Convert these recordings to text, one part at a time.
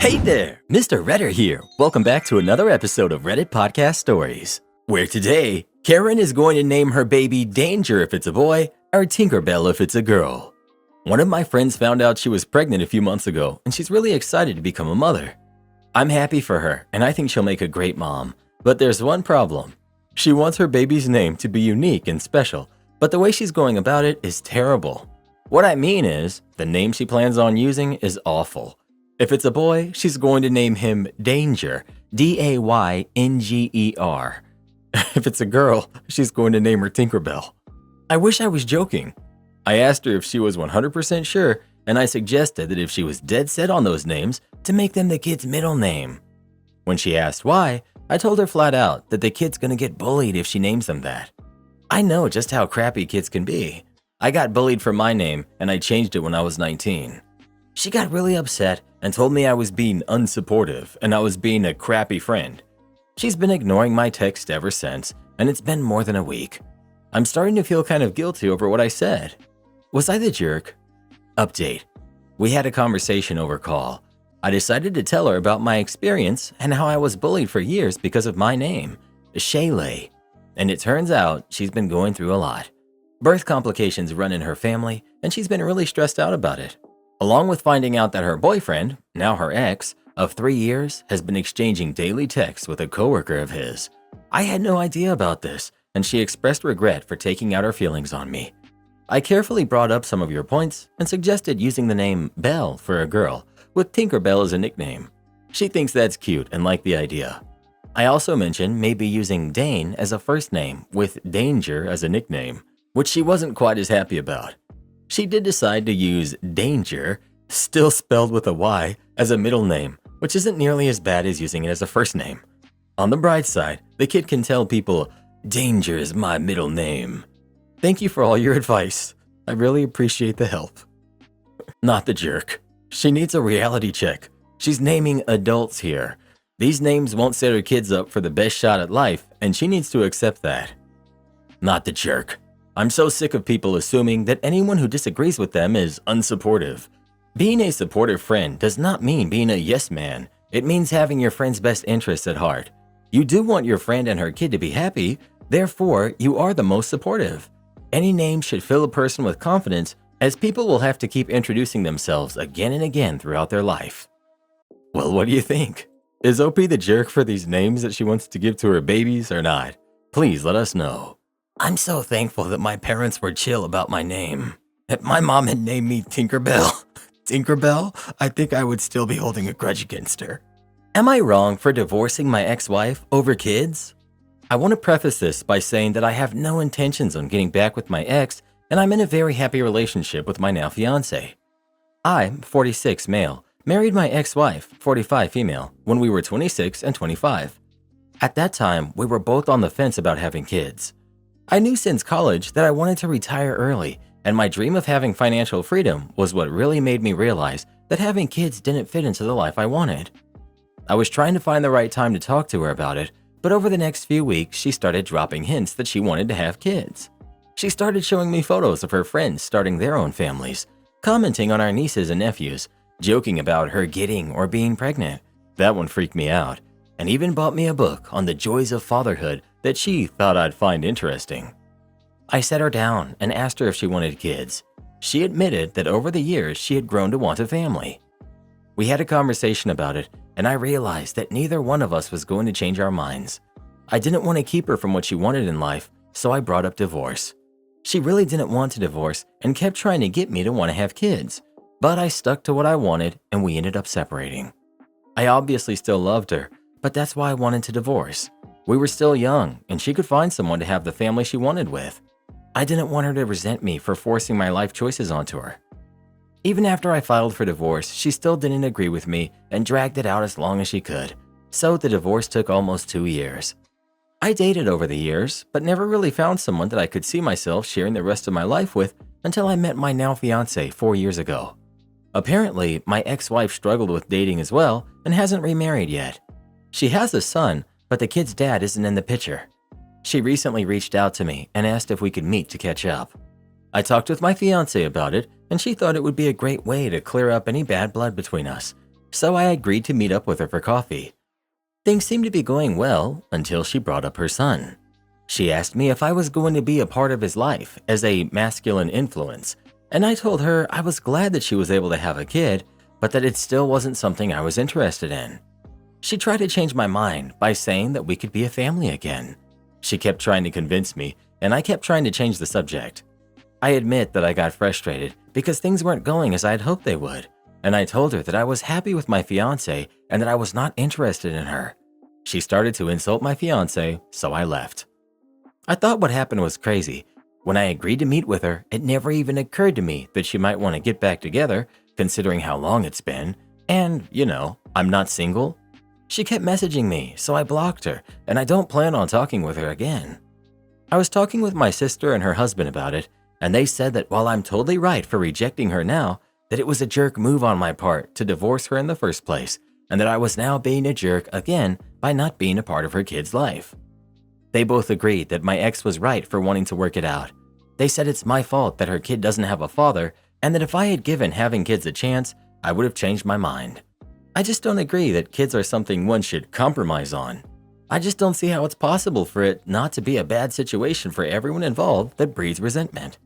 Hey there, Mr. Redder here. Welcome back to another episode of Reddit Podcast Stories, where today, Karen is going to name her baby Danger if it's a boy, or Tinkerbell if it's a girl. One of my friends found out she was pregnant a few months ago, and she's really excited to become a mother. I'm happy for her, and I think she'll make a great mom. But there's one problem. She wants her baby's name to be unique and special, but the way she's going about it is terrible. What I mean is, the name she plans on using is awful. If it's a boy, she's going to name him Danger, D-A-Y-N-G-E-R. If it's a girl, she's going to name her Tinkerbell. I wish I was joking. I asked her if she was 100% sure, and I suggested that if she was dead set on those names, to make them the kid's middle name. When she asked why, I told her flat out that the kid's gonna get bullied if she names them that. I know just how crappy kids can be. I got bullied for my name, and I changed it when I was 19. She got really upset and told me I was being unsupportive and I was being a crappy friend. She's been ignoring my text ever since, and it's been more than a week. I'm starting to feel kind of guilty over what I said. Was I the jerk? Update. We had a conversation over call. I decided to tell her about my experience and how I was bullied for years because of my name, Shaylee. And it turns out she's been going through a lot. Birth complications run in her family, and she's been really stressed out about it. Along with finding out that her boyfriend, now her ex, of 3 years has been exchanging daily texts with a coworker of his. I had no idea about this, and she expressed regret for taking out her feelings on me. I carefully brought up some of your points and suggested using the name Belle for a girl, with Tinkerbell as a nickname. She thinks that's cute and liked the idea. I also mentioned maybe using Dane as a first name with Danger as a nickname, which she wasn't quite as happy about. She did decide to use Danger, still spelled with a Y, as a middle name, which isn't nearly as bad as using it as a first name. On the bright side, the kid can tell people, Danger is my middle name. Thank you for all your advice. I really appreciate the help. Not the jerk. She needs a reality check. She's naming adults here. These names won't set her kids up for the best shot at life, and she needs to accept that. Not the jerk. I'm so sick of people assuming that anyone who disagrees with them is unsupportive. Being a supportive friend does not mean being a yes man. It means having your friend's best interests at heart. You do want your friend and her kid to be happy, therefore you are the most supportive. Any name should fill a person with confidence, as people will have to keep introducing themselves again and again throughout their life. Well, what do you think? Is OP the jerk for these names that she wants to give to her babies or not? Please let us know. I'm so thankful that my parents were chill about my name. If my mom had named me Tinkerbell, I think I would still be holding a grudge against her. Am I wrong for divorcing my ex-wife over kids? I want to preface this by saying that I have no intentions on getting back with my ex, and I'm in a very happy relationship with my now fiance. I'm 46 male, married my ex-wife, 45 female, when we were 26 and 25. At that time, we were both on the fence about having kids. I knew since college that I wanted to retire early, and my dream of having financial freedom was what really made me realize that having kids didn't fit into the life I wanted. I was trying to find the right time to talk to her about it, but over the next few weeks, she started dropping hints that she wanted to have kids. She started showing me photos of her friends starting their own families, commenting on our nieces and nephews, joking about her getting or being pregnant. That one freaked me out, and even bought me a book on the joys of fatherhood that she thought I'd find interesting. I sat her down and asked her if she wanted kids. She admitted that over the years she had grown to want a family. We had a conversation about it, and I realized that neither one of us was going to change our minds. I didn't want to keep her from what she wanted in life, so I brought up divorce. She really didn't want to divorce and kept trying to get me to want to have kids, but I stuck to what I wanted and we ended up separating. I obviously still loved her, but that's why I wanted to divorce. We were still young, and she could find someone to have the family she wanted with. I didn't want her to resent me for forcing my life choices onto her. Even after I filed for divorce, she still didn't agree with me and dragged it out as long as she could. So the divorce took almost 2 years. I dated over the years, but never really found someone that I could see myself sharing the rest of my life with until I met my now fiance 4 years ago. Apparently, my ex-wife struggled with dating as well and hasn't remarried yet. She has a son, but the kid's dad isn't in the picture. She recently reached out to me and asked if we could meet to catch up. I talked with my fiance about it, and she thought it would be a great way to clear up any bad blood between us. So I agreed to meet up with her for coffee. Things seemed to be going well until she brought up her son. She asked me if I was going to be a part of his life as a masculine influence, and I told her I was glad that she was able to have a kid, but that it still wasn't something I was interested in. She tried to change my mind by saying that we could be a family again. She kept trying to convince me, and I kept trying to change the subject. I admit that I got frustrated because things weren't going as I had hoped they would, and I told her that I was happy with my fiance and that I was not interested in her. She started to insult my fiance, so I left. I thought what happened was crazy. When I agreed to meet with her, it never even occurred to me that she might want to get back together, considering how long it's been, and, I'm not single. She kept messaging me, so I blocked her, and I don't plan on talking with her again. I was talking with my sister and her husband about it, and they said that while I'm totally right for rejecting her now, that it was a jerk move on my part to divorce her in the first place, and that I was now being a jerk again by not being a part of her kid's life. They both agreed that my ex was right for wanting to work it out. They said it's my fault that her kid doesn't have a father, and that if I had given having kids a chance, I would have changed my mind. I just don't agree that kids are something one should compromise on. I just don't see how it's possible for it not to be a bad situation for everyone involved that breeds resentment.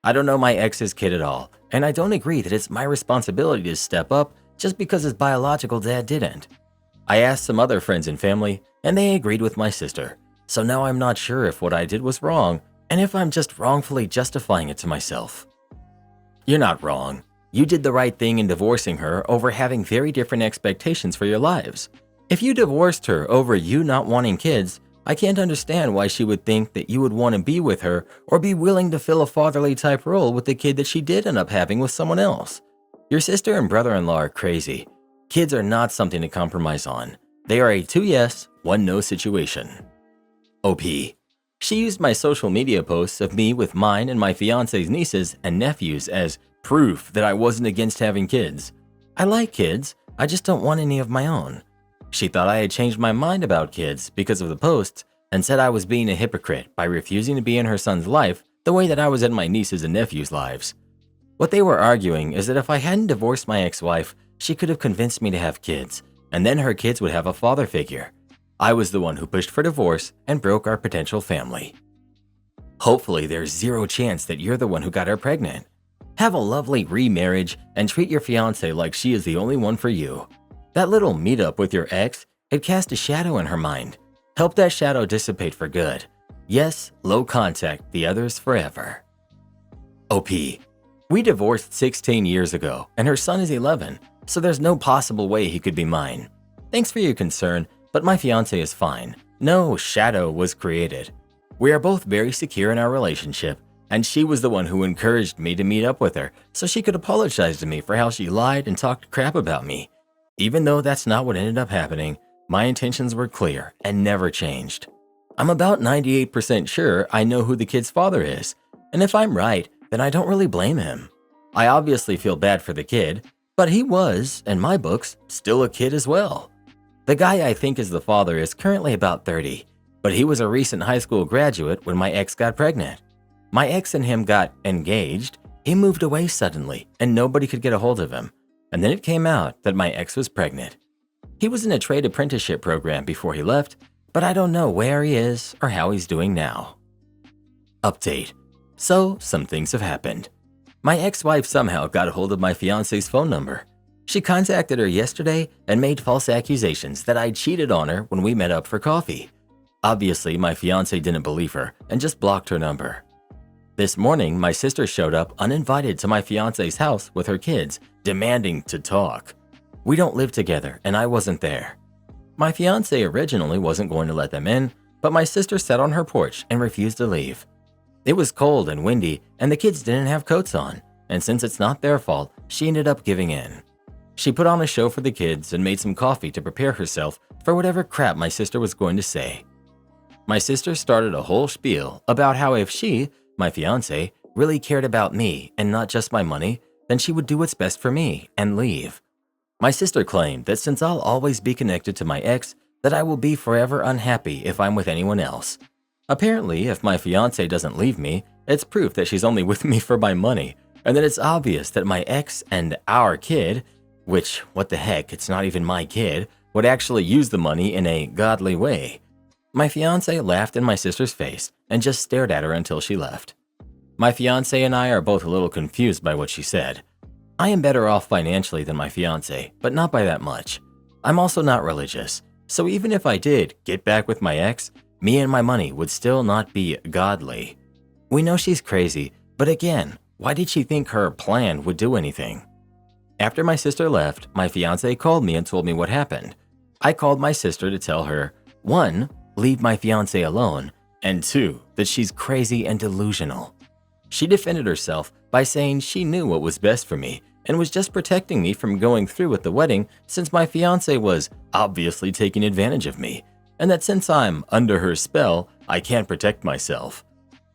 I don't know my ex's kid at all, and I don't agree that it's my responsibility to step up just because his biological dad didn't. I asked some other friends and family, and they agreed with my sister, so now I'm not sure if what I did was wrong and if I'm just wrongfully justifying it to myself. You're not wrong. You did the right thing in divorcing her over having very different expectations for your lives. If you divorced her over you not wanting kids, I can't understand why she would think that you would want to be with her or be willing to fill a fatherly type role with the kid that she did end up having with someone else. Your sister and brother-in-law are crazy. Kids are not something to compromise on. They are a 2 yes, 1 no situation. OP. She used my social media posts of me with mine and my fiance's nieces and nephews as proof that I wasn't against having kids. I like kids, I just don't want any of my own. She thought I had changed my mind about kids because of the posts and said I was being a hypocrite by refusing to be in her son's life the way that I was in my nieces' and nephews' lives. What they were arguing is that if I hadn't divorced my ex-wife, she could have convinced me to have kids, and then her kids would have a father figure. I was the one who pushed for divorce and broke our potential family. Hopefully there's zero chance that you're the one who got her pregnant. Have a lovely remarriage and treat your fiance like she is the only one for you. That little meetup with your ex, it cast a shadow in her mind. Help that shadow dissipate for good. Yes, low contact, the others forever. OP. We divorced 16 years ago, and her son is 11, so there's no possible way he could be mine. Thanks for your concern, but my fiance is fine. No shadow was created. We are both very secure in our relationship, and she was the one who encouraged me to meet up with her so she could apologize to me for how she lied and talked crap about me. Even though that's not what ended up happening, my intentions were clear and never changed. I'm about 98% sure I know who the kid's father is, and if I'm right, then I don't really blame him. I obviously feel bad for the kid, but he was, in my books, still a kid as well. The guy I think is the father is currently about 30, but he was a recent high school graduate when my ex got pregnant. My ex and him got engaged, he moved away suddenly, and nobody could get a hold of him, and then it came out that my ex was pregnant. He was in a trade apprenticeship program before he left, but I don't know where he is or how he's doing now. Update. So, some things have happened. My ex-wife somehow got a hold of my fiance's phone number. She contacted her yesterday and made false accusations that I cheated on her when we met up for coffee. Obviously, my fiance didn't believe her and just blocked her number. This morning, my sister showed up uninvited to my fiance's house with her kids, demanding to talk. We don't live together and I wasn't there. My fiance originally wasn't going to let them in, but my sister sat on her porch and refused to leave. It was cold and windy, and the kids didn't have coats on, and since it's not their fault, she ended up giving in. She put on a show for the kids and made some coffee to prepare herself for whatever crap my sister was going to say. My sister started a whole spiel about how if she, my fiance, really cared about me and not just my money, then she would do what's best for me and leave. My sister claimed that since I'll always be connected to my ex, that I will be forever unhappy if I'm with anyone else. Apparently, if my fiance doesn't leave me, it's proof that she's only with me for my money, and that it's obvious that my ex and our kid which, what the heck, it's not even my kid, would actually use the money in a godly way. My fiance laughed in my sister's face and just stared at her until she left. My fiance and I are both a little confused by what she said. I am better off financially than my fiance, but not by that much. I'm also not religious, so even if I did get back with my ex, me and my money would still not be godly. We know she's crazy, but again, why did she think her plan would do anything? After my sister left, my fiance called me and told me what happened. I called my sister to tell her, 1, leave my fiance alone, and 2, that she's crazy and delusional. She defended herself by saying she knew what was best for me and was just protecting me from going through with the wedding since my fiance was obviously taking advantage of me, and that since I'm under her spell, I can't protect myself.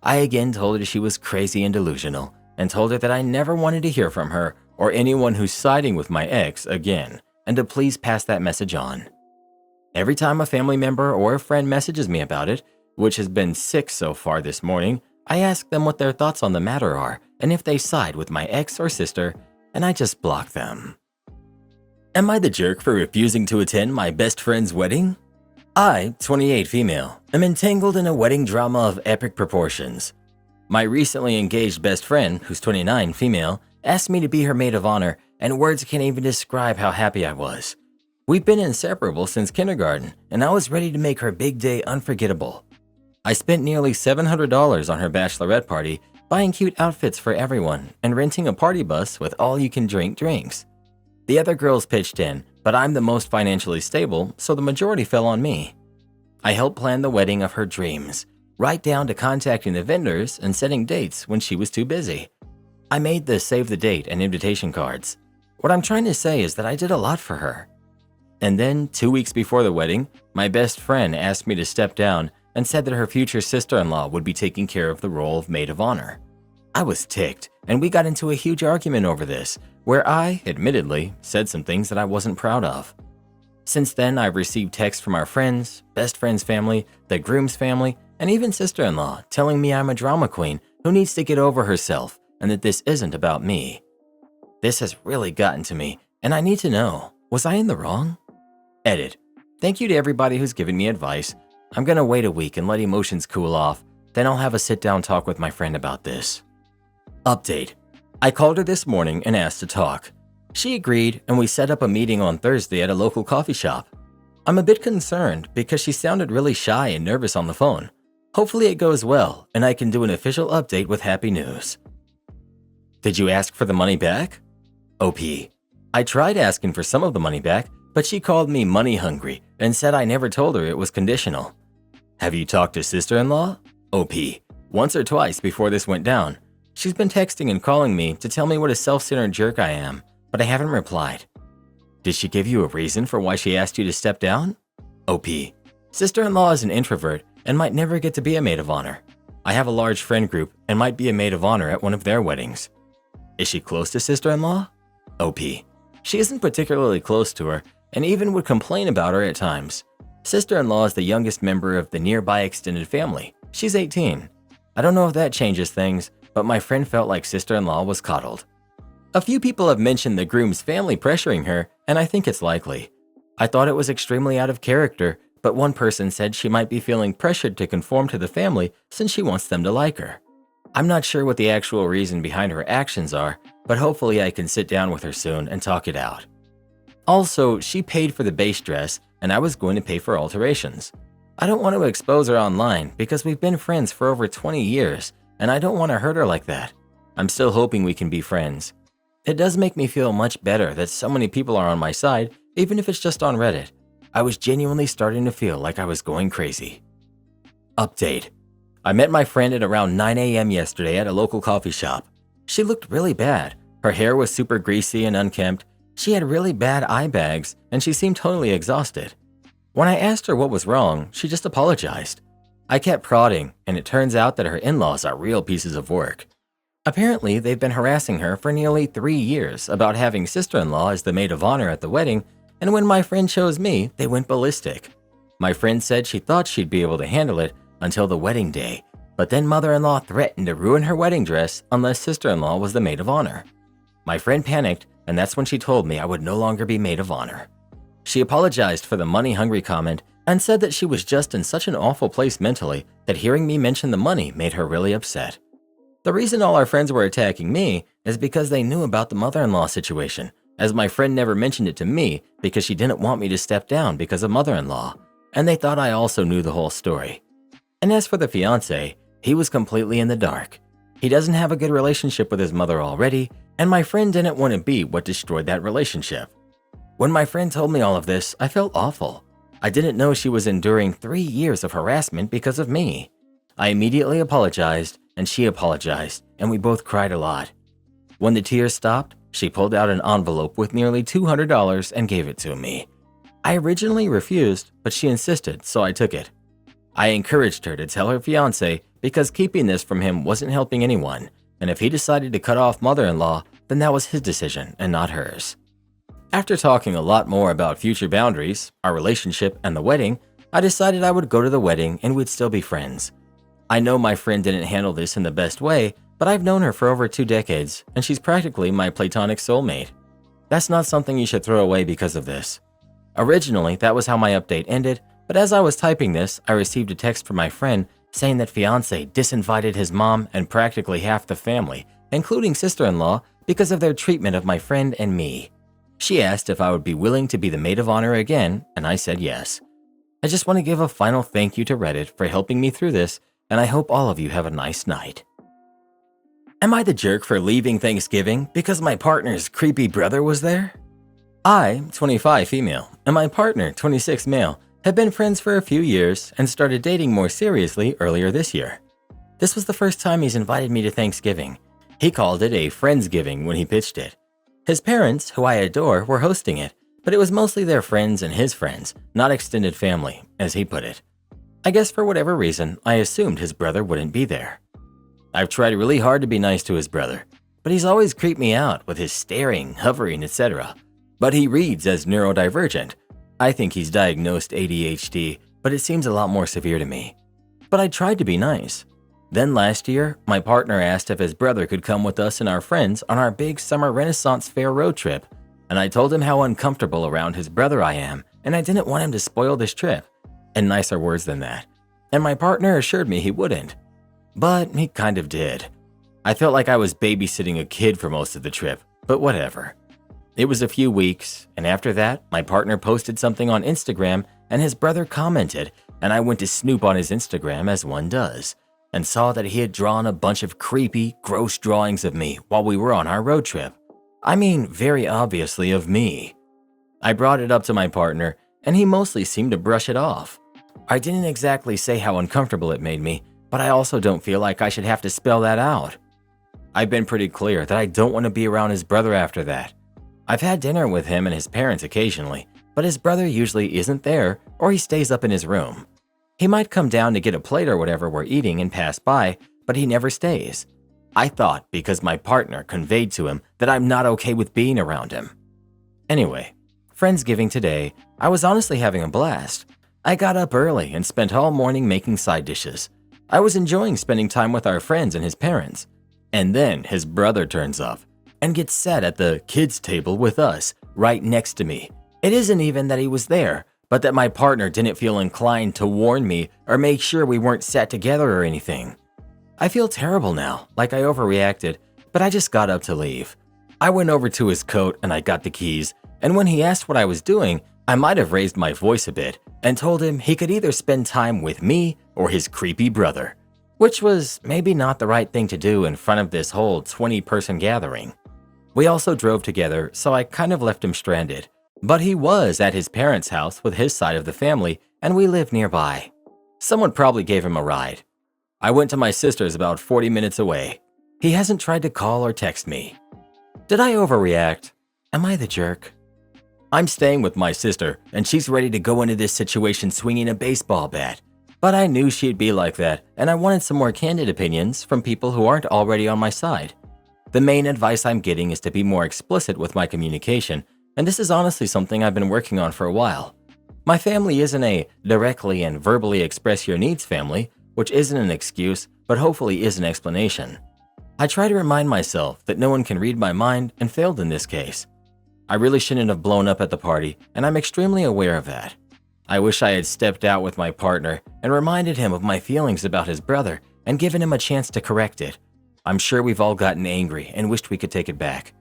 I again told her she was crazy and delusional and told her that I never wanted to hear from her or anyone who's siding with my ex again, and to please pass that message on. Every time a family member or a friend messages me about it, which has been 6 so far this morning, I ask them what their thoughts on the matter are and if they side with my ex or sister, and I just block them. Am I the jerk for refusing to attend my best friend's wedding? I, 28 female, am entangled in a wedding drama of epic proportions. My recently engaged best friend, who's 29 female, asked me to be her maid of honor, and words can't even describe how happy I was. We've been inseparable since kindergarten, and I was ready to make her big day unforgettable. I spent nearly $700 on her bachelorette party, buying cute outfits for everyone and renting a party bus with all-you-can-drink drinks. The other girls pitched in, but I'm the most financially stable, so the majority fell on me. I helped plan the wedding of her dreams, right down to contacting the vendors and setting dates when she was too busy. I made the save the date and invitation cards. What I'm trying to say is that I did a lot for her. And then, 2 weeks before the wedding, my best friend asked me to step down and said that her future sister-in-law would be taking care of the role of maid of honor. I was ticked, and we got into a huge argument over this, where I, admittedly, said some things that I wasn't proud of. Since then, I've received texts from our friends, best friend's family, the groom's family, and even sister-in-law telling me I'm a drama queen who needs to get over herself and that this isn't about me. This has really gotten to me, and I need to know, was I in the wrong? Edit. Thank you to everybody who's given me advice. I'm gonna wait a week and let emotions cool off, then I'll have a sit-down talk with my friend about this. Update. I called her this morning and asked to talk. She agreed, and we set up a meeting on Thursday at a local coffee shop. I'm a bit concerned because she sounded really shy and nervous on the phone. Hopefully it goes well, and I can do an official update with happy news. Did you ask for the money back? OP. I tried asking for some of the money back, but she called me money hungry and said I never told her it was conditional. Have you talked to sister-in-law? OP. Once or twice before this went down. She's been texting and calling me to tell me what a self-centered jerk I am, but I haven't replied. Did she give you a reason for why she asked you to step down? OP. Sister-in-law is an introvert and might never get to be a maid of honor. I have a large friend group and might be a maid of honor at one of their weddings. Is she close to sister-in-law? OP. She isn't particularly close to her and even would complain about her at times. Sister-in-law is the youngest member of the nearby extended family. She's 18. I don't know if that changes things, but my friend felt like sister-in-law was coddled. A few people have mentioned the groom's family pressuring her, and I think it's likely. I thought it was extremely out of character, but one person said she might be feeling pressured to conform to the family since she wants them to like her. I'm not sure what the actual reason behind her actions are, but hopefully I can sit down with her soon and talk it out. Also, she paid for the base dress, and I was going to pay for alterations. I don't want to expose her online because we've been friends for over 20 years, and I don't want to hurt her like that. I'm still hoping we can be friends. It does make me feel much better that so many people are on my side, even if it's just on Reddit. I was genuinely starting to feel like I was going crazy. Update. I met my friend at around 9 a.m. yesterday at a local coffee shop. She looked really bad. Her hair was super greasy and unkempt. She had really bad eye bags, and she seemed totally exhausted. When I asked her what was wrong, she just apologized. I kept prodding, and it turns out that her in-laws are real pieces of work. Apparently, they've been harassing her for nearly 3 years about having sister-in-law as the maid of honor at the wedding, and when my friend chose me, they went ballistic. My friend said she thought she'd be able to handle it until the wedding day, but then mother-in-law threatened to ruin her wedding dress unless sister-in-law was the maid of honor. My friend panicked and that's when she told me I would no longer be maid of honor. She apologized for the money-hungry comment and said that she was just in such an awful place mentally that hearing me mention the money made her really upset. The reason all our friends were attacking me is because they knew about the mother-in-law situation, as my friend never mentioned it to me because she didn't want me to step down because of mother-in-law, and they thought I also knew the whole story. And as for the fiancé, he was completely in the dark. He doesn't have a good relationship with his mother already, and my friend didn't want to be what destroyed that relationship. When my friend told me all of this, I felt awful. I didn't know she was enduring 3 years of harassment because of me. I immediately apologized, and she apologized, and we both cried a lot. When the tears stopped, she pulled out an envelope with nearly $200 and gave it to me. I originally refused, but she insisted, so I took it. I encouraged her to tell her fiancé because keeping this from him wasn't helping anyone, and if he decided to cut off mother-in-law, then that was his decision and not hers. After talking a lot more about future boundaries, our relationship, and the wedding, I decided I would go to the wedding and we'd still be friends. I know my friend didn't handle this in the best way, but I've known her for over 2 decades, and she's practically my platonic soulmate. That's not something you should throw away because of this. Originally, that was how my update ended, but as I was typing this, I received a text from my friend saying that fiancé disinvited his mom and practically half the family, including sister-in-law, because of their treatment of my friend and me. She asked if I would be willing to be the maid of honor again, and I said yes. I just want to give a final thank you to Reddit for helping me through this, and I hope all of you have a nice night. Am I the jerk for leaving Thanksgiving because my partner's creepy brother was there? I, 25 female, and my partner, 26 male, have been friends for a few years and started dating more seriously earlier this year. This was the first time he's invited me to Thanksgiving. He called it a Friendsgiving when he pitched it. His parents, who I adore, were hosting it, but it was mostly their friends and his friends, not extended family, as he put it. I guess for whatever reason, I assumed his brother wouldn't be there. I've tried really hard to be nice to his brother, but he's always creeped me out with his staring, hovering, etc. But he reads as neurodivergent. I think he's diagnosed ADHD, but it seems a lot more severe to me. But I tried to be nice. Then last year, my partner asked if his brother could come with us and our friends on our big summer Renaissance Fair road trip, and I told him how uncomfortable around his brother I am, and I didn't want him to spoil this trip. In nicer words than that. And my partner assured me he wouldn't. But he kind of did. I felt like I was babysitting a kid for most of the trip, but whatever. It was a few weeks, and after that, my partner posted something on Instagram and his brother commented, and I went to snoop on his Instagram as one does, and saw that he had drawn a bunch of creepy, gross drawings of me while we were on our road trip. I mean, very obviously of me. I brought it up to my partner, and he mostly seemed to brush it off. I didn't exactly say how uncomfortable it made me, but I also don't feel like I should have to spell that out. I've been pretty clear that I don't want to be around his brother after that. I've had dinner with him and his parents occasionally, but his brother usually isn't there or he stays up in his room. He might come down to get a plate or whatever we're eating and pass by, but he never stays. I thought because my partner conveyed to him that I'm not okay with being around him. Anyway, Friendsgiving today, I was honestly having a blast. I got up early and spent all morning making side dishes. I was enjoying spending time with our friends and his parents. And then his brother turns up and gets sat at the kids' table with us, right next to me. It isn't even that he was there, but that my partner didn't feel inclined to warn me or make sure we weren't sat together or anything. I feel terrible now, like I overreacted, but I just got up to leave. I went over to his coat and I got the keys, and when he asked what I was doing, I might have raised my voice a bit and told him he could either spend time with me or his creepy brother, which was maybe not the right thing to do in front of this whole 20-person gathering. We also drove together, so I kind of left him stranded. But he was at his parents' house with his side of the family, and we live nearby. Someone probably gave him a ride. I went to my sister's about 40 minutes away. He hasn't tried to call or text me. Did I overreact? Am I the jerk? I'm staying with my sister, and she's ready to go into this situation swinging a baseball bat. But I knew she'd be like that, and I wanted some more candid opinions from people who aren't already on my side. The main advice I'm getting is to be more explicit with my communication, and this is honestly something I've been working on for a while. My family isn't a directly and verbally express your needs family, which isn't an excuse, but hopefully is an explanation. I try to remind myself that no one can read my mind and failed in this case. I really shouldn't have blown up at the party, and I'm extremely aware of that. I wish I had stepped out with my partner and reminded him of my feelings about his brother and given him a chance to correct it. I'm sure we've all gotten angry and wished we could take it back.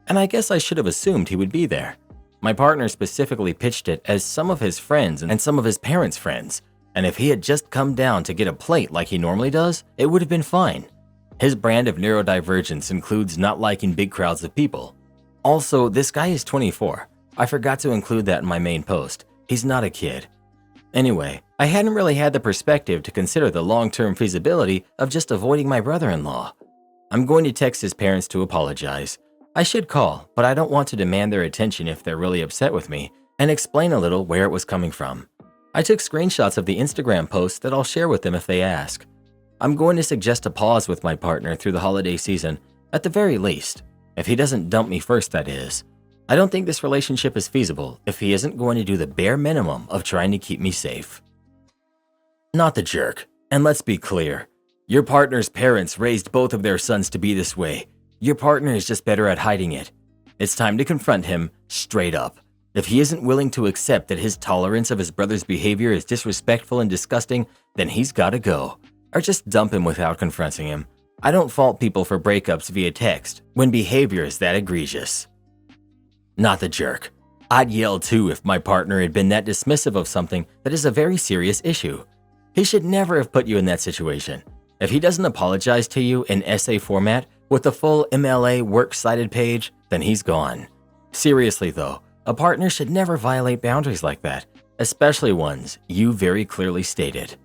And I guess I should have assumed he would be there. My partner specifically pitched it as some of his friends and some of his parents' friends, and if he had just come down to get a plate like he normally does, it would have been fine. His brand of neurodivergence includes not liking big crowds of people. Also, this guy is 24. I forgot to include that in my main post. He's not a kid. Anyway, I hadn't really had the perspective to consider the long-term feasibility of just avoiding my brother-in-law. I'm going to text his parents to apologize. I should call, but I don't want to demand their attention if they're really upset with me, and explain a little where it was coming from. I took screenshots of the Instagram post that I'll share with them if they ask. I'm going to suggest a pause with my partner through the holiday season, at the very least. If he doesn't dump me first, that is. I don't think this relationship is feasible if he isn't going to do the bare minimum of trying to keep me safe. Not the jerk. And let's be clear. Your partner's parents raised both of their sons to be this way. Your partner is just better at hiding it. It's time to confront him straight up. If he isn't willing to accept that his tolerance of his brother's behavior is disrespectful and disgusting, then he's gotta go. Or just dump him without confronting him. I don't fault people for breakups via text when behavior is that egregious. Not the jerk. I'd yell too if my partner had been that dismissive of something that is a very serious issue. He should never have put you in that situation. If he doesn't apologize to you in essay format with the full MLA works cited page, then he's gone. Seriously though, a partner should never violate boundaries like that, especially ones you very clearly stated.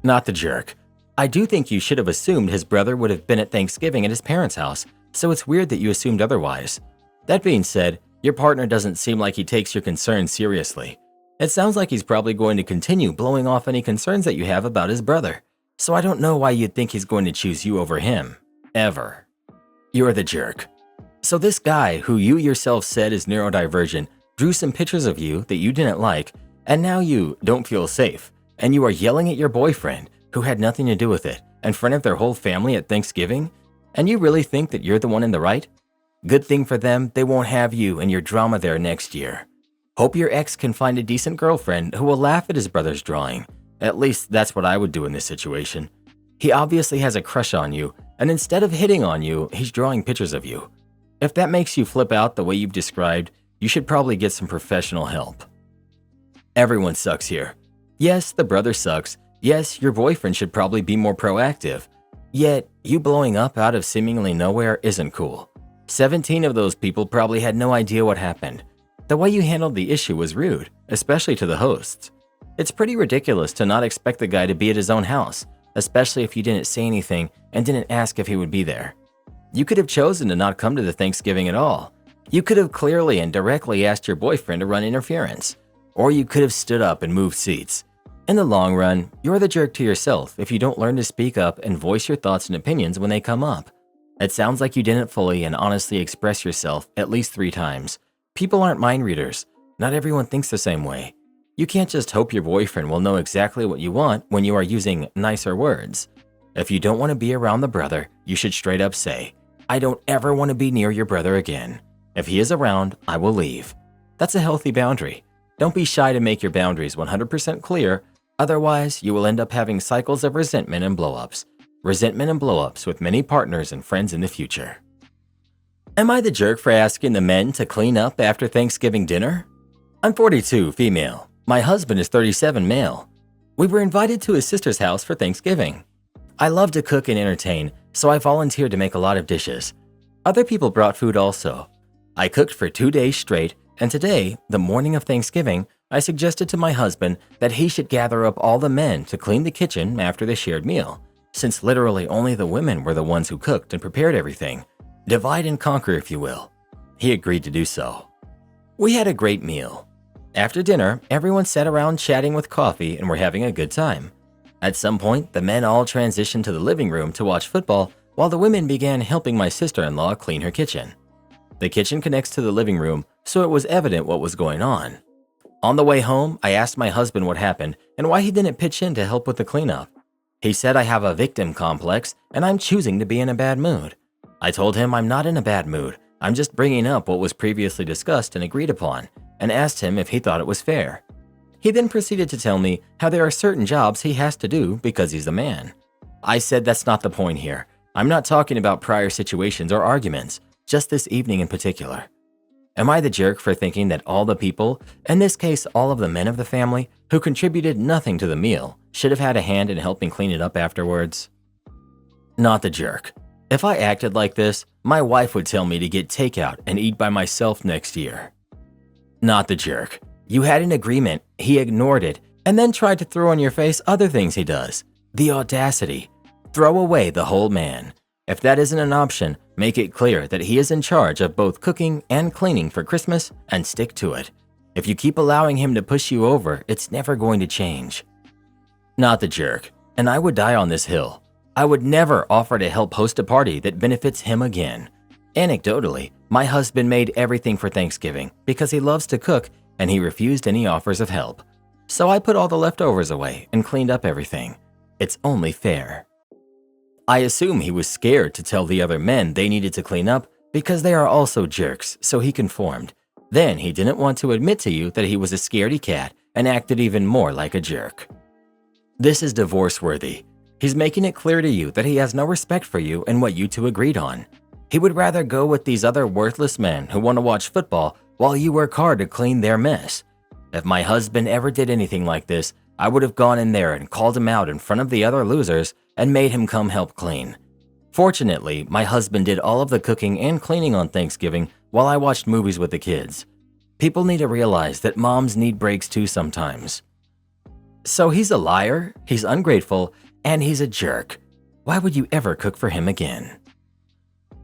Not the jerk. I do think you should have assumed his brother would have been at Thanksgiving at his parents' house, so it's weird that you assumed otherwise. That being said, your partner doesn't seem like he takes your concerns seriously. It sounds like he's probably going to continue blowing off any concerns that you have about his brother, so I don't know why you'd think he's going to choose you over him. Ever. You're the jerk. So this guy, who you yourself said is neurodivergent, drew some pictures of you that you didn't like, and now you don't feel safe, and you are yelling at your boyfriend, who had nothing to do with it, in front of their whole family at Thanksgiving? And you really think that you're the one in the right? Good thing for them, they won't have you and your drama there next year. Hope your ex can find a decent girlfriend who will laugh at his brother's drawing. At least that's what I would do in this situation. He obviously has a crush on you, and instead of hitting on you, he's drawing pictures of you. If that makes you flip out the way you've described, you should probably get some professional help. Everyone sucks here. Yes, the brother sucks. Yes, your boyfriend should probably be more proactive. Yet, you blowing up out of seemingly nowhere isn't cool. 17 of those people probably had no idea what happened. The way you handled the issue was rude, especially to the hosts. It's pretty ridiculous to not expect the guy to be at his own house, especially if you didn't say anything and didn't ask if he would be there. You could have chosen to not come to the Thanksgiving at all. You could have clearly and directly asked your boyfriend to run interference. Or you could have stood up and moved seats. In the long run, you're the jerk to yourself if you don't learn to speak up and voice your thoughts and opinions when they come up. It sounds like you didn't fully and honestly express yourself at least 3 times. People aren't mind readers. Not everyone thinks the same way. You can't just hope your boyfriend will know exactly what you want when you are using nicer words. If you don't want to be around the brother, you should straight up say, "I don't ever want to be near your brother again. If he is around, I will leave." That's a healthy boundary. Don't be shy to make your boundaries 100% clear, otherwise you will end up having cycles of resentment and blowups. Resentment and blowups with many partners and friends in the future. Am I the jerk for asking the men to clean up after Thanksgiving dinner? I'm 42, female. My husband is 37, male. We were invited to his sister's house for Thanksgiving. I love to cook and entertain, so I volunteered to make a lot of dishes. Other people brought food also. I cooked for 2 days straight, and today, the morning of Thanksgiving, I suggested to my husband that he should gather up all the men to clean the kitchen after the shared meal, since literally only the women were the ones who cooked and prepared everything. Divide and conquer, if you will. He agreed to do so. We had a great meal. After dinner, everyone sat around chatting with coffee and were having a good time. At some point, the men all transitioned to the living room to watch football while the women began helping my sister-in-law clean her kitchen. The kitchen connects to the living room, so it was evident what was going on. On the way home, I asked my husband what happened and why he didn't pitch in to help with the cleanup. He said I have a victim complex and I'm choosing to be in a bad mood. I told him I'm not in a bad mood. I'm just bringing up what was previously discussed and agreed upon, and asked him if he thought it was fair. He then proceeded to tell me how there are certain jobs he has to do because he's a man. I said that's not the point here. I'm not talking about prior situations or arguments, just this evening in particular. Am I the jerk for thinking that all the people, in this case all of the men of the family, who contributed nothing to the meal, should have had a hand in helping clean it up afterwards? Not the jerk. If I acted like this, my wife would tell me to get takeout and eat by myself next year. Not the jerk. You had an agreement, he ignored it, and then tried to throw in your face other things he does. The audacity. Throw away the whole man. If that isn't an option, make it clear that he is in charge of both cooking and cleaning for Christmas and stick to it. If you keep allowing him to push you over, it's never going to change. Not the jerk, and I would die on this hill. I would never offer to help host a party that benefits him again. Anecdotally, my husband made everything for Thanksgiving because he loves to cook and he refused any offers of help. So I put all the leftovers away and cleaned up everything. It's only fair. I assume he was scared to tell the other men they needed to clean up because they are also jerks, so he conformed. Then he didn't want to admit to you that he was a scaredy cat and acted even more like a jerk. This is divorce-worthy. He's making it clear to you that he has no respect for you and what you two agreed on. He would rather go with these other worthless men who want to watch football while you work hard to clean their mess. If my husband ever did anything like this, I would have gone in there and called him out in front of the other losers and made him come help clean. Fortunately, my husband did all of the cooking and cleaning on Thanksgiving while I watched movies with the kids. People need to realize that moms need breaks too sometimes. So he's a liar, he's ungrateful, and he's a jerk. Why would you ever cook for him again?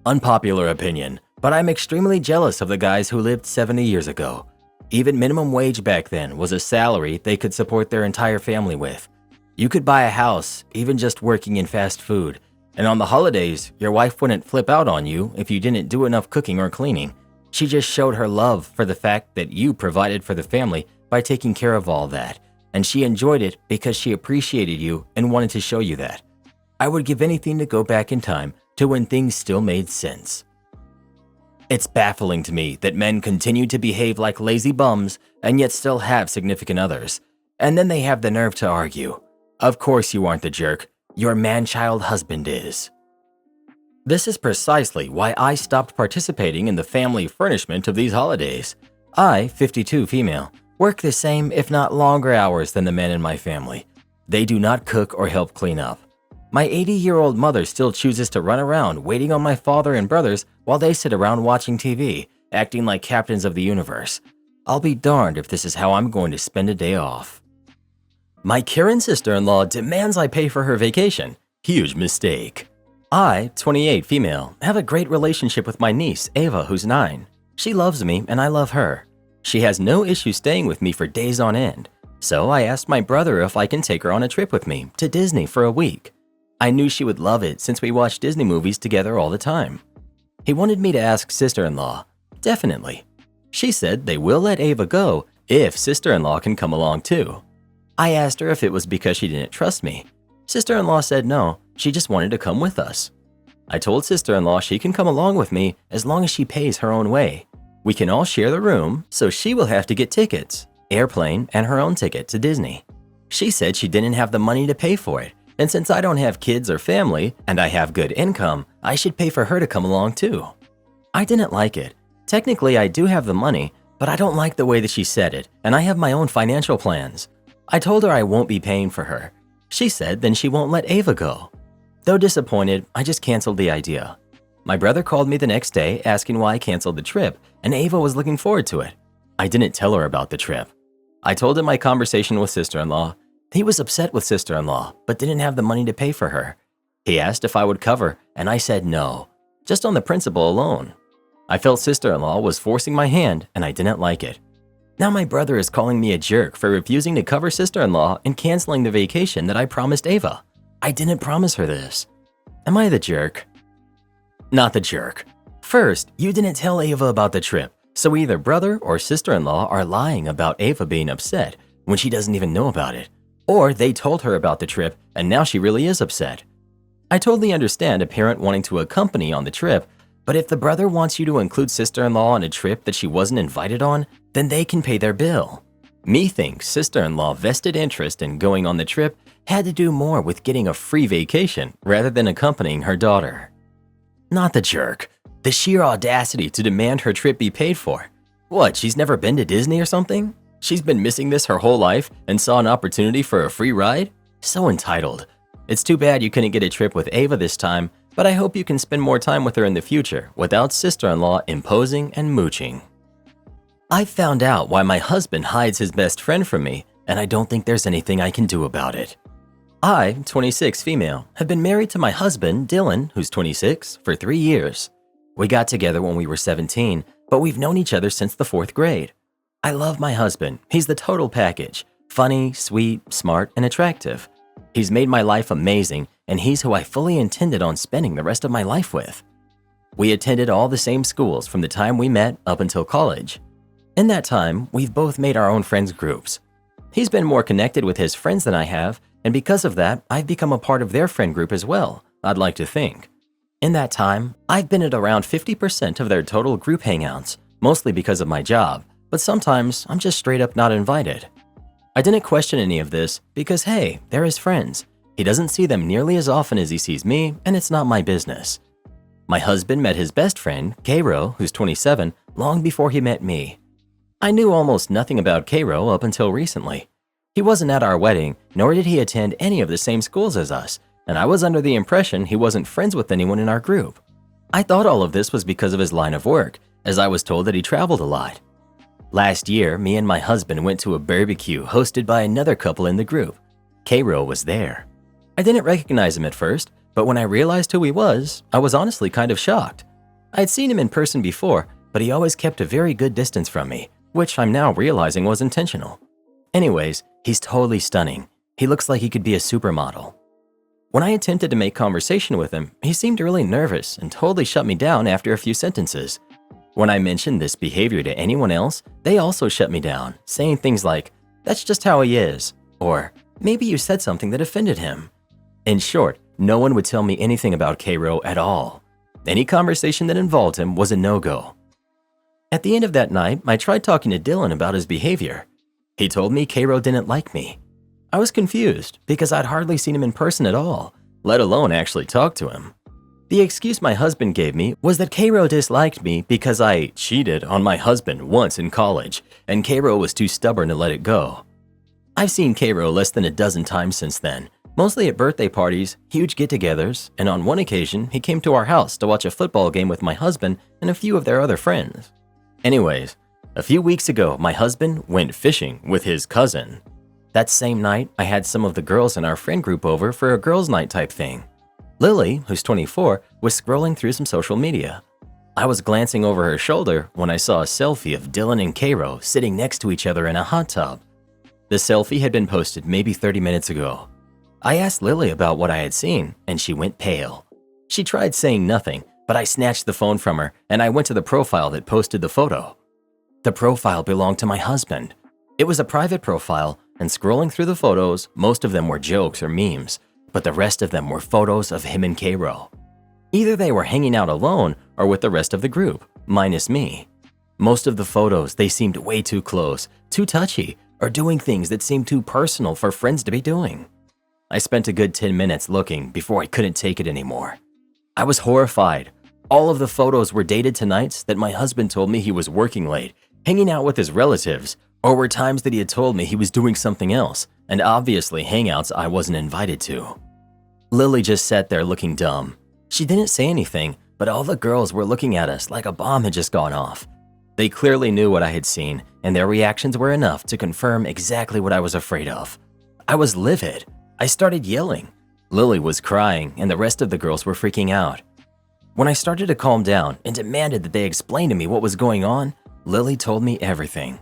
Unpopular opinion, but I'm extremely jealous of the guys who lived 70 years ago. Even minimum wage back then was a salary they could support their entire family with. You could buy a house, even just working in fast food. And on the holidays, your wife wouldn't flip out on you if you didn't do enough cooking or cleaning. She just showed her love for the fact that you provided for the family by taking care of all that. And she enjoyed it because she appreciated you and wanted to show you that. I would give anything to go back in time to when things still made sense. It's baffling to me that men continue to behave like lazy bums and yet still have significant others. And then they have the nerve to argue. Of course you aren't the jerk. Your man-child husband is. This is precisely why I stopped participating in the family furnishment of these holidays. I, 52 female, work the same if not longer hours than the men in my family. They do not cook or help clean up. My 80-year-old mother still chooses to run around waiting on my father and brothers while they sit around watching TV, acting like captains of the universe. I'll be darned if this is how I'm going to spend a day off. My Karen sister-in-law demands I pay for her vacation. Huge mistake. I, 28 female, have a great relationship with my niece, Ava, who's 9. She loves me and I love her. She has no issue staying with me for days on end. So I asked my brother if I can take her on a trip with me to Disney for a week. I knew she would love it since we watch Disney movies together all the time. He wanted me to ask sister-in-law. Definitely. She said they will let Ava go if sister-in-law can come along too. I asked her if it was because she didn't trust me. Sister-in-law said no, she just wanted to come with us. I told sister-in-law she can come along with me as long as she pays her own way. We can all share the room, so she will have to get tickets, airplane, and her own ticket to Disney. She said she didn't have the money to pay for it, and since I don't have kids or family, and I have good income, I should pay for her to come along too. I didn't like it. Technically, I do have the money, but I don't like the way that she said it, and I have my own financial plans. I told her I won't be paying for her. She said then she won't let Ava go. Though disappointed, I just canceled the idea. My brother called me the next day asking why I canceled the trip, and Ava was looking forward to it. I didn't tell her about the trip. I told him my conversation with sister-in-law. He was upset with sister-in-law, but didn't have the money to pay for her. He asked if I would cover, and I said no, just on the principle alone. I felt sister-in-law was forcing my hand, and I didn't like it. Now my brother is calling me a jerk for refusing to cover sister-in-law and canceling the vacation that I promised Ava. I didn't promise her this. Am I the jerk? Not the jerk. First, you didn't tell Ava about the trip, so either brother or sister-in-law are lying about Ava being upset when she doesn't even know about it. Or they told her about the trip and now she really is upset. I totally understand a parent wanting to accompany on the trip, But if the brother wants you to include sister-in-law on a trip that she wasn't invited on, then they can pay their bill. Me thinks sister-in-law vested interest in going on the trip had to do more with getting a free vacation rather than accompanying her daughter. Not the jerk. The sheer audacity to demand her trip be paid for. What, she's never been to Disney or something? She's been missing this her whole life and saw an opportunity for a free ride? So entitled. It's too bad you couldn't get a trip with Ava this time, but I hope you can spend more time with her in the future without sister-in-law imposing and mooching. I found out why my husband hides his best friend from me, and I don't think there's anything I can do about it. I, 26 female, have been married to my husband, Dylan, who's 26, for 3 years. We got together when we were 17, but we've known each other since the 4th grade. I love my husband. He's the total package. Funny, sweet, smart, and attractive. He's made my life amazing, and he's who I fully intended on spending the rest of my life with. We attended all the same schools from the time we met up until college. In that time, we've both made our own friends groups. He's been more connected with his friends than I have, and because of that, I've become a part of their friend group as well, I'd like to think. In that time, I've been at around 50% of their total group hangouts, mostly because of my job, but sometimes I'm just straight up not invited. I didn't question any of this because, hey, they're his friends. He doesn't see them nearly as often as he sees me, and it's not my business. My husband met his best friend, Cairo, who's 27, long before he met me. I knew almost nothing about Cairo up until recently. He wasn't at our wedding, nor did he attend any of the same schools as us, and I was under the impression he wasn't friends with anyone in our group. I thought all of this was because of his line of work, as I was told that he traveled a lot. Last year, me and my husband went to a barbecue hosted by another couple in the group. Cairo was there. I didn't recognize him at first, but when I realized who he was, I was honestly kind of shocked. I had seen him in person before, but he always kept a very good distance from me, which I'm now realizing was intentional. Anyways, he's totally stunning. He looks like he could be a supermodel. When I attempted to make conversation with him, he seemed really nervous and totally shut me down after a few sentences. When I mentioned this behavior to anyone else, they also shut me down, saying things like, "That's just how he is," or "Maybe you said something that offended him." In short, no one would tell me anything about Cairo at all. Any conversation that involved him was a no-go. At the end of that night, I tried talking to Dylan about his behavior. He told me Cairo didn't like me. I was confused because I'd hardly seen him in person at all, let alone actually talk to him. The excuse my husband gave me was that Cairo disliked me because I cheated on my husband once in college, and Cairo was too stubborn to let it go. I've seen Cairo less than a dozen times since then, mostly at birthday parties, huge get-togethers, and on one occasion, he came to our house to watch a football game with my husband and a few of their other friends. Anyways, a few weeks ago, my husband went fishing with his cousin. That same night, I had some of the girls in our friend group over for a girls' night type thing. Lily, who's 24, was scrolling through some social media. I was glancing over her shoulder when I saw a selfie of Dylan and Cairo sitting next to each other in a hot tub. The selfie had been posted maybe 30 minutes ago. I asked Lily about what I had seen, and she went pale. She tried saying nothing, but I snatched the phone from her and I went to the profile that posted the photo. The profile belonged to my husband. It was a private profile, and scrolling through the photos, most of them were jokes or memes, but the rest of them were photos of him and Cairo. Either they were hanging out alone or with the rest of the group, minus me. Most of the photos, they seemed way too close, too touchy, or doing things that seemed too personal for friends to be doing. I spent a good 10 minutes looking before I couldn't take it anymore. I was horrified. All of the photos were dated to nights that my husband told me he was working late, hanging out with his relatives, or were times that he had told me he was doing something else, and obviously hangouts I wasn't invited to. Lily just sat there looking dumb. She didn't say anything, but all the girls were looking at us like a bomb had just gone off. They clearly knew what I had seen, and their reactions were enough to confirm exactly what I was afraid of. I was livid. I started yelling. Lily was crying, and the rest of the girls were freaking out. When I started to calm down and demanded that they explain to me what was going on, Lily told me everything.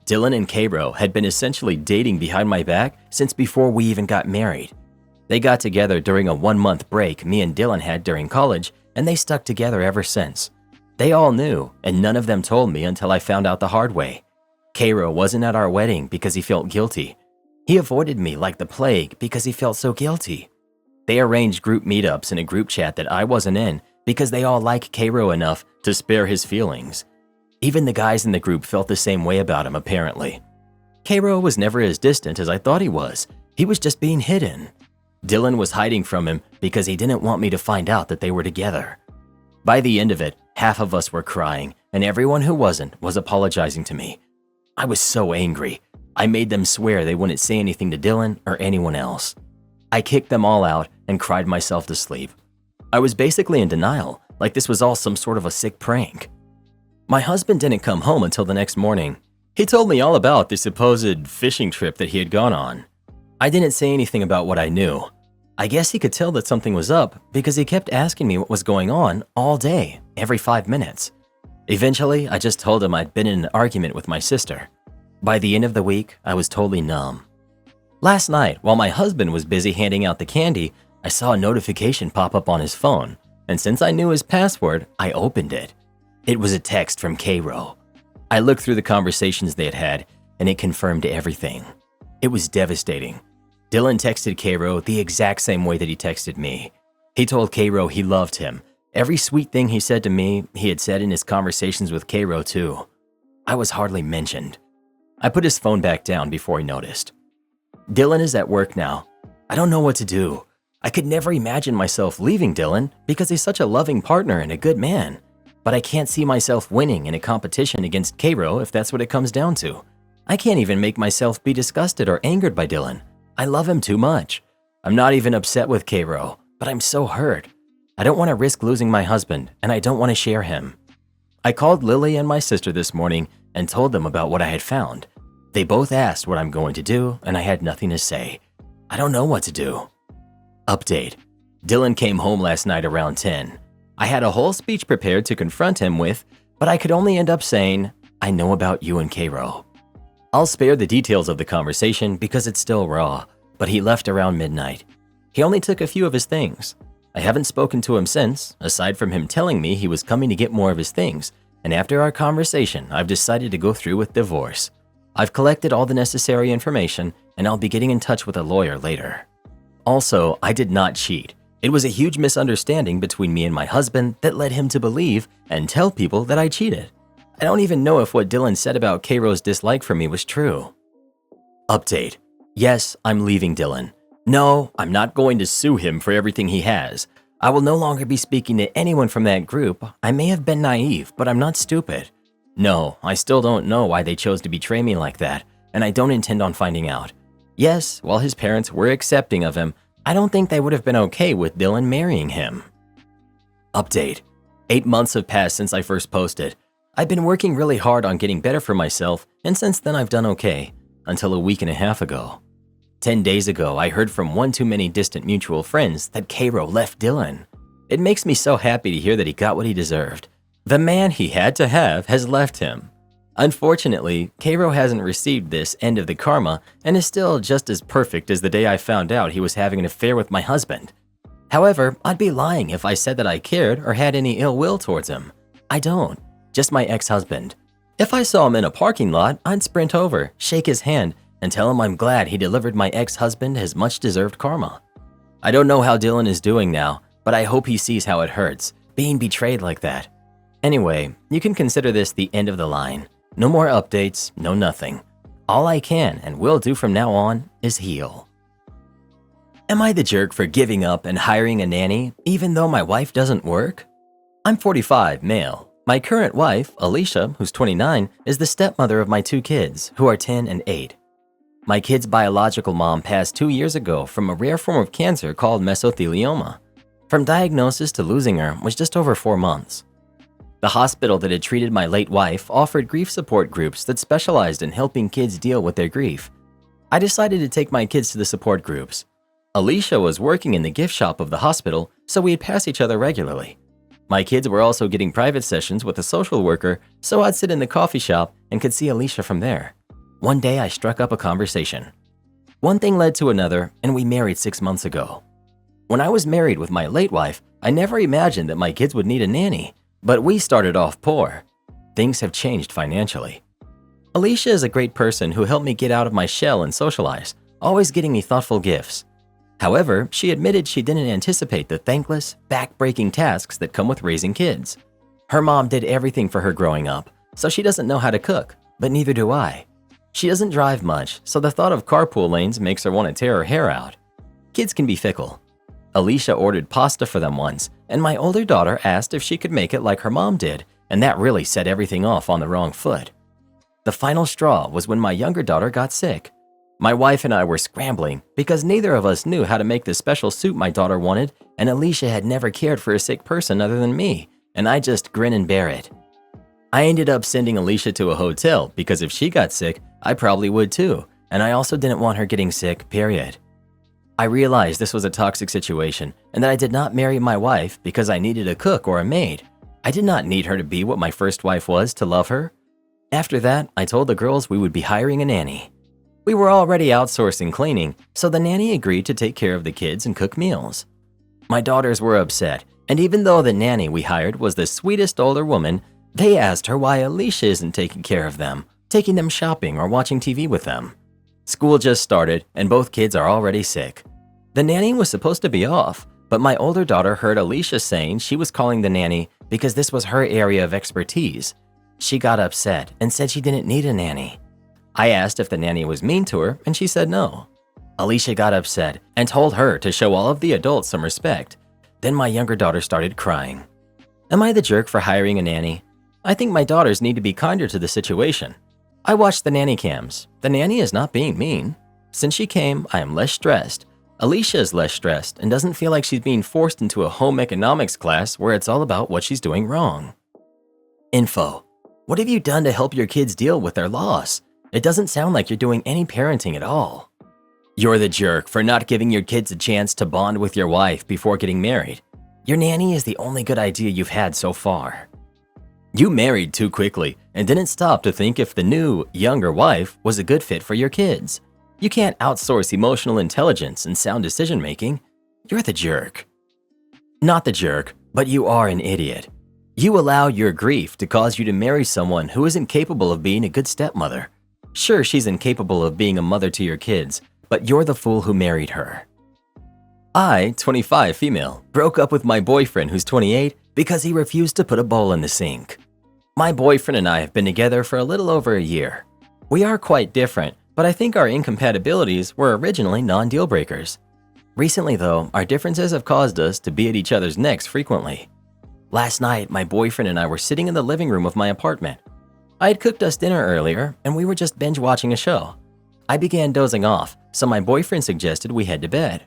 Dylan and Cairo had been essentially dating behind my back since before we even got married. They got together during a 1-month break me and Dylan had during college, and they stuck together ever since. They all knew, and none of them told me until I found out the hard way. Cairo wasn't at our wedding because he felt guilty. He avoided me like the plague because he felt so guilty. They arranged group meetups in a group chat that I wasn't in because they all like Cairo enough to spare his feelings. Even the guys in the group felt the same way about him, apparently. Cairo was never as distant as I thought he was. He was just being hidden. Dylan was hiding from him because he didn't want me to find out that they were together. By the end of it, half of us were crying, and everyone who wasn't was apologizing to me. I was so angry. I made them swear they wouldn't say anything to Dylan or anyone else. I kicked them all out and cried myself to sleep. I was basically in denial, like this was all some sort of a sick prank. My husband didn't come home until the next morning. He told me all about the supposed fishing trip that he had gone on. I didn't say anything about what I knew. I guess he could tell that something was up because he kept asking me what was going on all day, every 5 minutes. Eventually, I just told him I'd been in an argument with my sister. By the end of the week, I was totally numb. Last night, while my husband was busy handing out the candy, I saw a notification pop up on his phone, and since I knew his password, I opened it. It was a text from Cairo. I looked through the conversations they had had, and it confirmed everything. It was devastating. Dylan texted Cairo the exact same way that he texted me. He told Cairo he loved him. Every sweet thing he said to me, he had said in his conversations with Cairo too. I was hardly mentioned. I put his phone back down before he noticed. Dylan is at work now. I don't know what to do. I could never imagine myself leaving Dylan because he's such a loving partner and a good man. But I can't see myself winning in a competition against Cairo if that's what it comes down to. I can't even make myself be disgusted or angered by Dylan. I love him too much. I'm not even upset with Cairo, but I'm so hurt. I don't want to risk losing my husband, and I don't want to share him. I called Lily and my sister this morning and told them about what I had found. They both asked what I'm going to do, and I had nothing to say. I don't know what to do. Update. Dylan came home last night around 10. I had a whole speech prepared to confront him with, but I could only end up saying, I know about you and Cairo. I'll spare the details of the conversation because it's still raw, but he left around midnight. He only took a few of his things. I haven't spoken to him since, aside from him telling me he was coming to get more of his things, and after our conversation, I've decided to go through with divorce. I've collected all the necessary information, and I'll be getting in touch with a lawyer later. Also, I did not cheat. It was a huge misunderstanding between me and my husband that led him to believe and tell people that I cheated. I don't even know if what Dylan said about Cairo's dislike for me was true. Update. Yes, I'm leaving Dylan. No, I'm not going to sue him for everything he has. I will no longer be speaking to anyone from that group. I may have been naive, but I'm not stupid. No, I still don't know why they chose to betray me like that, and I don't intend on finding out. Yes, while his parents were accepting of him, I don't think they would have been okay with Dylan marrying him. Update. 8 months have passed since I first posted. I've been working really hard on getting better for myself, and since then I've done okay, until a week and a half ago. 10 days ago, I heard from one too many distant mutual friends that Cairo left Dylan. It makes me so happy to hear that he got what he deserved. The man he had to have has left him. Unfortunately, Cairo hasn't received this end of the karma and is still just as perfect as the day I found out he was having an affair with my husband. However, I'd be lying if I said that I cared or had any ill will towards him. I don't, just my ex-husband. If I saw him in a parking lot, I'd sprint over, shake his hand, and tell him I'm glad he delivered my ex-husband his much-deserved karma. I don't know how Dylan is doing now, but I hope he sees how it hurts, being betrayed like that. Anyway, you can consider this the end of the line. No more updates, no nothing. All I can and will do from now on is heal. Am I the jerk for giving up and hiring a nanny, even though my wife doesn't work? I'm 45, male. My current wife, Alicia, who's 29, is the stepmother of my 2 kids, who are 10 and 8. My kid's biological mom passed 2 years ago from a rare form of cancer called mesothelioma. From diagnosis to losing her was just over 4 months. The hospital that had treated my late wife offered grief support groups that specialized in helping kids deal with their grief. I decided to take my kids to the support groups. Alicia was working in the gift shop of the hospital, so we'd pass each other regularly. My kids were also getting private sessions with a social worker, so I'd sit in the coffee shop and could see Alicia from there. One day I struck up a conversation. One thing led to another, and we married 6 months ago. When I was married with my late wife, I never imagined that my kids would need a nanny. But we started off poor. Things have changed financially. Alicia is a great person who helped me get out of my shell and socialize, always getting me thoughtful gifts. However, she admitted she didn't anticipate the thankless, back-breaking tasks that come with raising kids. Her mom did everything for her growing up, so she doesn't know how to cook, but neither do I. She doesn't drive much, so the thought of carpool lanes makes her want to tear her hair out. Kids can be fickle. Alicia ordered pasta for them once, and my older daughter asked if she could make it like her mom did, and that really set everything off on the wrong foot. The final straw was when my younger daughter got sick. My wife and I were scrambling because neither of us knew how to make the special soup my daughter wanted, and Alicia had never cared for a sick person other than me, and I just grin and bear it. I ended up sending Alicia to a hotel because if she got sick, I probably would too, and I also didn't want her getting sick, period. I realized this was a toxic situation and that I did not marry my wife because I needed a cook or a maid. I did not need her to be what my first wife was to love her. After that, I told the girls we would be hiring a nanny. We were already outsourcing cleaning, so the nanny agreed to take care of the kids and cook meals. My daughters were upset, and even though the nanny we hired was the sweetest older woman, they asked her why Alicia isn't taking care of them, taking them shopping or watching TV with them. School just started, and both kids are already sick. The nanny was supposed to be off, but my older daughter heard Alicia saying she was calling the nanny because this was her area of expertise. She got upset and said she didn't need a nanny. I asked if the nanny was mean to her, and she said no. Alicia got upset and told her to show all of the adults some respect. Then my younger daughter started crying. Am I the jerk for hiring a nanny? I think my daughters need to be kinder to the situation. I watched the nanny cams. The nanny is not being mean. Since she came, I am less stressed. Alicia is less stressed and doesn't feel like she's being forced into a home economics class where it's all about what she's doing wrong. Info. What have you done to help your kids deal with their loss? It doesn't sound like you're doing any parenting at all. You're the jerk for not giving your kids a chance to bond with your wife before getting married. Your nanny is the only good idea you've had so far. You married too quickly and didn't stop to think if the new, younger wife was a good fit for your kids. You can't outsource emotional intelligence and sound decision-making. You're the jerk. Not the jerk, but you are an idiot. You allow your grief to cause you to marry someone who isn't capable of being a good stepmother. Sure, she's incapable of being a mother to your kids, but you're the fool who married her. I, 25 female, broke up with my boyfriend who's 28 because he refused to put a bowl in the sink. My boyfriend and I have been together for a little over a year. We are quite different, but I think our incompatibilities were originally non-deal breakers. Recently though, our differences have caused us to be at each other's necks frequently. Last night, my boyfriend and I were sitting in the living room of my apartment. I had cooked us dinner earlier, and we were just binge watching a show. I began dozing off, so my boyfriend suggested we head to bed.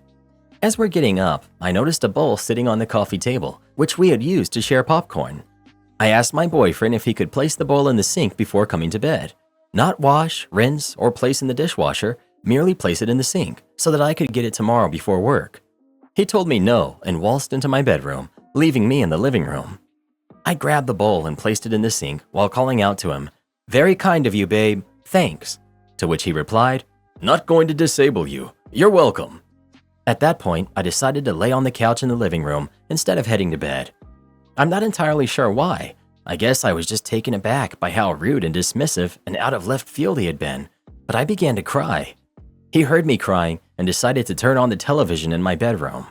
As we're getting up, I noticed a bowl sitting on the coffee table, which we had used to share popcorn. I asked my boyfriend if he could place the bowl in the sink before coming to bed. Not wash, rinse, or place in the dishwasher, merely place it in the sink so that I could get it tomorrow before work. He told me no and waltzed into my bedroom, leaving me in the living room. I grabbed the bowl and placed it in the sink while calling out to him, "Very kind of you, babe. Thanks." To which he replied, "Not going to disable you. You're welcome." At that point, I decided to lay on the couch in the living room instead of heading to bed. I'm not entirely sure why. I guess I was just taken aback by how rude and dismissive and out of left field he had been, but I began to cry. He heard me crying and decided to turn on the television in my bedroom.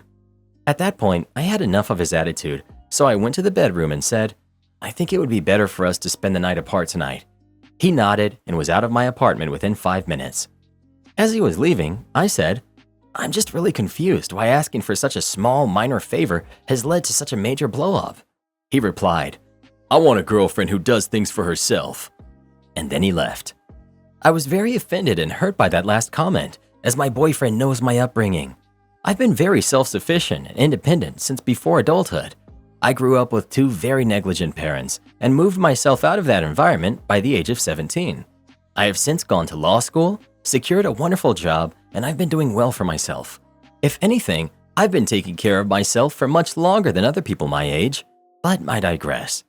At that point, I had enough of his attitude, so I went to the bedroom and said, "I think it would be better for us to spend the night apart tonight." He nodded and was out of my apartment within 5 minutes. As he was leaving, I said, "I'm just really confused why asking for such a small, minor favor has led to such a major blow-up." He replied, "I want a girlfriend who does things for herself." And then he left. I was very offended and hurt by that last comment, as my boyfriend knows my upbringing. I've been very self-sufficient and independent since before adulthood. I grew up with 2 very negligent parents and moved myself out of that environment by the age of 17. I have since gone to law school, secured a wonderful job, and I've been doing well for myself. If anything, I've been taking care of myself for much longer than other people my age, but I digress.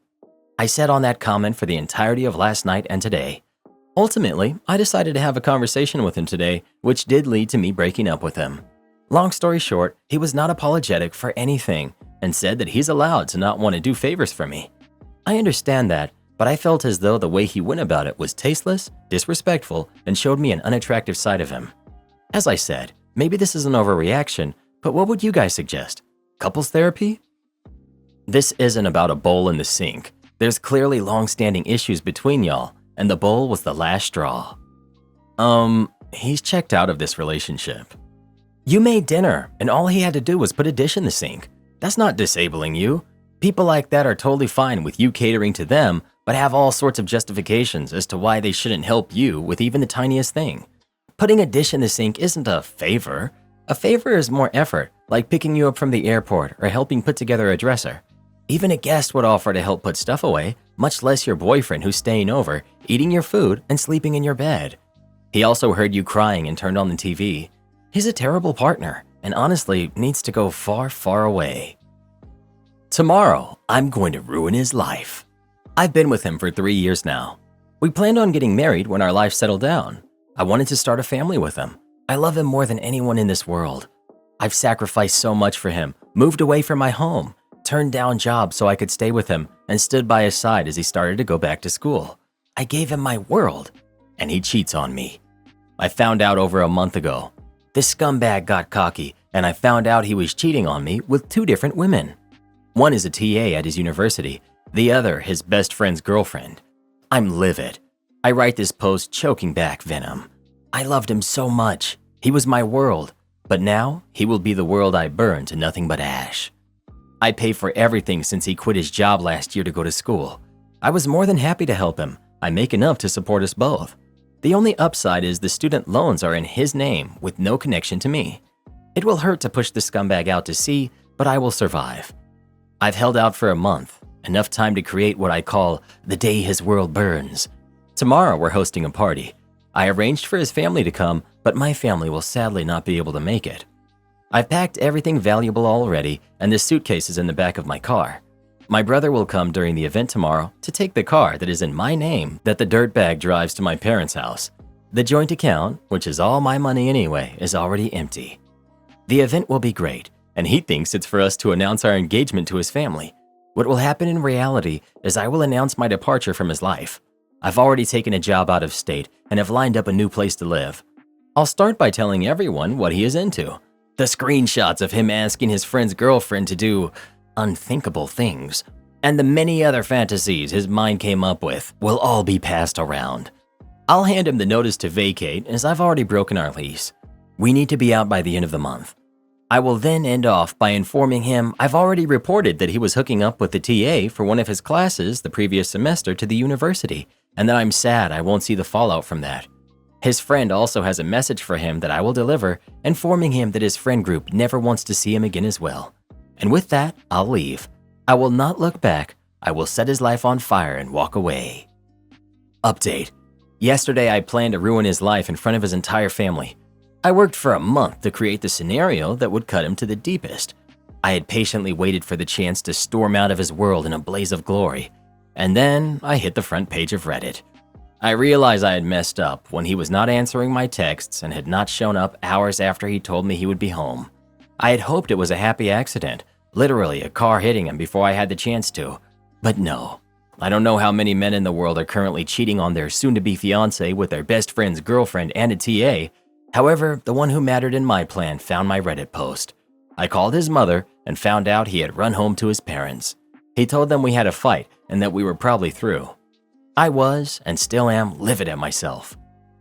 I sat on that comment for the entirety of last night and today. Ultimately, I decided to have a conversation with him today, which did lead to me breaking up with him. Long story short, he was not apologetic for anything and said that he's allowed to not want to do favors for me. I understand that, but I felt as though the way he went about it was tasteless, disrespectful, and showed me an unattractive side of him. As I said, Maybe this is an overreaction, but what would you guys suggest? Couples therapy? This isn't about a bowl in the sink. There's clearly long-standing issues between y'all, and the bowl was the last straw. He's checked out of this relationship. You made dinner, and all he had to do was put a dish in the sink. That's not disabling you. People like that are totally fine with you catering to them, but have all sorts of justifications as to why they shouldn't help you with even the tiniest thing. Putting a dish in the sink isn't a favor. A favor is more effort, like picking you up from the airport or helping put together a dresser. Even a guest would offer to help put stuff away, much less your boyfriend who's staying over, eating your food, and sleeping in your bed. He also heard you crying and turned on the TV. He's a terrible partner, and honestly needs to go far, far away. Tomorrow, I'm going to ruin his life. I've been with him for 3 years now. We planned on getting married when our life settled down. I wanted to start a family with him. I love him more than anyone in this world. I've sacrificed so much for him, moved away from my home, turned down jobs so I could stay with him, and stood by his side as he started to go back to school. I gave him my world, and he cheats on me. I found out over a month ago. This scumbag got cocky, and I found out he was cheating on me with 2 different women. One is a TA at his university, the other his best friend's girlfriend. I'm livid. I write this post choking back venom. I loved him so much. He was my world, but now he will be the world I burn to nothing but ash. I pay for everything since he quit his job last year to go to school. I was more than happy to help him. I make enough to support us both. The only upside is the student loans are in his name with no connection to me. It will hurt to push the scumbag out to sea, but I will survive. I've held out for a month, enough time to create what I call the day his world burns. Tomorrow we're hosting a party. I arranged for his family to come, but my family will sadly not be able to make it. I've packed everything valuable already, and the suitcase is in the back of my car. My brother will come during the event tomorrow to take the car that is in my name that the dirtbag drives to my parents' house. The joint account, which is all my money anyway, is already empty. The event will be great, and he thinks it's for us to announce our engagement to his family. What will happen in reality is I will announce my departure from his life. I've already taken a job out of state and have lined up a new place to live. I'll start by telling everyone what he is into. The screenshots of him asking his friend's girlfriend to do unthinkable things, and the many other fantasies his mind came up with will all be passed around. I'll hand him the notice to vacate as I've already broken our lease. We need to be out by the end of the month. I will then end off by informing him I've already reported that he was hooking up with the TA for one of his classes the previous semester to the university, and that I'm sad I won't see the fallout from that. His friend also has a message for him that I will deliver, informing him that his friend group never wants to see him again as well. And with that, I'll leave. I will not look back. I will set his life on fire and walk away. Update. Yesterday, I planned to ruin his life in front of his entire family. I worked for a month to create the scenario that would cut him to the deepest. I had patiently waited for the chance to storm out of his world in a blaze of glory. And then I hit the front page of Reddit. I realized I had messed up when he was not answering my texts and had not shown up hours after he told me he would be home. I had hoped it was a happy accident, literally a car hitting him before I had the chance to. But no. I don't know how many men in the world are currently cheating on their soon-to-be fiancé with their best friend's girlfriend and a TA. However, the one who mattered in my plan found my Reddit post. I called his mother and found out he had run home to his parents. He told them we had a fight and that we were probably through. I was, and still am, livid at myself.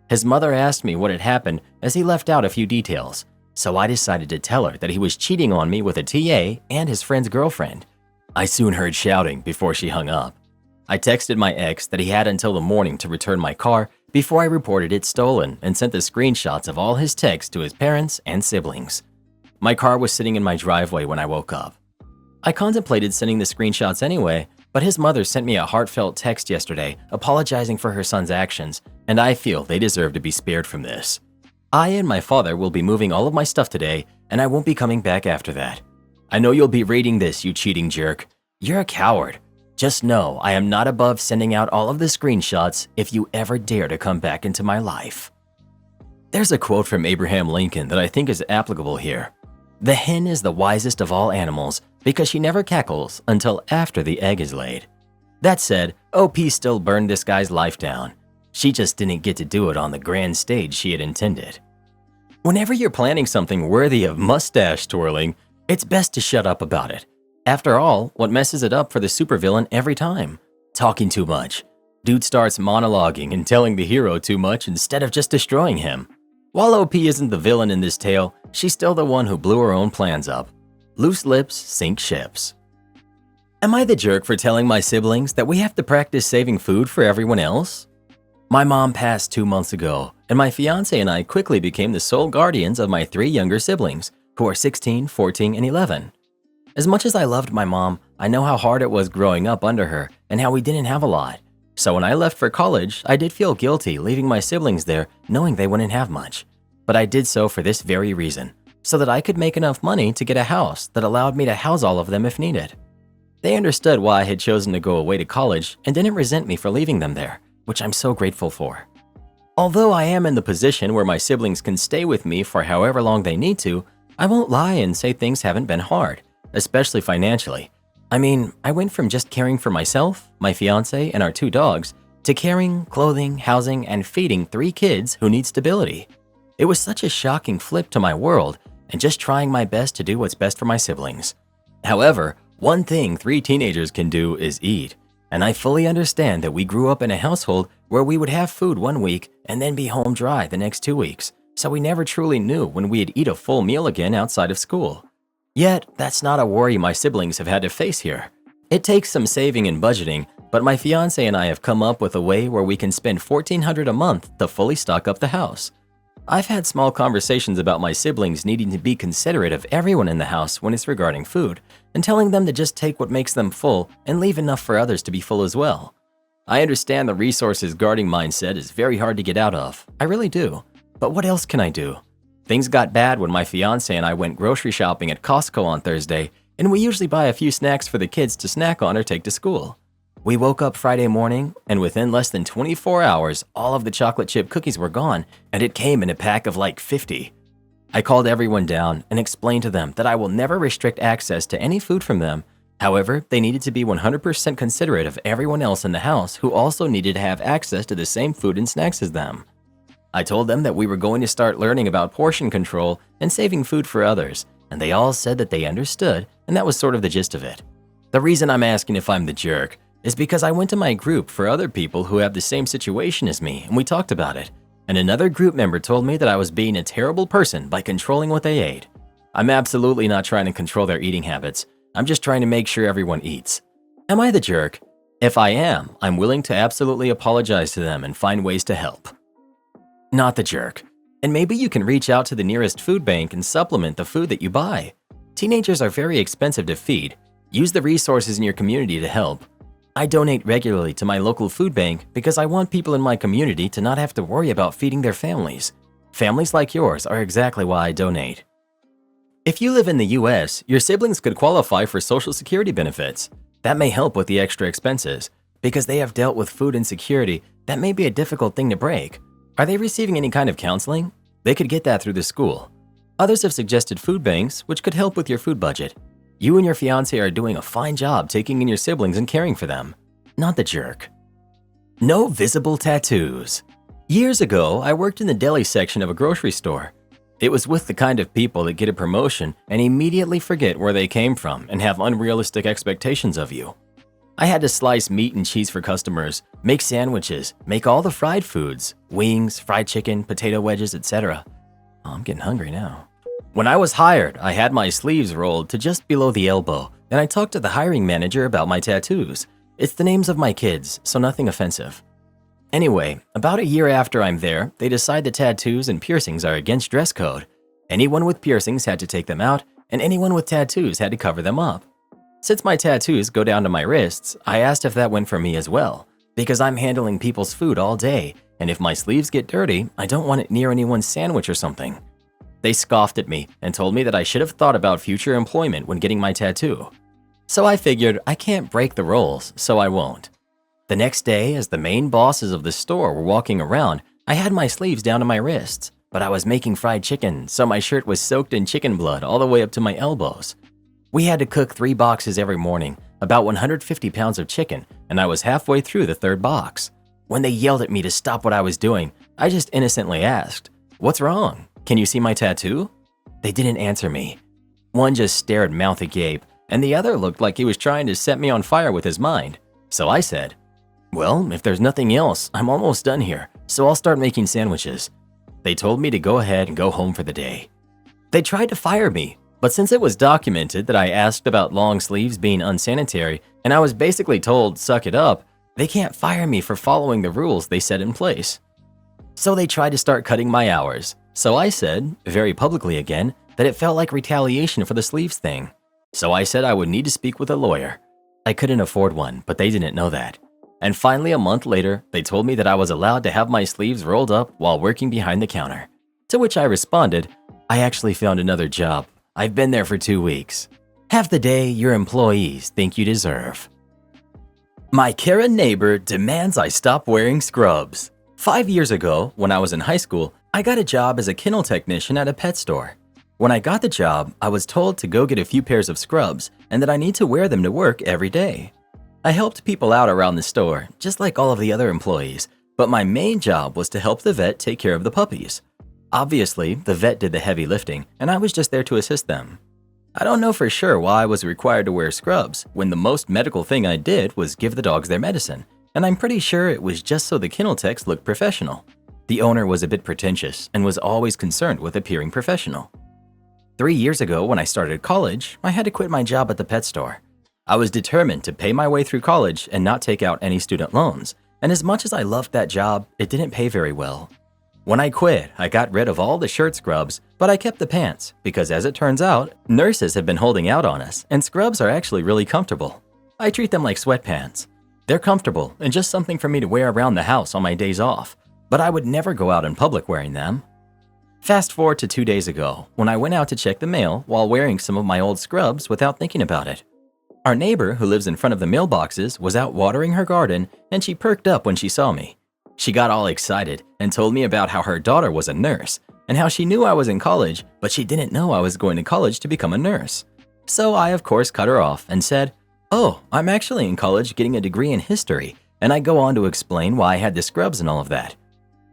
His mother asked me what had happened as he left out a few details, so I decided to tell her that he was cheating on me with a TA and his friend's girlfriend. I soon heard shouting before she hung up. I texted my ex that he had until the morning to return my car before I reported it stolen and sent the screenshots of all his texts to his parents and siblings. My car was sitting in my driveway when I woke up. I contemplated sending the screenshots anyway, but his mother sent me a heartfelt text yesterday apologizing for her son's actions, and I feel they deserve to be spared from this. I and my father will be moving all of my stuff today, and I won't be coming back after that. I know you'll be reading this, you cheating jerk. You're a coward. Just know I am not above sending out all of the screenshots if you ever dare to come back into my life. There's a quote from Abraham Lincoln that I think is applicable here. The hen is the wisest of all animals because she never cackles until after the egg is laid. That said, OP still burned this guy's life down. She just didn't get to do it on the grand stage she had intended. Whenever you're planning something worthy of mustache twirling, it's best to shut up about it. After all, what messes it up for the supervillain every time? Talking too much. Dude starts monologuing and telling the hero too much instead of just destroying him. While OP isn't the villain in this tale, she's still the one who blew her own plans up. Loose lips sink ships. Am I the jerk for telling my siblings that we have to practice saving food for everyone else? My mom passed 2 months ago, and my fiance and I quickly became the sole guardians of my 3 younger siblings, who are 16, 14, and 11. As much as I loved my mom, I know how hard it was growing up under her and how we didn't have a lot. So when I left for college, I did feel guilty leaving my siblings there knowing they wouldn't have much. But I did so for this very reason, so that I could make enough money to get a house that allowed me to house all of them if needed. They understood why I had chosen to go away to college and didn't resent me for leaving them there, which I'm so grateful for. Although I am in the position where my siblings can stay with me for however long they need to, I won't lie and say things haven't been hard, especially financially. I mean, I went from just caring for myself, my fiance, and our 2 dogs, to caring, clothing, housing, and feeding 3 kids who need stability. It was such a shocking flip to my world and just trying my best to do what's best for my siblings. However, one thing 3 teenagers can do is eat, and I fully understand that we grew up in a household where we would have food one week and then be home dry the next 2 weeks, so we never truly knew when we'd eat a full meal again outside of school. Yet, that's not a worry my siblings have had to face here. It takes some saving and budgeting, but my fiance and I have come up with a way where we can spend $1,400 a month to fully stock up the house. I've had small conversations about my siblings needing to be considerate of everyone in the house when it's regarding food, and telling them to just take what makes them full and leave enough for others to be full as well. I understand the resources guarding mindset is very hard to get out of. I really do. But what else can I do? Things got bad when my fiance and I went grocery shopping at Costco on Thursday, and we usually buy a few snacks for the kids to snack on or take to school. We woke up Friday morning, and within less than 24 hours, all of the chocolate chip cookies were gone, and it came in a pack of like 50. I called everyone down and explained to them that I will never restrict access to any food from them. However, they needed to be 100% considerate of everyone else in the house who also needed to have access to the same food and snacks as them. I told them that we were going to start learning about portion control and saving food for others, and they all said that they understood, and that was sort of the gist of it. The reason I'm asking if I'm the jerk is because I went to my group for other people who have the same situation as me, and we talked about it, and another group member told me that I was being a terrible person by controlling what they ate. I'm absolutely not trying to control their eating habits. I'm just trying to make sure everyone eats. Am I the jerk? If I am, I'm willing to absolutely apologize to them and find ways to help. Not the jerk. And maybe you can reach out to the nearest food bank and supplement the food that you buy. Teenagers are very expensive to feed. Use the resources in your community to help. I donate regularly to my local food bank because I want people in my community to not have to worry about feeding their families. Families like yours are exactly why I donate. If you live in the US, your siblings could qualify for Social Security benefits. That may help with the extra expenses. Because they have dealt with food insecurity, that may be a difficult thing to break. Are they receiving any kind of counseling? They could get that through the school. Others have suggested food banks, which could help with your food budget. You and your fiance are doing a fine job taking in your siblings and caring for them. Not the jerk. No visible tattoos. Years ago, I worked in the deli section of a grocery store. It was with the kind of people that get a promotion and immediately forget where they came from and have unrealistic expectations of you. I had to slice meat and cheese for customers, make sandwiches, make all the fried foods, wings, fried chicken, potato wedges, etc. Oh, I'm getting hungry now. When I was hired, I had my sleeves rolled to just below the elbow, and I talked to the hiring manager about my tattoos. It's the names of my kids, so nothing offensive. Anyway, about a year after I'm there, they decide that tattoos and piercings are against dress code. Anyone with piercings had to take them out, and anyone with tattoos had to cover them up. Since my tattoos go down to my wrists, I asked if that went for me as well, because I'm handling people's food all day, and if my sleeves get dirty, I don't want it near anyone's sandwich or something. They scoffed at me and told me that I should have thought about future employment when getting my tattoo. So I figured I can't break the rules, so I won't. The next day, as the main bosses of the store were walking around, I had my sleeves down to my wrists, but I was making fried chicken, so my shirt was soaked in chicken blood all the way up to my elbows. We had to cook 3 boxes every morning, about 150 pounds of chicken, and I was halfway through the 3rd box. When they yelled at me to stop what I was doing, I just innocently asked, "What's wrong?" Can you see my tattoo? They didn't answer me. One just stared mouth agape, and the other looked like he was trying to set me on fire with his mind. So I said, well, if there's nothing else, I'm almost done here, so I'll start making sandwiches. They told me to go ahead and go home for the day. They tried to fire me, but since it was documented that I asked about long sleeves being unsanitary and I was basically told, suck it up, they can't fire me for following the rules they set in place. So they tried to start cutting my hours. So I said, very publicly again, that it felt like retaliation for the sleeves thing. So I said I would need to speak with a lawyer. I couldn't afford one, but they didn't know that. And finally, a month later, they told me that I was allowed to have my sleeves rolled up while working behind the counter. To which I responded, I actually found another job. I've been there for 2 weeks. Have the day your employees think you deserve. My Karen neighbor demands I stop wearing scrubs. 5 years ago, when I was in high school, I got a job as a kennel technician at a pet store. When I got the job, I was told to go get a few pairs of scrubs and that I need to wear them to work every day. I helped people out around the store, just like all of the other employees, but my main job was to help the vet take care of the puppies. Obviously, the vet did the heavy lifting, and I was just there to assist them. I don't know for sure why I was required to wear scrubs when the most medical thing I did was give the dogs their medicine, and I'm pretty sure it was just so the kennel techs looked professional. The owner was a bit pretentious and was always concerned with appearing professional. 3 years ago, when I started college, I had to quit my job at the pet store. I was determined to pay my way through college and not take out any student loans, and as much as I loved that job, it didn't pay very well. When I quit, I got rid of all the shirt scrubs, but I kept the pants because, as it turns out, nurses have been holding out on us, and scrubs are actually really comfortable. I treat them like sweatpants. They're comfortable and just something for me to wear around the house on my days off, but I would never go out in public wearing them. Fast forward to 2 days ago, when I went out to check the mail while wearing some of my old scrubs without thinking about it. Our neighbor, who lives in front of the mailboxes, was out watering her garden, and she perked up when she saw me. She got all excited and told me about how her daughter was a nurse and how she knew I was in college, but she didn't know I was going to college to become a nurse. So I, of course, cut her off and said, "Oh, I'm actually in college getting a degree in history," and I go on to explain why I had the scrubs and all of that.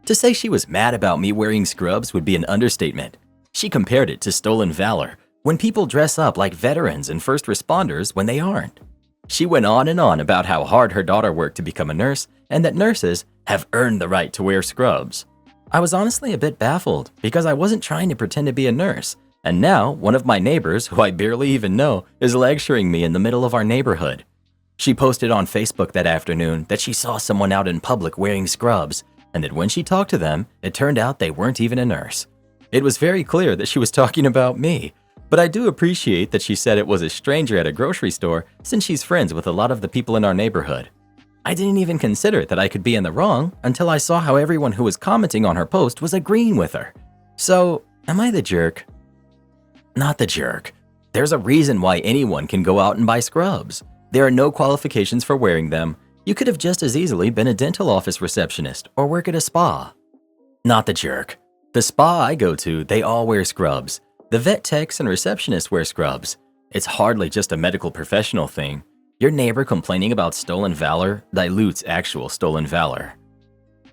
To say she was mad about me wearing scrubs would be an understatement. She compared it to stolen valor, when people dress up like veterans and first responders when they aren't. She went on and on about how hard her daughter worked to become a nurse and that nurses have earned the right to wear scrubs. I was honestly a bit baffled because I wasn't trying to pretend to be a nurse, and now one of my neighbors, who I barely even know, is lecturing me in the middle of our neighborhood. She posted on Facebook that afternoon that she saw someone out in public wearing scrubs, and that when she talked to them, it turned out they weren't even a nurse. It was very clear that she was talking about me, but I do appreciate that she said it was a stranger at a grocery store since she's friends with a lot of the people in our neighborhood. I didn't even consider that I could be in the wrong until I saw how everyone who was commenting on her post was agreeing with her. So, am I the jerk? Not the jerk. There's a reason why anyone can go out and buy scrubs. There are no qualifications for wearing them. You could have just as easily been a dental office receptionist or work at a spa. Not the jerk. The spa I go to, they all wear scrubs. The vet techs and receptionists wear scrubs. It's hardly just a medical professional thing. Your neighbor complaining about stolen valor dilutes actual stolen valor.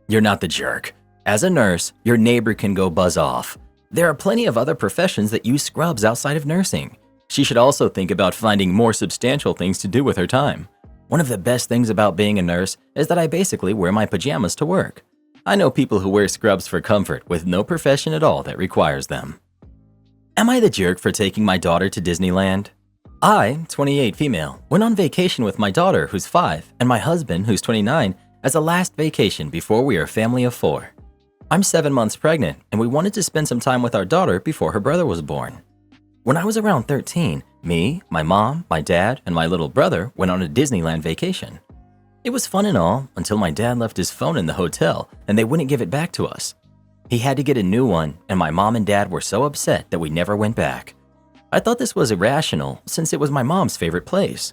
You're not the jerk. As a nurse, your neighbor can go buzz off. There are plenty of other professions that use scrubs outside of nursing. She should also think about finding more substantial things to do with her time. One of the best things about being a nurse is that I basically wear my pajamas to work. I know people who wear scrubs for comfort with no profession at all that requires them. Am I the jerk for taking my daughter to Disneyland? I, 28 female, went on vacation with my daughter, who's 5, and my husband, who's 29, as a last vacation before we are a family of 4. I'm 7 months pregnant, and we wanted to spend some time with our daughter before her brother was born. When I was around 13, me, my mom, my dad, and my little brother went on a Disneyland vacation. It was fun and all until my dad left his phone in the hotel and they wouldn't give it back to us. He had to get a new one, and my mom and dad were so upset that we never went back. I thought this was irrational since it was my mom's favorite place.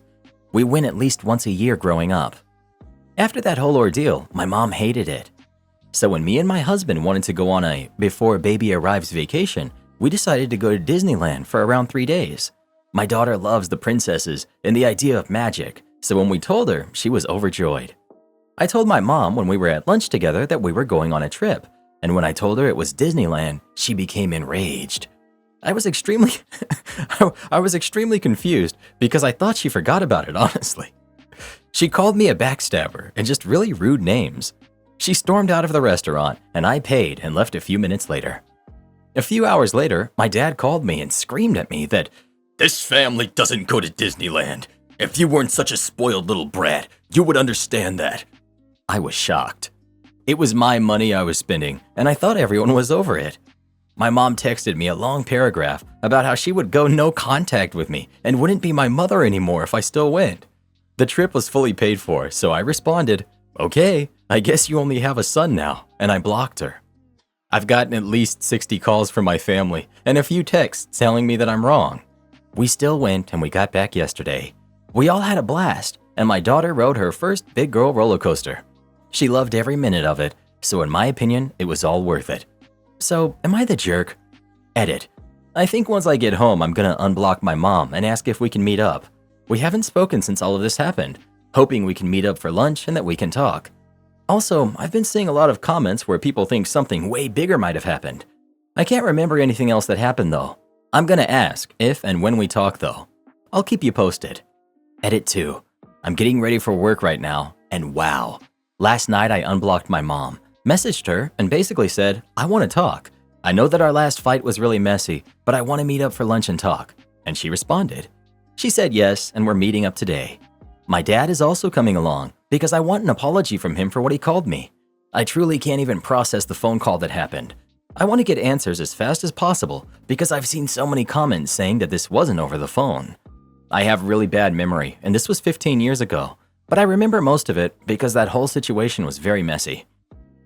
We went at least once a year growing up. After that whole ordeal, my mom hated it. So when me and my husband wanted to go on a before baby arrives vacation, we decided to go to Disneyland for around 3 days. My daughter loves the princesses and the idea of magic, so when we told her, she was overjoyed. I told my mom when we were at lunch together that we were going on a trip, and when I told her it was Disneyland, she became enraged. I was extremely I was extremely confused because I thought she forgot about it, honestly. She called me a backstabber and just really rude names. She stormed out of the restaurant and I paid and left a few minutes later. A few hours later, my dad called me and screamed at me that this family doesn't go to Disneyland. If you weren't such a spoiled little brat, you would understand that. I was shocked. It was my money I was spending, and I thought everyone was over it. My mom texted me a long paragraph about how she would go no contact with me and wouldn't be my mother anymore if I still went. The trip was fully paid for, so I responded, okay, I guess you only have a son now, and I blocked her. I've gotten at least 60 calls from my family and a few texts telling me that I'm wrong. We still went and we got back yesterday. We all had a blast, and my daughter rode her first big girl roller coaster. She loved every minute of it, so in my opinion, it was all worth it. So, am I the jerk? Edit. I think once I get home, I'm gonna unblock my mom and ask if we can meet up. We haven't spoken since all of this happened, hoping we can meet up for lunch and that we can talk. Also, I've been seeing a lot of comments where people think something way bigger might have happened. I can't remember anything else that happened though. I'm gonna ask if and when we talk though. I'll keep you posted. Edit 2. I'm getting ready for work right now, and wow. Last night I unblocked my mom, messaged her, and basically said, I want to talk. I know that our last fight was really messy, but I want to meet up for lunch and talk. And she responded. She said yes, and we're meeting up today. My dad is also coming along because I want an apology from him for what he called me. I truly can't even process the phone call that happened. I want to get answers as fast as possible because I've seen so many comments saying that this wasn't over the phone. I have really bad memory, and this was 15 years ago, but I remember most of it because that whole situation was very messy.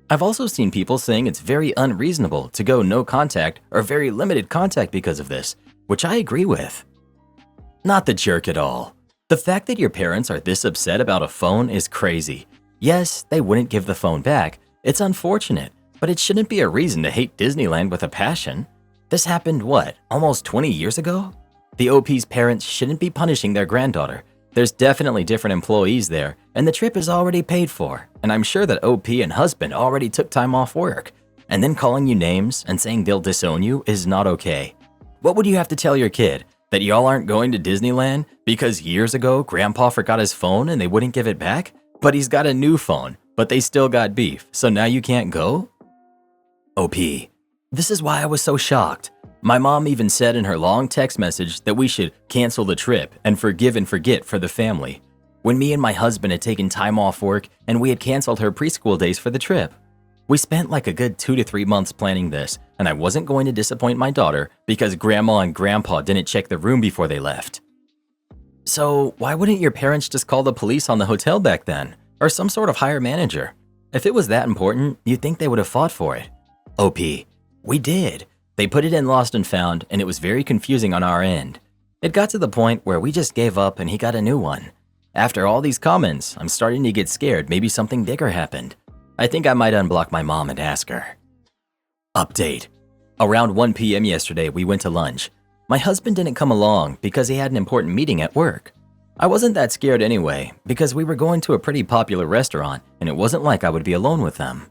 I've also seen people saying it's very unreasonable to go no contact or very limited contact because of this, which I agree with. Not the jerk at all. The fact that your parents are this upset about a phone is crazy. Yes, they wouldn't give the phone back. It's unfortunate, but it shouldn't be a reason to hate Disneyland with a passion. This happened, what, almost 20 years ago? The OP's parents shouldn't be punishing their granddaughter. There's definitely different employees there, and the trip is already paid for, and I'm sure that OP and husband already took time off work. And then calling you names and saying they'll disown you is not okay. What would you have to tell your kid? That y'all aren't going to Disneyland because years ago grandpa forgot his phone and they wouldn't give it back? But he's got a new phone, but they still got beef, so now you can't go? OP. This is why I was so shocked. My mom even said in her long text message that we should cancel the trip and forgive and forget for the family. When me and my husband had taken time off work and we had canceled her preschool days for the trip. We spent like a good 2 to 3 months planning this, and I wasn't going to disappoint my daughter because grandma and grandpa didn't check the room before they left. So why wouldn't your parents just call the police on the hotel back then? Or some sort of higher manager? If it was that important, you'd think they would have fought for it. OP. We did. They put it in Lost and Found, and it was very confusing on our end. It got to the point where we just gave up and he got a new one. After all these comments, I'm starting to get scared maybe something bigger happened. I think I might unblock my mom and ask her. Update. Around 1 p.m. yesterday, we went to lunch. My husband didn't come along because he had an important meeting at work. I wasn't that scared anyway because we were going to a pretty popular restaurant and it wasn't like I would be alone with them.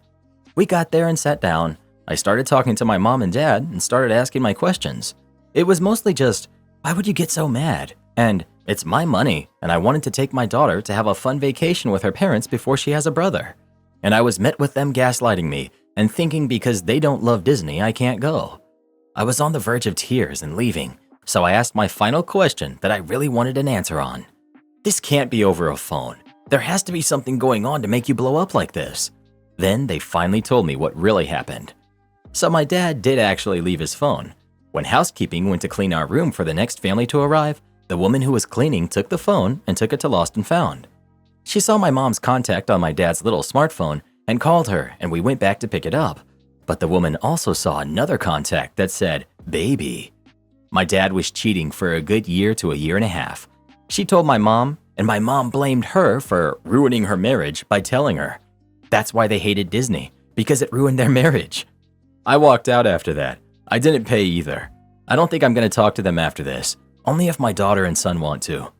We got there and sat down. I started talking to my mom and dad and started asking my questions. It was mostly just, why would you get so mad? And it's my money and I wanted to take my daughter to have a fun vacation with her parents before she has a brother. And I was met with them gaslighting me and thinking because they don't love Disney, I can't go. I was on the verge of tears and leaving, so I asked my final question that I really wanted an answer on. This can't be over a phone. There has to be something going on to make you blow up like this. Then they finally told me what really happened. So my dad did actually leave his phone. When housekeeping went to clean our room for the next family to arrive, the woman who was cleaning took the phone and took it to Lost and Found. She saw my mom's contact on my dad's little smartphone and called her, and we went back to pick it up. But the woman also saw another contact that said, baby. My dad was cheating for a good year to a year and a half. She told my mom, and my mom blamed her for ruining her marriage by telling her. That's why they hated Disney, because it ruined their marriage. I walked out after that. I didn't pay either. I don't think I'm going to talk to them after this, only if my daughter and son want to.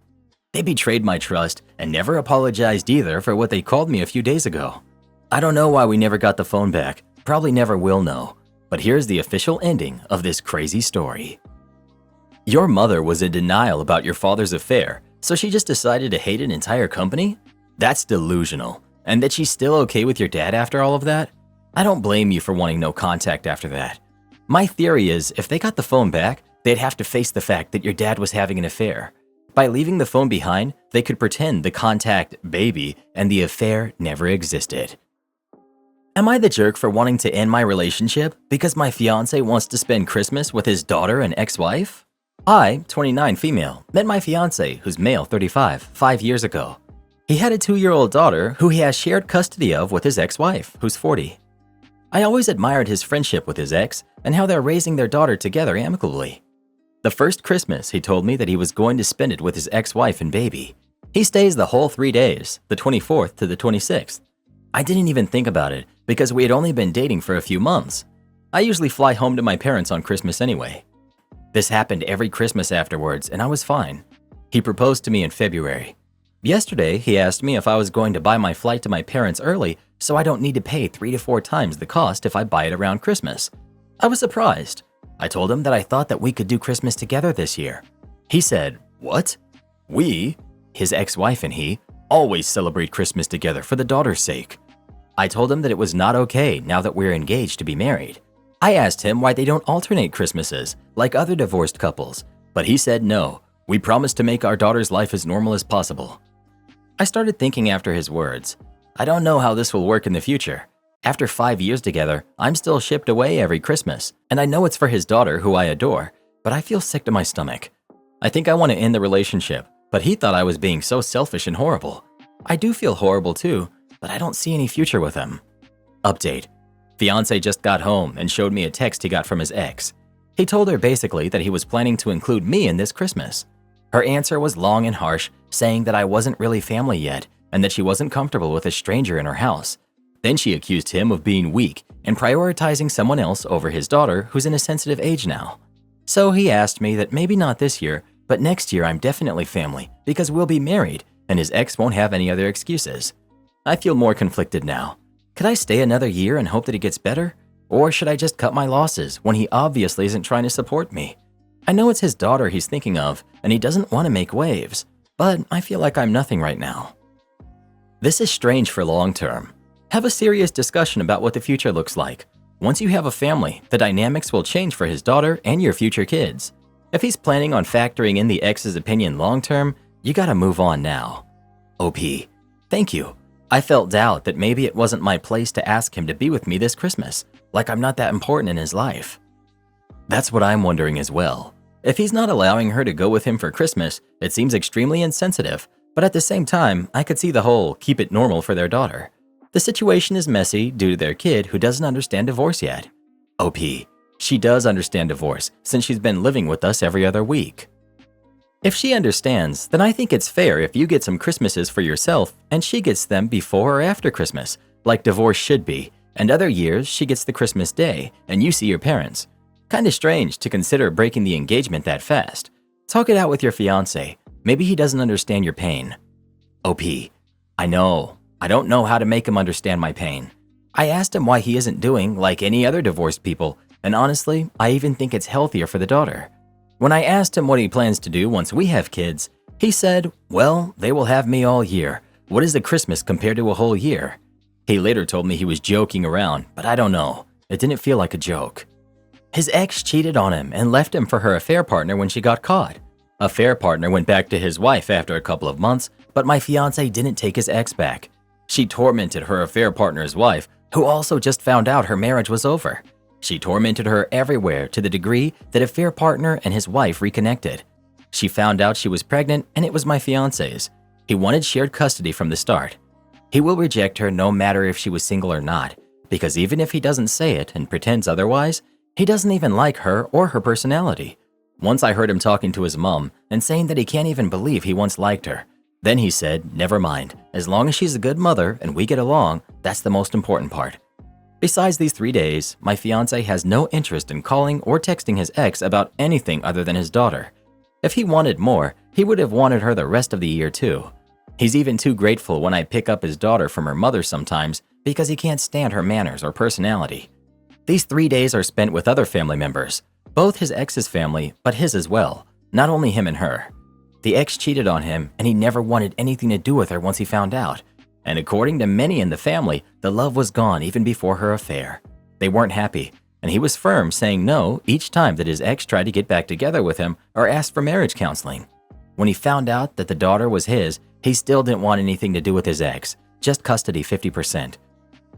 They betrayed my trust and never apologized either for what they called me a few days ago. I don't know why we never got the phone back. probably never will know, but here's the official ending of this crazy story. Your mother was in denial about your father's affair, so she just decided to hate an entire company? That's delusional. And that she's still okay with your dad after all of that? I don't blame you for wanting no contact after that. My theory is if they got the phone back, they'd have to face the fact that your dad was having an affair. By leaving the phone behind, they could pretend the contact baby and the affair never existed. Am I the jerk for wanting to end my relationship because my fiance wants to spend Christmas with his daughter and ex-wife? I, 29 female, met my fiance, who's male 35, 5 years ago. He had a 2-year-old daughter who he has shared custody of with his ex-wife, who's 40. I always admired his friendship with his ex and how they're raising their daughter together amicably. The first Christmas, he told me that he was going to spend it with his ex-wife and baby. He stays the whole 3 days, the 24th to the 26th. I didn't even think about it because we had only been dating for a few months. I usually fly home to my parents on Christmas anyway. This happened every Christmas afterwards, and I was fine. He proposed to me in February. Yesterday, he asked me if I was going to buy my flight to my parents early so I don't need to pay 3 to 4 times the cost if I buy it around Christmas. I was surprised. I told him that I thought that we could do Christmas together this year. He said, "What? We?" His ex-wife and he always celebrate Christmas together for the daughter's sake. I told him that it was not okay now that we're engaged to be married. I asked him why they don't alternate Christmases like other divorced couples, but he said no, we promise to make our daughter's life as normal as possible. I started thinking after his words, I don't know how this will work in the future. After 5 years together, I'm still shipped away every Christmas, and I know it's for his daughter who I adore, but I feel sick to my stomach. I think I want to end the relationship, but he thought I was being so selfish and horrible. I do feel horrible too, but I don't see any future with him. Update. Fiance just got home and showed me a text he got from his ex. He told her basically that he was planning to include me in this Christmas. Her answer was long and harsh, saying that I wasn't really family yet and that she wasn't comfortable with a stranger in her house. Then she accused him of being weak and prioritizing someone else over his daughter who's in a sensitive age now. So he asked me that maybe not this year, but next year I'm definitely family because we'll be married and his ex won't have any other excuses. I feel more conflicted now. Could I stay another year and hope that he gets better? Or should I just cut my losses when he obviously isn't trying to support me? I know it's his daughter he's thinking of and he doesn't want to make waves, but I feel like I'm nothing right now. This is strange for long term. Have a serious discussion about what the future looks like. Once you have a family, the dynamics will change for his daughter and your future kids. If he's planning on factoring in the ex's opinion long term, you gotta move on now. OP. Thank you. I felt doubt that maybe it wasn't my place to ask him to be with me this Christmas, like I'm not that important in his life. That's what I'm wondering as well. If he's not allowing her to go with him for Christmas, it seems extremely insensitive, but at the same time, I could see the whole keep it normal for their daughter. The situation is messy due to their kid who doesn't understand divorce yet. OP. She does understand divorce since she's been living with us every other week. If she understands, then I think it's fair if you get some Christmases for yourself and she gets them before or after Christmas, like divorce should be, and other years she gets the Christmas day and you see your parents. Kinda strange to consider breaking the engagement that fast. Talk it out with your fiance. Maybe he doesn't understand your pain. OP. I know. I don't know how to make him understand my pain. I asked him why he isn't doing like any other divorced people, and honestly, I even think it's healthier for the daughter. When I asked him what he plans to do once we have kids, he said, well, they will have me all year. What is a Christmas compared to a whole year? He later told me he was joking around, but I don't know. It didn't feel like a joke. His ex cheated on him and left him for her affair partner when she got caught. Affair partner went back to his wife after a couple of months, but my fiance didn't take his ex back. She tormented her affair partner's wife, who also just found out her marriage was over. She tormented her everywhere to the degree that affair partner and his wife reconnected. She found out she was pregnant and it was my fiance's. He wanted shared custody from the start. He will reject her no matter if she was single or not, because even if he doesn't say it and pretends otherwise, he doesn't even like her or her personality. Once I heard him talking to his mom and saying that he can't even believe he once liked her. Then he said, never mind, as long as she's a good mother and we get along, that's the most important part. Besides these 3 days, my fiance has no interest in calling or texting his ex about anything other than his daughter. If he wanted more, he would have wanted her the rest of the year too. He's even too grateful when I pick up his daughter from her mother sometimes because he can't stand her manners or personality. These 3 days are spent with other family members, both his ex's family, but his as well, not only him and her. The ex cheated on him, and he never wanted anything to do with her once he found out. And according to many in the family, the love was gone even before her affair. They weren't happy, and he was firm, saying no each time that his ex tried to get back together with him or asked for marriage counseling. When he found out that the daughter was his, he still didn't want anything to do with his ex, just custody 50%.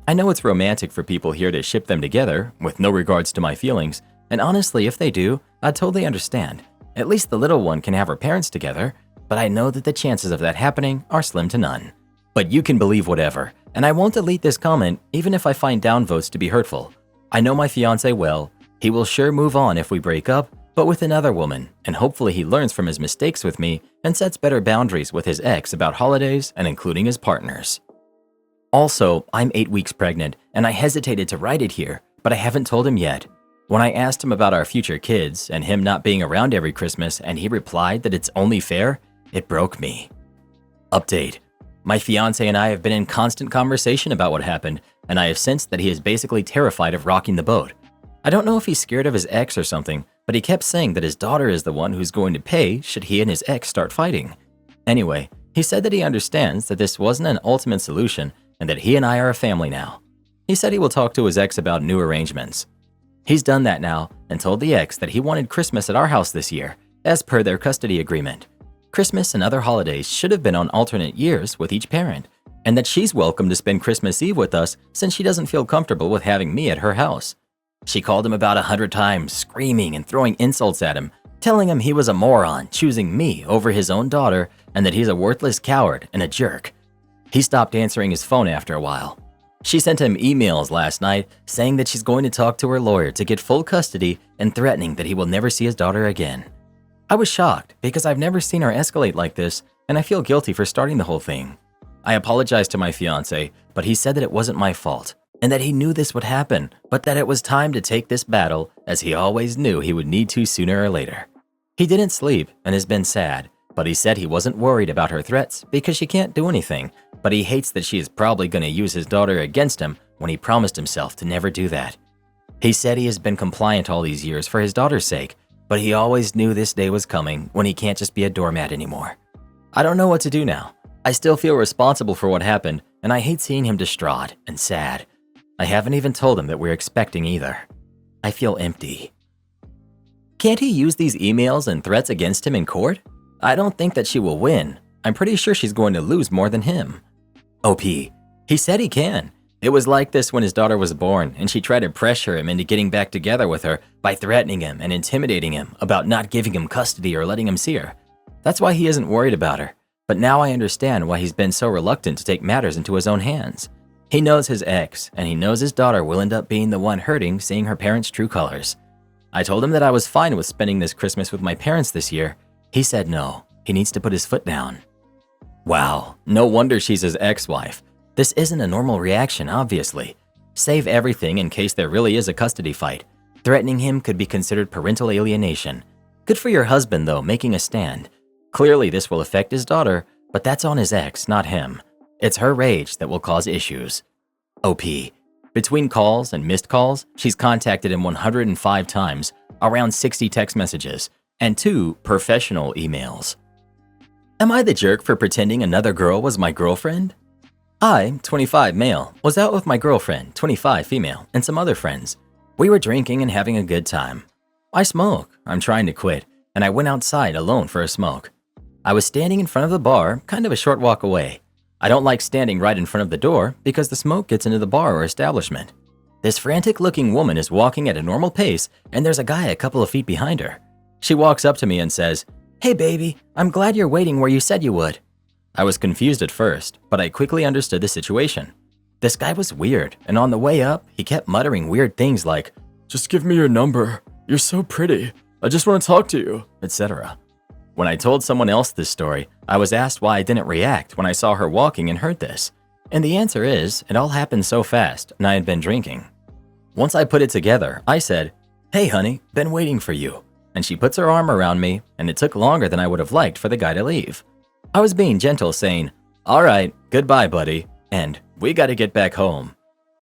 I know it's romantic for people here to ship them together, with no regards to my feelings, and honestly, if they do, I totally understand. At least the little one can have her parents together, but I know that the chances of that happening are slim to none. But you can believe whatever, and I won't delete this comment even if I find downvotes to be hurtful. I know my fiancé well. He will sure move on if we break up, but with another woman, and hopefully he learns from his mistakes with me and sets better boundaries with his ex about holidays and including his partners. Also, I'm 8 weeks pregnant, and I hesitated to write it here, but I haven't told him yet. When I asked him about our future kids and him not being around every Christmas and he replied that it's only fair, it broke me. Update. My fiancé and I have been in constant conversation about what happened, and I have sensed that he is basically terrified of rocking the boat. I don't know if he's scared of his ex or something, but he kept saying that his daughter is the one who's going to pay should he and his ex start fighting. Anyway, he said that he understands that this wasn't an ultimate solution and that he and I are a family now. He said he will talk to his ex about new arrangements. He's done that now and told the ex that he wanted Christmas at our house this year, as per their custody agreement. Christmas and other holidays should have been on alternate years with each parent, and that she's welcome to spend Christmas Eve with us since she doesn't feel comfortable with having me at her house. She called him about 100 times, screaming and throwing insults at him, telling him he was a moron choosing me over his own daughter and that he's a worthless coward and a jerk. He stopped answering his phone after a while. She sent him emails last night saying that she's going to talk to her lawyer to get full custody and threatening that he will never see his daughter again. I was shocked because I've never seen her escalate like this, and I feel guilty for starting the whole thing. I apologized to my fiancé, but he said that it wasn't my fault and that he knew this would happen, but that it was time to take this battle as he always knew he would need to sooner or later. He didn't sleep and has been sad, but he said he wasn't worried about her threats because she can't do anything, but he hates that she is probably going to use his daughter against him when he promised himself to never do that. He said he has been compliant all these years for his daughter's sake, but he always knew this day was coming when he can't just be a doormat anymore. I don't know what to do now. I still feel responsible for what happened, and I hate seeing him distraught and sad. I haven't even told him that we're expecting either. I feel empty. Can't he use these emails and threats against him in court? I don't think that she will win. I'm pretty sure she's going to lose more than him. OP. He said he can. It was like this when his daughter was born, and she tried to pressure him into getting back together with her by threatening him and intimidating him about not giving him custody or letting him see her. That's why he isn't worried about her. But now I understand why he's been so reluctant to take matters into his own hands. He knows his ex, and he knows his daughter will end up being the one hurting seeing her parents' true colors. I told him that I was fine with spending this Christmas with my parents this year. He said no, he needs to put his foot down. Wow, no wonder she's his ex-wife. This isn't a normal reaction, obviously. Save everything in case there really is a custody fight. Threatening him could be considered parental alienation. Good for your husband, though, making a stand. Clearly, this will affect his daughter, but that's on his ex, not him. It's her rage that will cause issues. OP. Between calls and missed calls, she's contacted him 105 times, around 60 text messages, and 2 professional emails. Am I the jerk for pretending another girl was my girlfriend? I, 25 male, was out with my girlfriend, 25 female, and some other friends. We were drinking and having a good time. I smoke. I'm trying to quit, and I went outside alone for a smoke. I was standing in front of the bar, kind of a short walk away. I don't like standing right in front of the door because the smoke gets into the bar or establishment. This frantic-looking woman is walking at a normal pace, and there's a guy a couple of feet behind her. She walks up to me and says, "Hey baby, I'm glad you're waiting where you said you would." I was confused at first, but I quickly understood the situation. This guy was weird, and on the way up, he kept muttering weird things like, "Just give me your number. You're so pretty. I just want to talk to you," etc. When I told someone else this story, I was asked why I didn't react when I saw her walking and heard this. And the answer is, it all happened so fast, and I had been drinking. Once I put it together, I said, "Hey honey, been waiting for you." And she puts her arm around me, and it took longer than I would have liked for the guy to leave. I was being gentle, saying, "All right, goodbye buddy," and "We gotta get back home."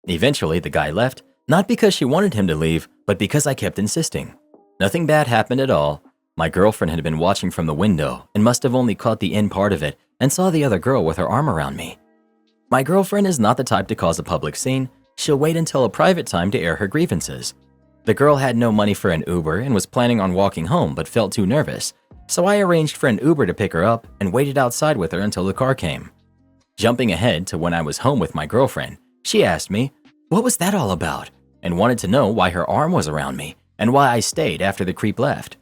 Eventually, the guy left, Not because she wanted him to leave, but because I kept insisting. Nothing bad happened at all. My girlfriend had been watching from the window and must have only caught the end part of it and saw the other girl with her arm around me. My girlfriend is not the type to cause a public scene. She'll wait until a private time to air her grievances. The girl had no money for an Uber and was planning on walking home but felt too nervous, so I arranged for an Uber to pick her up and waited outside with her until the car came. Jumping ahead to when I was home with my girlfriend, she asked me, "What was that all about?" and wanted to know why her arm was around me and why I stayed after the creep left.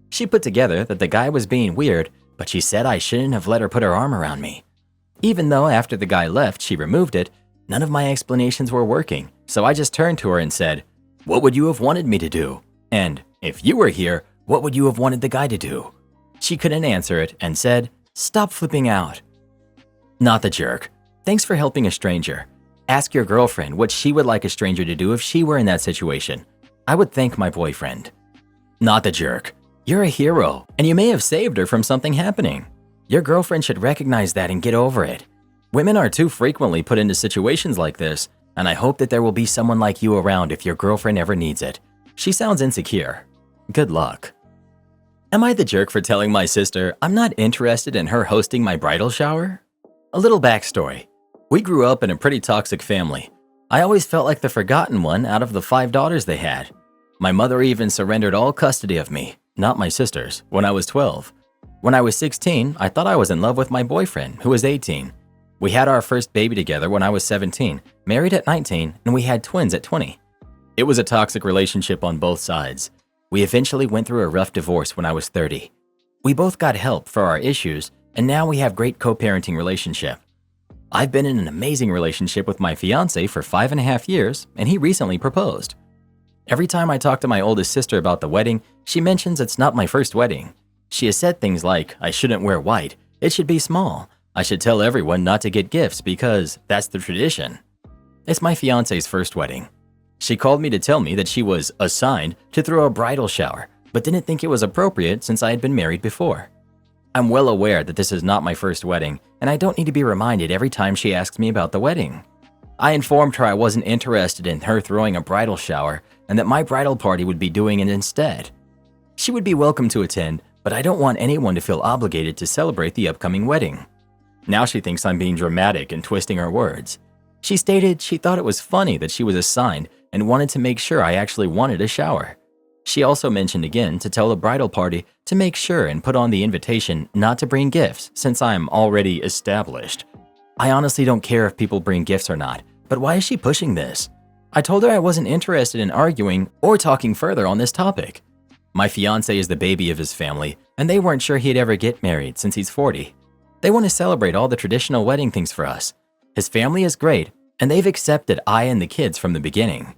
She put together that the guy was being weird, but she said I shouldn't have let her put her arm around me. Even though after the guy left she removed it, none of my explanations were working, so I just turned to her and said, "What would you have wanted me to do?" And, "If you were here, what would you have wanted the guy to do?" She couldn't answer it and said, "Stop flipping out." Not the jerk. Thanks for helping a stranger. Ask your girlfriend what she would like a stranger to do if she were in that situation. I would thank my boyfriend. Not the jerk. You're a hero, and you may have saved her from something happening. Your girlfriend should recognize that and get over it. Women are too frequently put into situations like this, and I hope that there will be someone like you around if your girlfriend ever needs it. She sounds insecure. Good luck. Am I the jerk for telling my sister I'm not interested in her hosting my bridal shower? A little backstory. We grew up in a pretty toxic family. I always felt like the forgotten one out of the 5 daughters they had. My mother even surrendered all custody of me, not my sisters, when I was 12. When I was 16, I thought I was in love with my boyfriend, who was 18. We had our first baby together when I was 17, married at 19, and we had twins at 20. It was a toxic relationship on both sides. We eventually went through a rough divorce when I was 30. We both got help for our issues, and now we have great co-parenting relationship. I've been in an amazing relationship with my fiance for 5.5 years, and he recently proposed. Every time I talk to my oldest sister about the wedding, she mentions it's not my first wedding. She has said things like, I shouldn't wear white, it should be small, I should tell everyone not to get gifts because that's the tradition. It's my fiance's first wedding. She called me to tell me that she was assigned to throw a bridal shower, but didn't think it was appropriate since I had been married before. I'm well aware that this is not my first wedding, and I don't need to be reminded every time she asks me about the wedding. I informed her I wasn't interested in her throwing a bridal shower and that my bridal party would be doing it instead. She would be welcome to attend, but I don't want anyone to feel obligated to celebrate the upcoming wedding. Now she thinks I'm being dramatic and twisting her words. She stated she thought it was funny that she was assigned and wanted to make sure I actually wanted a shower. She also mentioned again to tell the bridal party to make sure and put on the invitation not to bring gifts since I'm already established. I honestly don't care if people bring gifts or not, but why is she pushing this? I told her I wasn't interested in arguing or talking further on this topic. My fiance is the baby of his family, and they weren't sure he'd ever get married since he's 40. They want to celebrate all the traditional wedding things for us. His family is great, and they've accepted I and the kids from the beginning.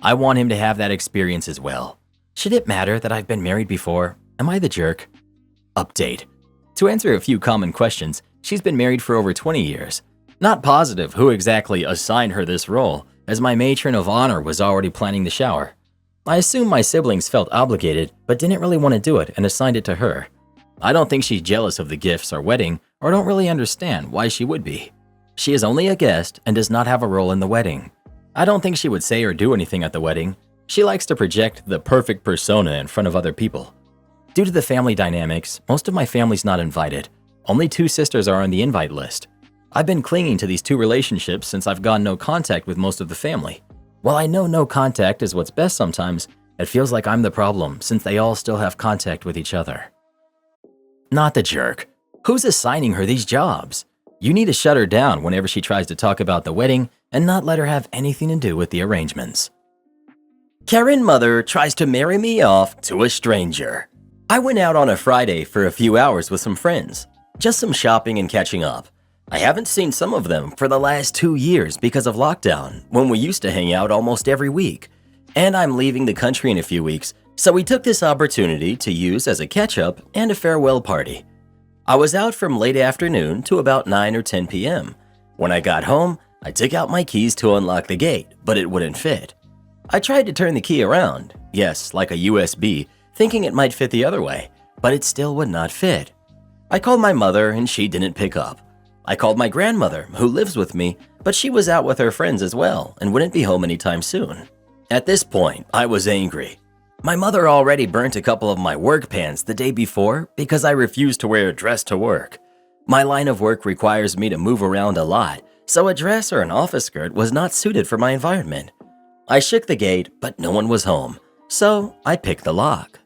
I want him to have that experience as well. Should it matter that I've been married before? Am I the jerk? Update. To answer a few common questions, she's been married for over 20 years. Not positive who exactly assigned her this role, as my matron of honor was already planning the shower. I assume my siblings felt obligated, but didn't really want to do it and assigned it to her. I don't think she's jealous of the gifts or wedding, or don't really understand why she would be. She is only a guest and does not have a role in the wedding. I don't think she would say or do anything at the wedding. She likes to project the perfect persona in front of other people. Due to the family dynamics, most of my family's not invited. Only 2 sisters are on the invite list. I've been clinging to these 2 relationships since I've gotten no contact with most of the family. While I know no contact is what's best sometimes, it feels like I'm the problem since they all still have contact with each other. Not the jerk. Who's assigning her these jobs? You need to shut her down whenever she tries to talk about the wedding and not let her have anything to do with the arrangements. Karen mother tries to marry me off to a stranger. I went out on a Friday for a few hours with some friends. Just some shopping and catching up. I haven't seen some of them for the last 2 years because of lockdown, when we used to hang out almost every week. And I'm leaving the country in a few weeks, so we took this opportunity to use as a catch-up and a farewell party. I was out from late afternoon to about 9 or 10 p.m. When I got home, I took out my keys to unlock the gate, but it wouldn't fit. I tried to turn the key around, yes, like a USB, thinking it might fit the other way, but it still would not fit. I called my mother and she didn't pick up. I called my grandmother, who lives with me, but she was out with her friends as well and wouldn't be home anytime soon. At this point, I was angry. My mother already burnt a couple of my work pants the day before because I refused to wear a dress to work. My line of work requires me to move around a lot, so a dress or an office skirt was not suited for my environment. I shook the gate, but no one was home, so I picked the lock.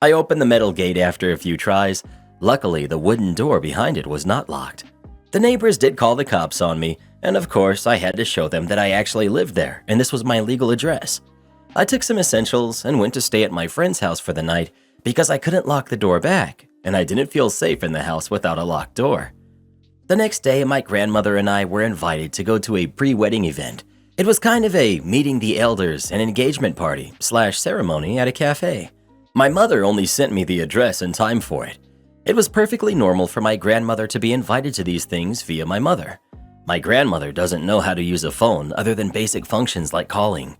I opened the metal gate after a few tries. Luckily, the wooden door behind it was not locked. The neighbors did call the cops on me, and of course, I had to show them that I actually lived there and this was my legal address. I took some essentials and went to stay at my friend's house for the night because I couldn't lock the door back, and I didn't feel safe in the house without a locked door. The next day, my grandmother and I were invited to go to a pre-wedding event. It was kind of a meeting the elders and engagement party / ceremony at a cafe. My mother only sent me the address and time for it. It was perfectly normal for my grandmother to be invited to these things via my mother. My grandmother doesn't know how to use a phone other than basic functions like calling.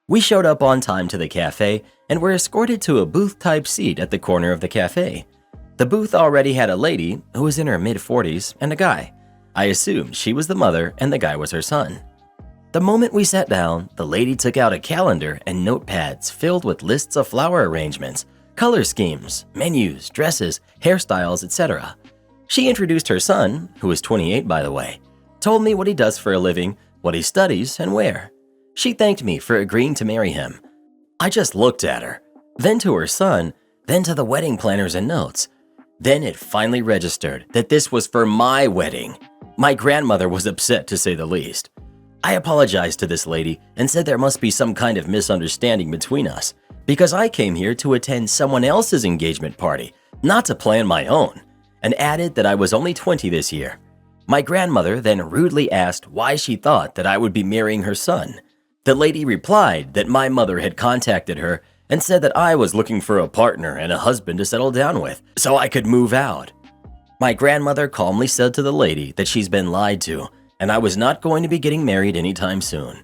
We showed up on time to the cafe and were escorted to a booth-type seat at the corner of the cafe. The booth already had a lady who was in her mid-40s and a guy. I assumed she was the mother and the guy was her son. The moment we sat down, the lady took out a calendar and notepads filled with lists of flower arrangements, color schemes, menus, dresses, hairstyles, etc. She introduced her son, who is 28 by the way, told me what he does for a living, what he studies, and where. She thanked me for agreeing to marry him. I just looked at her, then to her son, then to the wedding planners and notes. Then it finally registered that this was for my wedding. My grandmother was upset to say the least. I apologized to this lady and said there must be some kind of misunderstanding between us because I came here to attend someone else's engagement party, not to plan my own, and added that I was only 20 this year. My grandmother then rudely asked why she thought that I would be marrying her son. The lady replied that my mother had contacted her and said that I was looking for a partner and a husband to settle down with so I could move out. My grandmother calmly said to the lady that she's been lied to and I was not going to be getting married anytime soon.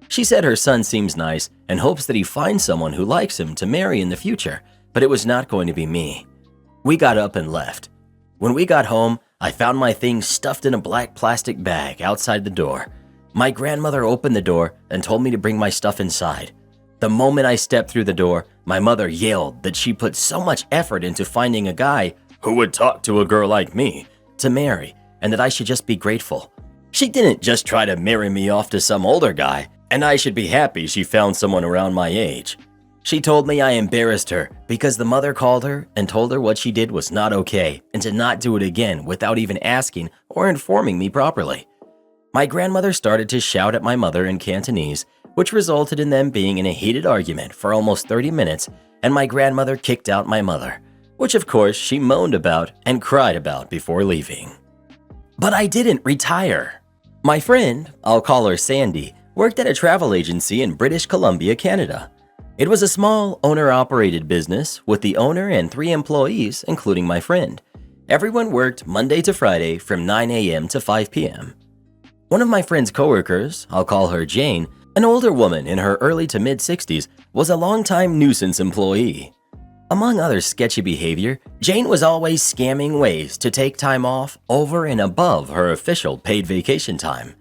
She said her son seems nice and hopes that he finds someone who likes him to marry in the future, but it was not going to be me. We got up and left. When we got home, I found my things stuffed in a black plastic bag outside the door. My grandmother opened the door and told me to bring my stuff inside. The moment I stepped through the door, my mother yelled that she put so much effort into finding a guy who would talk to a girl like me to marry and that I should just be grateful. She didn't just try to marry me off to some older guy, and I should be happy she found someone around my age. She told me I embarrassed her because the mother called her and told her what she did was not okay and to not do it again without even asking or informing me properly. My grandmother started to shout at my mother in Cantonese, which resulted in them being in a heated argument for almost 30 minutes, and my grandmother kicked out my mother, which of course she moaned about and cried about before leaving. But I didn't retire. My friend, I'll call her Sandy, worked at a travel agency in British Columbia, Canada. It was a small owner-operated business with the owner and 3 employees, including my friend. Everyone worked Monday to Friday from 9 a.m. to 5 p.m. One of my friend's coworkers, I'll call her Jane, an older woman in her early to mid-60s, was a longtime nuisance employee. Among other sketchy behavior, Jane was always scamming ways to take time off over and above her official paid vacation time.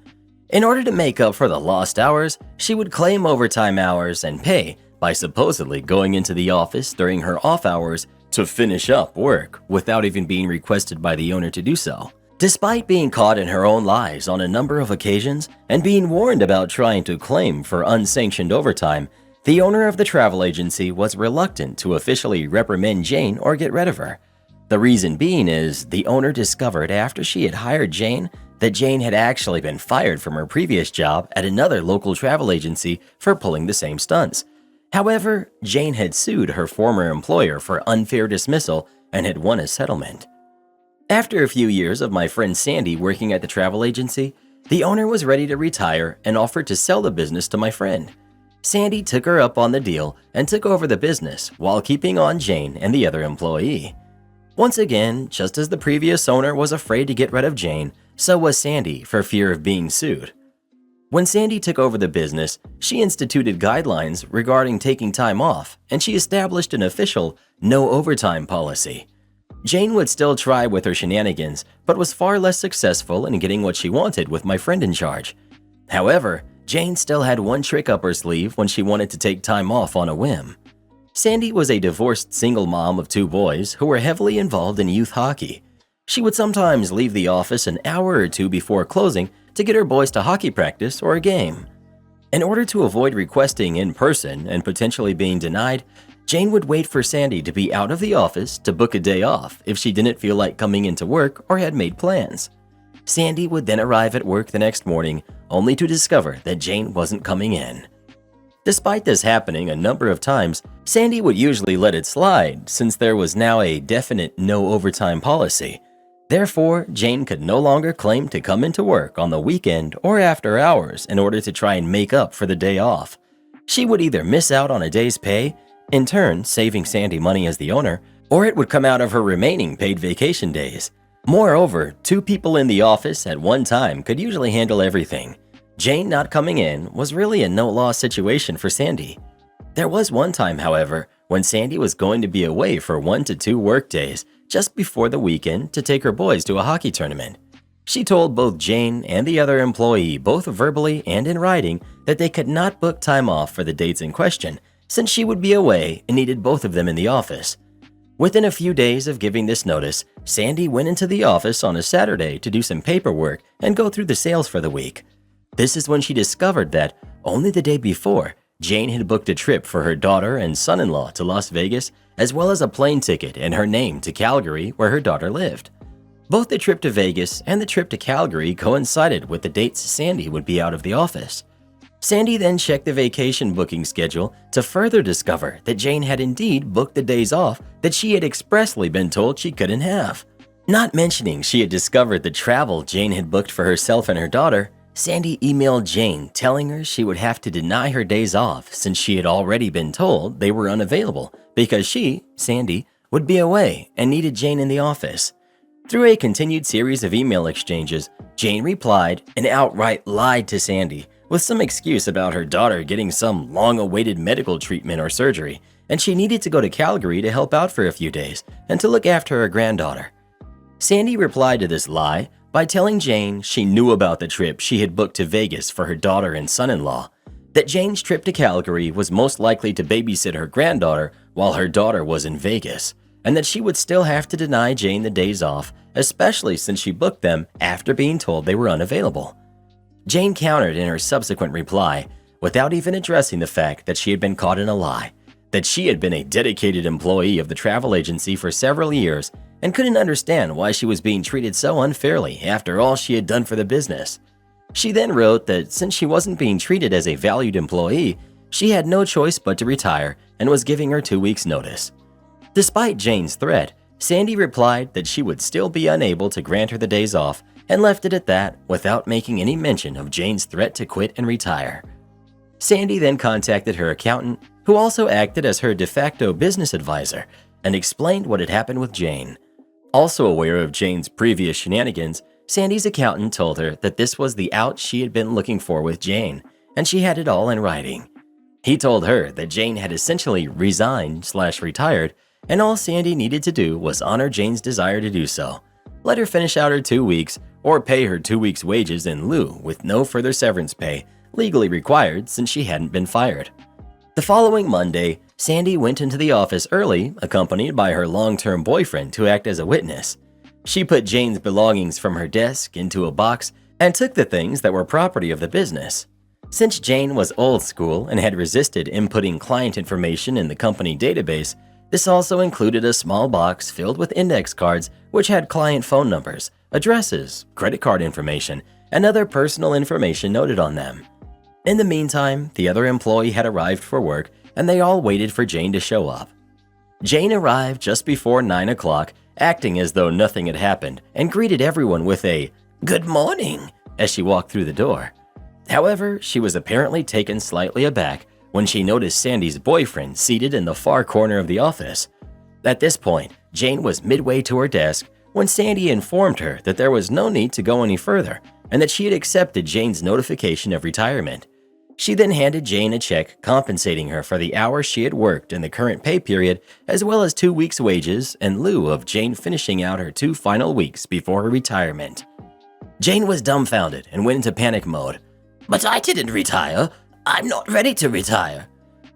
In order to make up for the lost hours, she would claim overtime hours and pay by supposedly going into the office during her off hours to finish up work without even being requested by the owner to do so. Despite being caught in her own lies on a number of occasions and being warned about trying to claim for unsanctioned overtime, the owner of the travel agency was reluctant to officially reprimand Jane or get rid of her. The reason being is the owner discovered after she had hired Jane that Jane had actually been fired from her previous job at another local travel agency for pulling the same stunts. However, Jane had sued her former employer for unfair dismissal and had won a settlement. After a few years of my friend Sandy working at the travel agency, the owner was ready to retire and offered to sell the business to my friend. Sandy took her up on the deal and took over the business while keeping on Jane and the other employee. Once again, just as the previous owner was afraid to get rid of Jane, so was Sandy for fear of being sued. When Sandy took over the business, she instituted guidelines regarding taking time off, and she established an official no overtime policy. Jane would still try with her shenanigans, but was far less successful in getting what she wanted with my friend in charge. However, Jane still had one trick up her sleeve when she wanted to take time off on a whim. Sandy was a divorced single mom of 2 boys who were heavily involved in youth hockey. She would sometimes leave the office an hour or 2 before closing to get her boys to hockey practice or a game. In order to avoid requesting in person and potentially being denied, Jane would wait for Sandy to be out of the office to book a day off if she didn't feel like coming into work or had made plans. Sandy would then arrive at work the next morning only to discover that Jane wasn't coming in. Despite this happening a number of times, Sandy would usually let it slide since there was now a definite no overtime policy. Therefore, Jane could no longer claim to come into work on the weekend or after hours in order to try and make up for the day off. She would either miss out on a day's pay, in turn saving Sandy money as the owner, or it would come out of her remaining paid vacation days. Moreover, 2 people in the office at one time could usually handle everything. Jane not coming in was really a no-loss situation for Sandy. There was one time, however, when Sandy was going to be away for 1 to 2 work days just before the weekend to take her boys to a hockey tournament. She told both Jane and the other employee, both verbally and in writing, that they could not book time off for the dates in question since she would be away and needed both of them in the office. Within a few days of giving this notice, Sandy went into the office on a Saturday to do some paperwork and go through the sales for the week. This is when she discovered that, only the day before, Jane had booked a trip for her daughter and son-in-law to Las Vegas, as well as a plane ticket in her name to Calgary, where her daughter lived. Both the trip to Vegas and the trip to Calgary coincided with the dates Sandy would be out of the office. Sandy then checked the vacation booking schedule to further discover that Jane had indeed booked the days off that she had expressly been told she couldn't have. Not mentioning she had discovered the travel Jane had booked for herself and her daughter, Sandy emailed Jane telling her she would have to deny her days off since she had already been told they were unavailable because she, Sandy, would be away and needed Jane in the office. Through a continued series of email exchanges, Jane replied and outright lied to Sandy with some excuse about her daughter getting some long-awaited medical treatment or surgery, and she needed to go to Calgary to help out for a few days and to look after her granddaughter. Sandy replied to this lie by telling Jane she knew about the trip she had booked to Vegas for her daughter and son-in-law, that Jane's trip to Calgary was most likely to babysit her granddaughter while her daughter was in Vegas, and that she would still have to deny Jane the days off, especially since she booked them after being told they were unavailable. Jane countered in her subsequent reply, without even addressing the fact that she had been caught in a lie, that she had been a dedicated employee of the travel agency for several years and couldn't understand why she was being treated so unfairly after all she had done for the business. She then wrote that since she wasn't being treated as a valued employee, she had no choice but to retire and was giving her 2 weeks' notice. Despite Jane's threat, Sandy replied that she would still be unable to grant her the days off and left it at that without making any mention of Jane's threat to quit and retire. Sandy then contacted her accountant, who also acted as her de facto business advisor, and explained what had happened with Jane. Also aware of Jane's previous shenanigans, Sandy's accountant told her that this was the out she had been looking for with Jane, and she had it all in writing. He told her that Jane had essentially resigned/retired, and all Sandy needed to do was honor Jane's desire to do so, let her finish out her 2 weeks, or pay her 2 weeks' wages in lieu with no further severance pay, legally required since she hadn't been fired. The following Monday, Sandy went into the office early, accompanied by her long-term boyfriend to act as a witness. She put Jane's belongings from her desk into a box and took the things that were property of the business. Since Jane was old school and had resisted inputting client information in the company database, this also included a small box filled with index cards which had client phone numbers, addresses, credit card information, and other personal information noted on them. In the meantime, the other employee had arrived for work and they all waited for Jane to show up. Jane arrived just before 9 o'clock, acting as though nothing had happened, and greeted everyone with a "Good morning" as she walked through the door. However, she was apparently taken slightly aback when she noticed Sandy's boyfriend seated in the far corner of the office. At this point, Jane was midway to her desk when Sandy informed her that there was no need to go any further and that she had accepted Jane's notification of retirement. She then handed Jane a check compensating her for the hours she had worked in the current pay period, as well as 2 weeks' wages in lieu of Jane finishing out her 2 final weeks before her retirement. Jane was dumbfounded and went into panic mode. "But I didn't retire. I'm not ready to retire."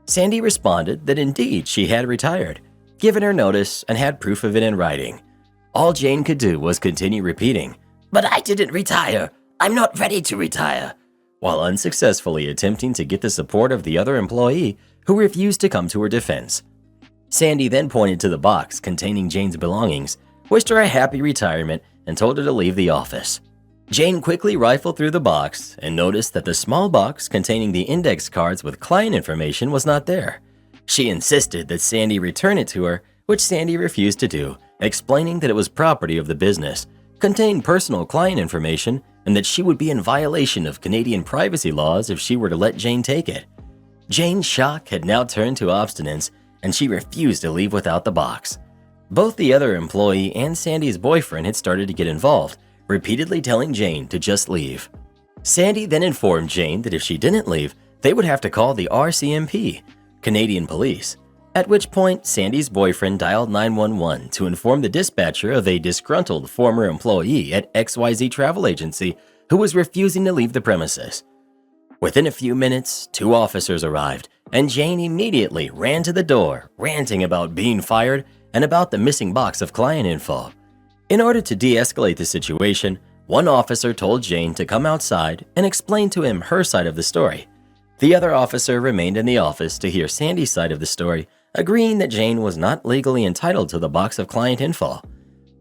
Sandy responded that indeed she had retired, given her notice, and had proof of it in writing. All Jane could do was continue repeating, "But I didn't retire. I'm not ready to retire," while unsuccessfully attempting to get the support of the other employee who refused to come to her defense. Sandy then pointed to the box containing Jane's belongings, wished her a happy retirement, and told her to leave the office. Jane quickly rifled through the box and noticed that the small box containing the index cards with client information was not there. She insisted that Sandy return it to her, which Sandy refused to do, explaining that it was property of the business, contained personal client information, and that she would be in violation of Canadian privacy laws if she were to let Jane take it. Jane's shock had now turned to obstinance, and she refused to leave without the box. Both the other employee and Sandy's boyfriend had started to get involved, repeatedly telling Jane to just leave. Sandy then informed Jane that if she didn't leave, they would have to call the RCMP, Canadian Police, at which point Sandy's boyfriend dialed 911 to inform the dispatcher of a disgruntled former employee at XYZ Travel Agency who was refusing to leave the premises. Within a few minutes, 2 officers arrived, and Jane immediately ran to the door, ranting about being fired and about the missing box of client info. In order to de-escalate the situation, one officer told Jane to come outside and explain to him her side of the story. The other officer remained in the office to hear Sandy's side of the story, agreeing that Jane was not legally entitled to the box of client info.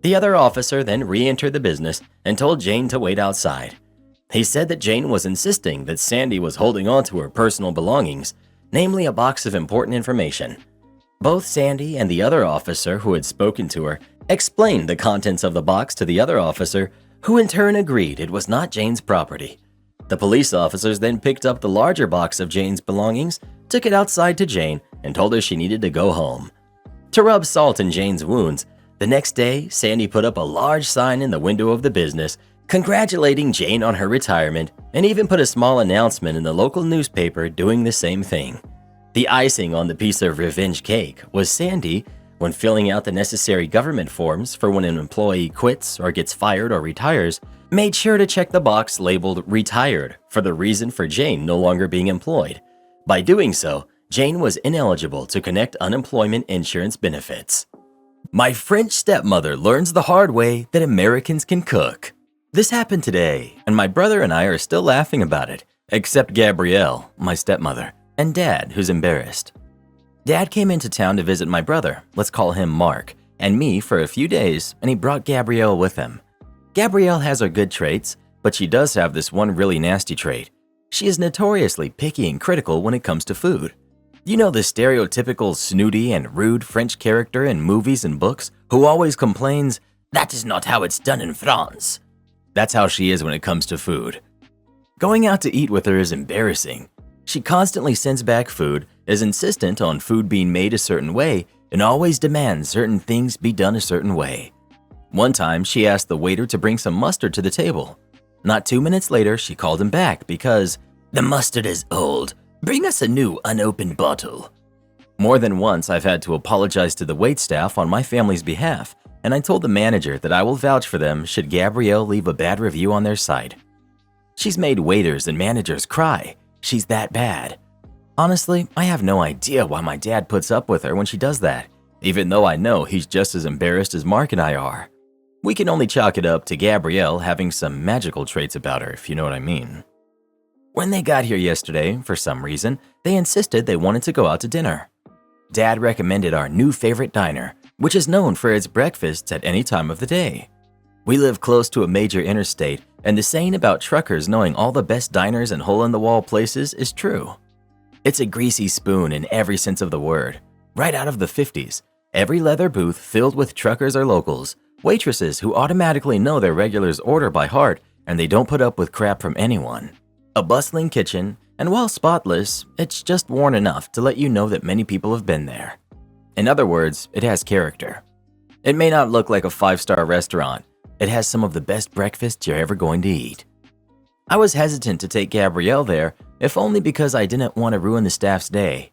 The other officer then re-entered the business and told Jane to wait outside. He said that Jane was insisting that Sandy was holding on to her personal belongings, namely a box of important information. Both Sandy and the other officer who had spoken to her explained the contents of the box to the other officer, who in turn agreed it was not Jane's property. The police officers then picked up the larger box of Jane's belongings, took it outside to Jane, and told her she needed to go home. To rub salt in Jane's wounds, the next day, Sandy put up a large sign in the window of the business, congratulating Jane on her retirement, and even put a small announcement in the local newspaper doing the same thing. The icing on the piece of revenge cake was Sandy, when filling out the necessary government forms for when an employee quits or gets fired or retires, made sure to check the box labeled retired for the reason for Jane no longer being employed. By doing so, Jane was ineligible to collect unemployment insurance benefits. My French stepmother learns the hard way that Americans can cook. This happened today, and my brother and I are still laughing about it, except Gabrielle, my stepmother, and Dad, who's embarrassed. Dad came into town to visit my brother, let's call him Mark, and me for a few days, and he brought Gabrielle with him. Gabrielle has her good traits, but she does have this one really nasty trait. She is notoriously picky and critical when it comes to food. You know the stereotypical snooty and rude French character in movies and books who always complains, "That is not how it's done in France." That's how she is when it comes to food. Going out to eat with her is embarrassing. She constantly sends back food, is insistent on food being made a certain way, and always demands certain things be done a certain way. One time, she asked the waiter to bring some mustard to the table. Not 2 minutes later, she called him back because, "The mustard is old. Bring us a new unopened bottle." More than once, I've had to apologize to the waitstaff on my family's behalf, and I told the manager that I will vouch for them should Gabrielle leave a bad review on their site. She's made waiters and managers cry. She's that bad. Honestly, I have no idea why my dad puts up with her when she does that, even though I know he's just as embarrassed as Mark and I are. We can only chalk it up to Gabrielle having some magical traits about her, if you know what I mean. When they got here yesterday, for some reason, they insisted they wanted to go out to dinner. Dad recommended our new favorite diner, which is known for its breakfasts at any time of the day. We live close to a major interstate, and the saying about truckers knowing all the best diners and hole-in-the-wall places is true. It's a greasy spoon in every sense of the word. Right out of the 50s, every leather booth filled with truckers or locals, waitresses who automatically know their regulars' order by heart and they don't put up with crap from anyone. A bustling kitchen, and while spotless, it's just worn enough to let you know that many people have been there. In other words, it has character. It may not look like a 5-star restaurant. It has some of the best breakfasts you're ever going to eat. I was hesitant to take Gabrielle there, if only because I didn't want to ruin the staff's day.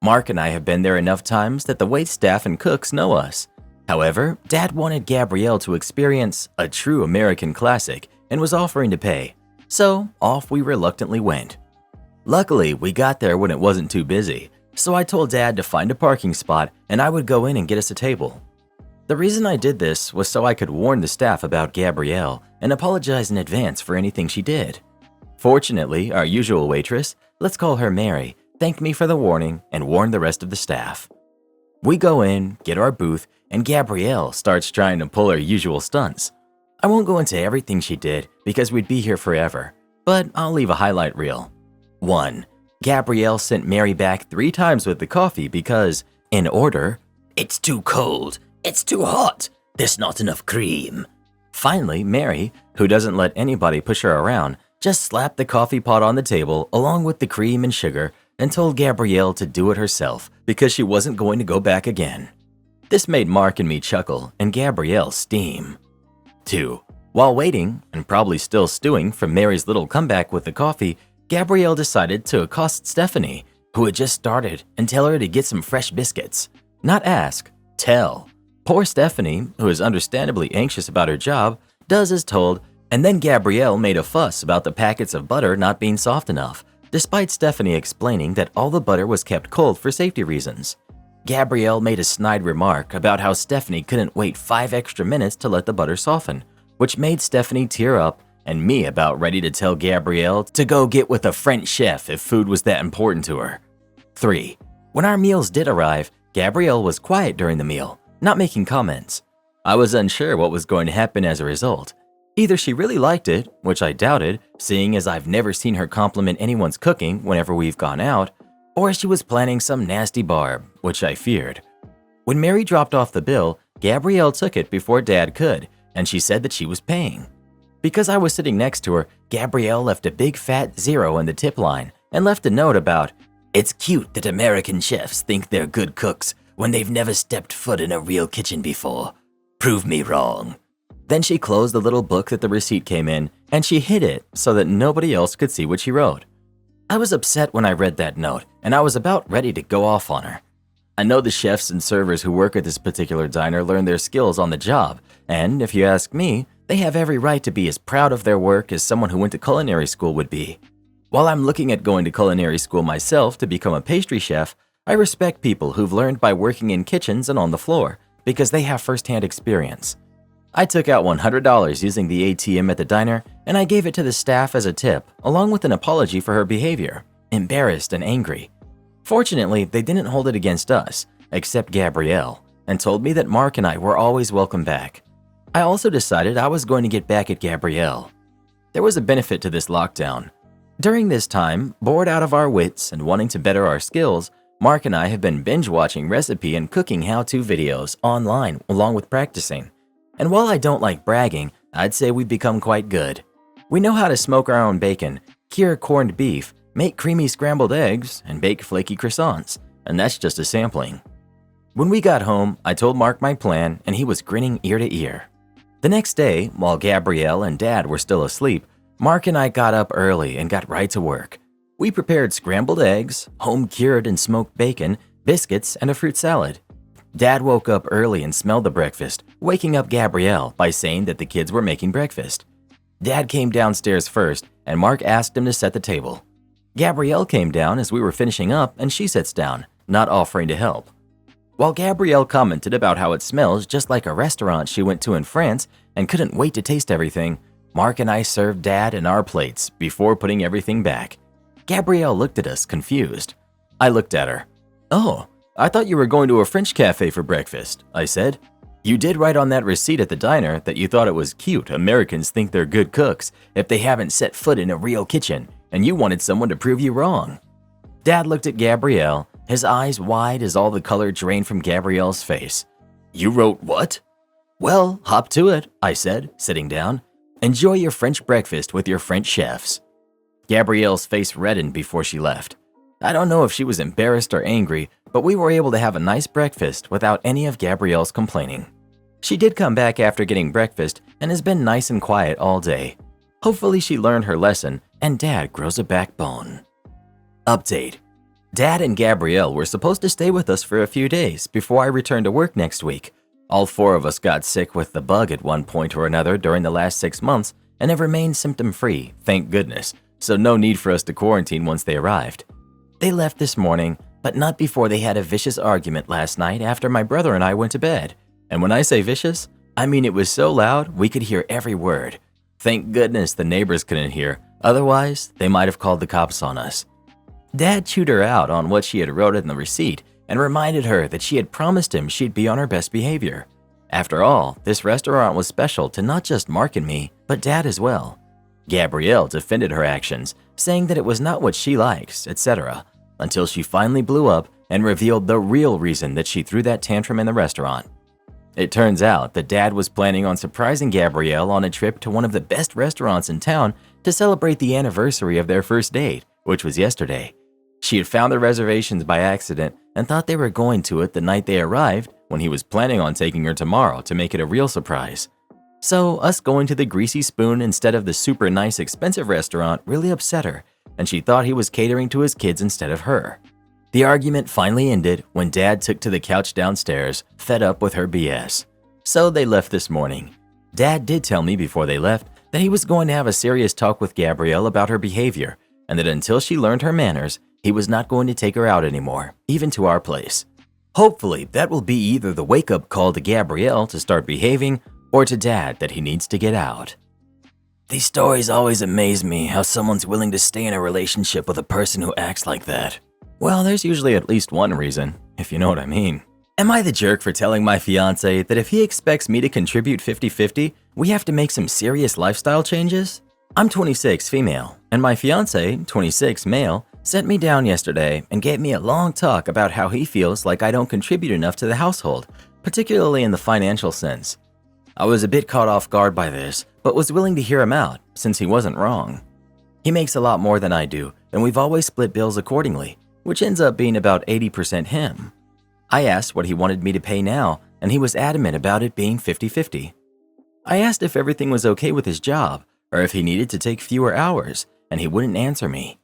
Mark and I have been there enough times that the waitstaff and cooks know us. However, Dad wanted Gabrielle to experience a true American classic and was offering to pay. So off we reluctantly went. Luckily, we got there when it wasn't too busy, so I told Dad to find a parking spot and I would go in and get us a table. The reason I did this was so I could warn the staff about Gabrielle and apologize in advance for anything she did. Fortunately, our usual waitress, let's call her Mary, thanked me for the warning and warned the rest of the staff. We go in, get our booth, and Gabrielle starts trying to pull her usual stunts. I won't go into everything she did because we'd be here forever, but I'll leave a highlight reel. 1. Gabrielle sent Mary back 3 times with the coffee because, in order, "It's too cold, it's too hot, there's not enough cream." Finally, Mary, who doesn't let anybody push her around, just slapped the coffee pot on the table along with the cream and sugar and told Gabrielle to do it herself because she wasn't going to go back again. This made Mark and me chuckle and Gabrielle steam. 2. While waiting, and probably still stewing from Mary's little comeback with the coffee, Gabrielle decided to accost Stephanie, who had just started, and tell her to get some fresh biscuits. Not ask, tell. Poor Stephanie, who is understandably anxious about her job, does as told, and then Gabrielle made a fuss about the packets of butter not being soft enough, despite Stephanie explaining that all the butter was kept cold for safety reasons. Gabrielle made a snide remark about how Stephanie couldn't wait 5 extra minutes to let the butter soften, which made Stephanie tear up and me about ready to tell Gabrielle to go get with a French chef if food was that important to her. 3. When our meals did arrive, Gabrielle was quiet during the meal, not making comments. I was unsure what was going to happen as a result. Either she really liked it, which I doubted, seeing as I've never seen her compliment anyone's cooking whenever we've gone out, or she was planning some nasty barb, which I feared. When Mary dropped off the bill, Gabrielle took it before Dad could, and she said that she was paying. Because I was sitting next to her, Gabrielle left a big fat 0 in the tip line and left a note about, "It's cute that American chefs think they're good cooks when they've never stepped foot in a real kitchen before. Prove me wrong." Then she closed the little book that the receipt came in, and she hid it so that nobody else could see what she wrote. I was upset when I read that note, and I was about ready to go off on her. I know the chefs and servers who work at this particular diner learn their skills on the job, and if you ask me, they have every right to be as proud of their work as someone who went to culinary school would be. While I'm looking at going to culinary school myself to become a pastry chef, I respect people who've learned by working in kitchens and on the floor because they have firsthand experience. I took out $100 using the ATM at the diner, and I gave it to the staff as a tip, along with an apology for her behavior, embarrassed and angry. Fortunately, they didn't hold it against us, except Gabrielle, and told me that Mark and I were always welcome back. I also decided I was going to get back at Gabrielle. There was a benefit to this lockdown. During this time, bored out of our wits and wanting to better our skills, Mark and I have been binge-watching recipe and cooking how-to videos online along with practicing. And while I don't like bragging, I'd say we've become quite good. We know how to smoke our own bacon, cure corned beef, make creamy scrambled eggs, and bake flaky croissants, and that's just a sampling. When we got home, I told Mark my plan, and he was grinning ear to ear. The next day, while Gabrielle and Dad were still asleep, Mark and I got up early and got right to work. We prepared scrambled eggs, home-cured and smoked bacon, biscuits, and a fruit salad. Dad woke up early and smelled the breakfast, waking up Gabrielle by saying that the kids were making breakfast. Dad came downstairs first, and Mark asked him to set the table. Gabrielle came down as we were finishing up, and she sits down, not offering to help. While Gabrielle commented about how it smells just like a restaurant she went to in France and couldn't wait to taste everything, Mark and I served Dad and our plates before putting everything back. Gabrielle looked at us, confused. I looked at her. "Oh, I thought you were going to a French cafe for breakfast," I said. "You did write on that receipt at the diner that you thought it was cute Americans think they're good cooks if they haven't set foot in a real kitchen, and you wanted someone to prove you wrong." Dad looked at Gabrielle, his eyes wide as all the color drained from Gabrielle's face. "You wrote what?" "Well, hop to it," I said, sitting down. "Enjoy your French breakfast with your French chefs." Gabrielle's face reddened before she left. I don't know if she was embarrassed or angry, but we were able to have a nice breakfast without any of Gabrielle's complaining. She did come back after getting breakfast and has been nice and quiet all day. Hopefully she learned her lesson and Dad grows a backbone. Update. Dad and Gabrielle were supposed to stay with us for a few days before I returned to work next week. All 4 of us got sick with the bug at one point or another during the last 6 months, and have remained symptom-free, thank goodness, so no need for us to quarantine once they arrived. They left this morning, but not before they had a vicious argument last night after my brother and I went to bed. And when I say vicious, I mean it was so loud we could hear every word. Thank goodness the neighbors couldn't hear, otherwise they might have called the cops on us. Dad chewed her out on what she had wrote in the receipt and reminded her that she had promised him she'd be on her best behavior. After all, this restaurant was special to not just Mark and me, but Dad as well. Gabrielle defended her actions, saying that it was not what she likes, etc., until she finally blew up and revealed the real reason that she threw that tantrum in the restaurant. It turns out that Dad was planning on surprising Gabrielle on a trip to one of the best restaurants in town to celebrate the anniversary of their first date, which was yesterday. She had found the reservations by accident and thought they were going to it the night they arrived, when he was planning on taking her tomorrow to make it a real surprise. So us going to the Greasy Spoon instead of the super nice expensive restaurant really upset her, and she thought he was catering to his kids instead of her. The argument finally ended when Dad took to the couch downstairs, fed up with her BS. So they left this morning. Dad did tell me before they left that he was going to have a serious talk with Gabrielle about her behavior, and that until she learned her manners, he was not going to take her out anymore, even to our place. Hopefully, that will be either the wake-up call to Gabrielle to start behaving, or to Dad that he needs to get out. These stories always amaze me, how someone's willing to stay in a relationship with a person who acts like that. Well, there's usually at least one reason, if you know what I mean. Am I the jerk for telling my fiancé that if he expects me to contribute 50-50, we have to make some serious lifestyle changes? I'm 26 female, and my fiancé, 26 male, sent me down yesterday and gave me a long talk about how he feels like I don't contribute enough to the household, particularly in the financial sense. I was a bit caught off guard by this, but was willing to hear him out, since he wasn't wrong. He makes a lot more than I do, and we've always split bills accordingly, which ends up being about 80% him. I asked what he wanted me to pay now, and he was adamant about it being 50-50. I asked if everything was okay with his job, or if he needed to take fewer hours, and he wouldn't answer me.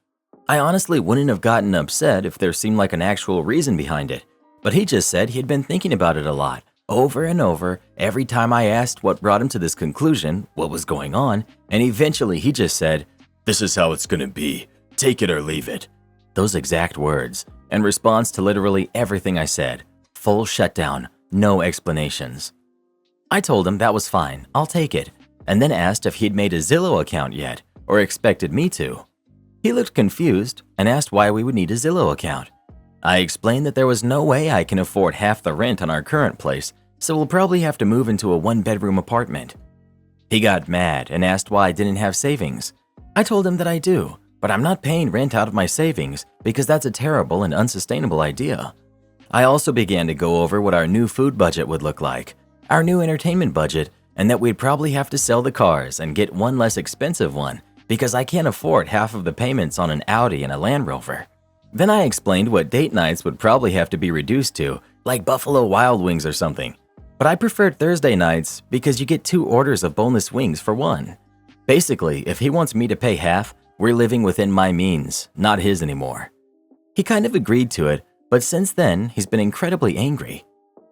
I honestly wouldn't have gotten upset if there seemed like an actual reason behind it, but he just said he had been thinking about it a lot, over and over, every time I asked what brought him to this conclusion, what was going on, and eventually he just said, "This is how it's gonna be. Take it or leave it." Those exact words, in response to literally everything I said. Full shutdown, no explanations. I told him that was fine, I'll take it, and then asked if he'd made a Zillow account yet, or expected me to. He looked confused and asked why we would need a Zillow account. I explained that there was no way I can afford half the rent on our current place, so we'll probably have to move into a one-bedroom apartment. He got mad and asked why I didn't have savings. I told him that I do, but I'm not paying rent out of my savings because that's a terrible and unsustainable idea. I also began to go over what our new food budget would look like, our new entertainment budget, and that we'd probably have to sell the cars and get one less expensive one because I can't afford half of the payments on an Audi and a Land Rover. Then I explained what date nights would probably have to be reduced to, like Buffalo Wild Wings or something. But I preferred Thursday nights because you get 2 orders of boneless wings for one. Basically, if he wants me to pay half, we're living within my means, not his anymore. He kind of agreed to it, but since then, he's been incredibly angry.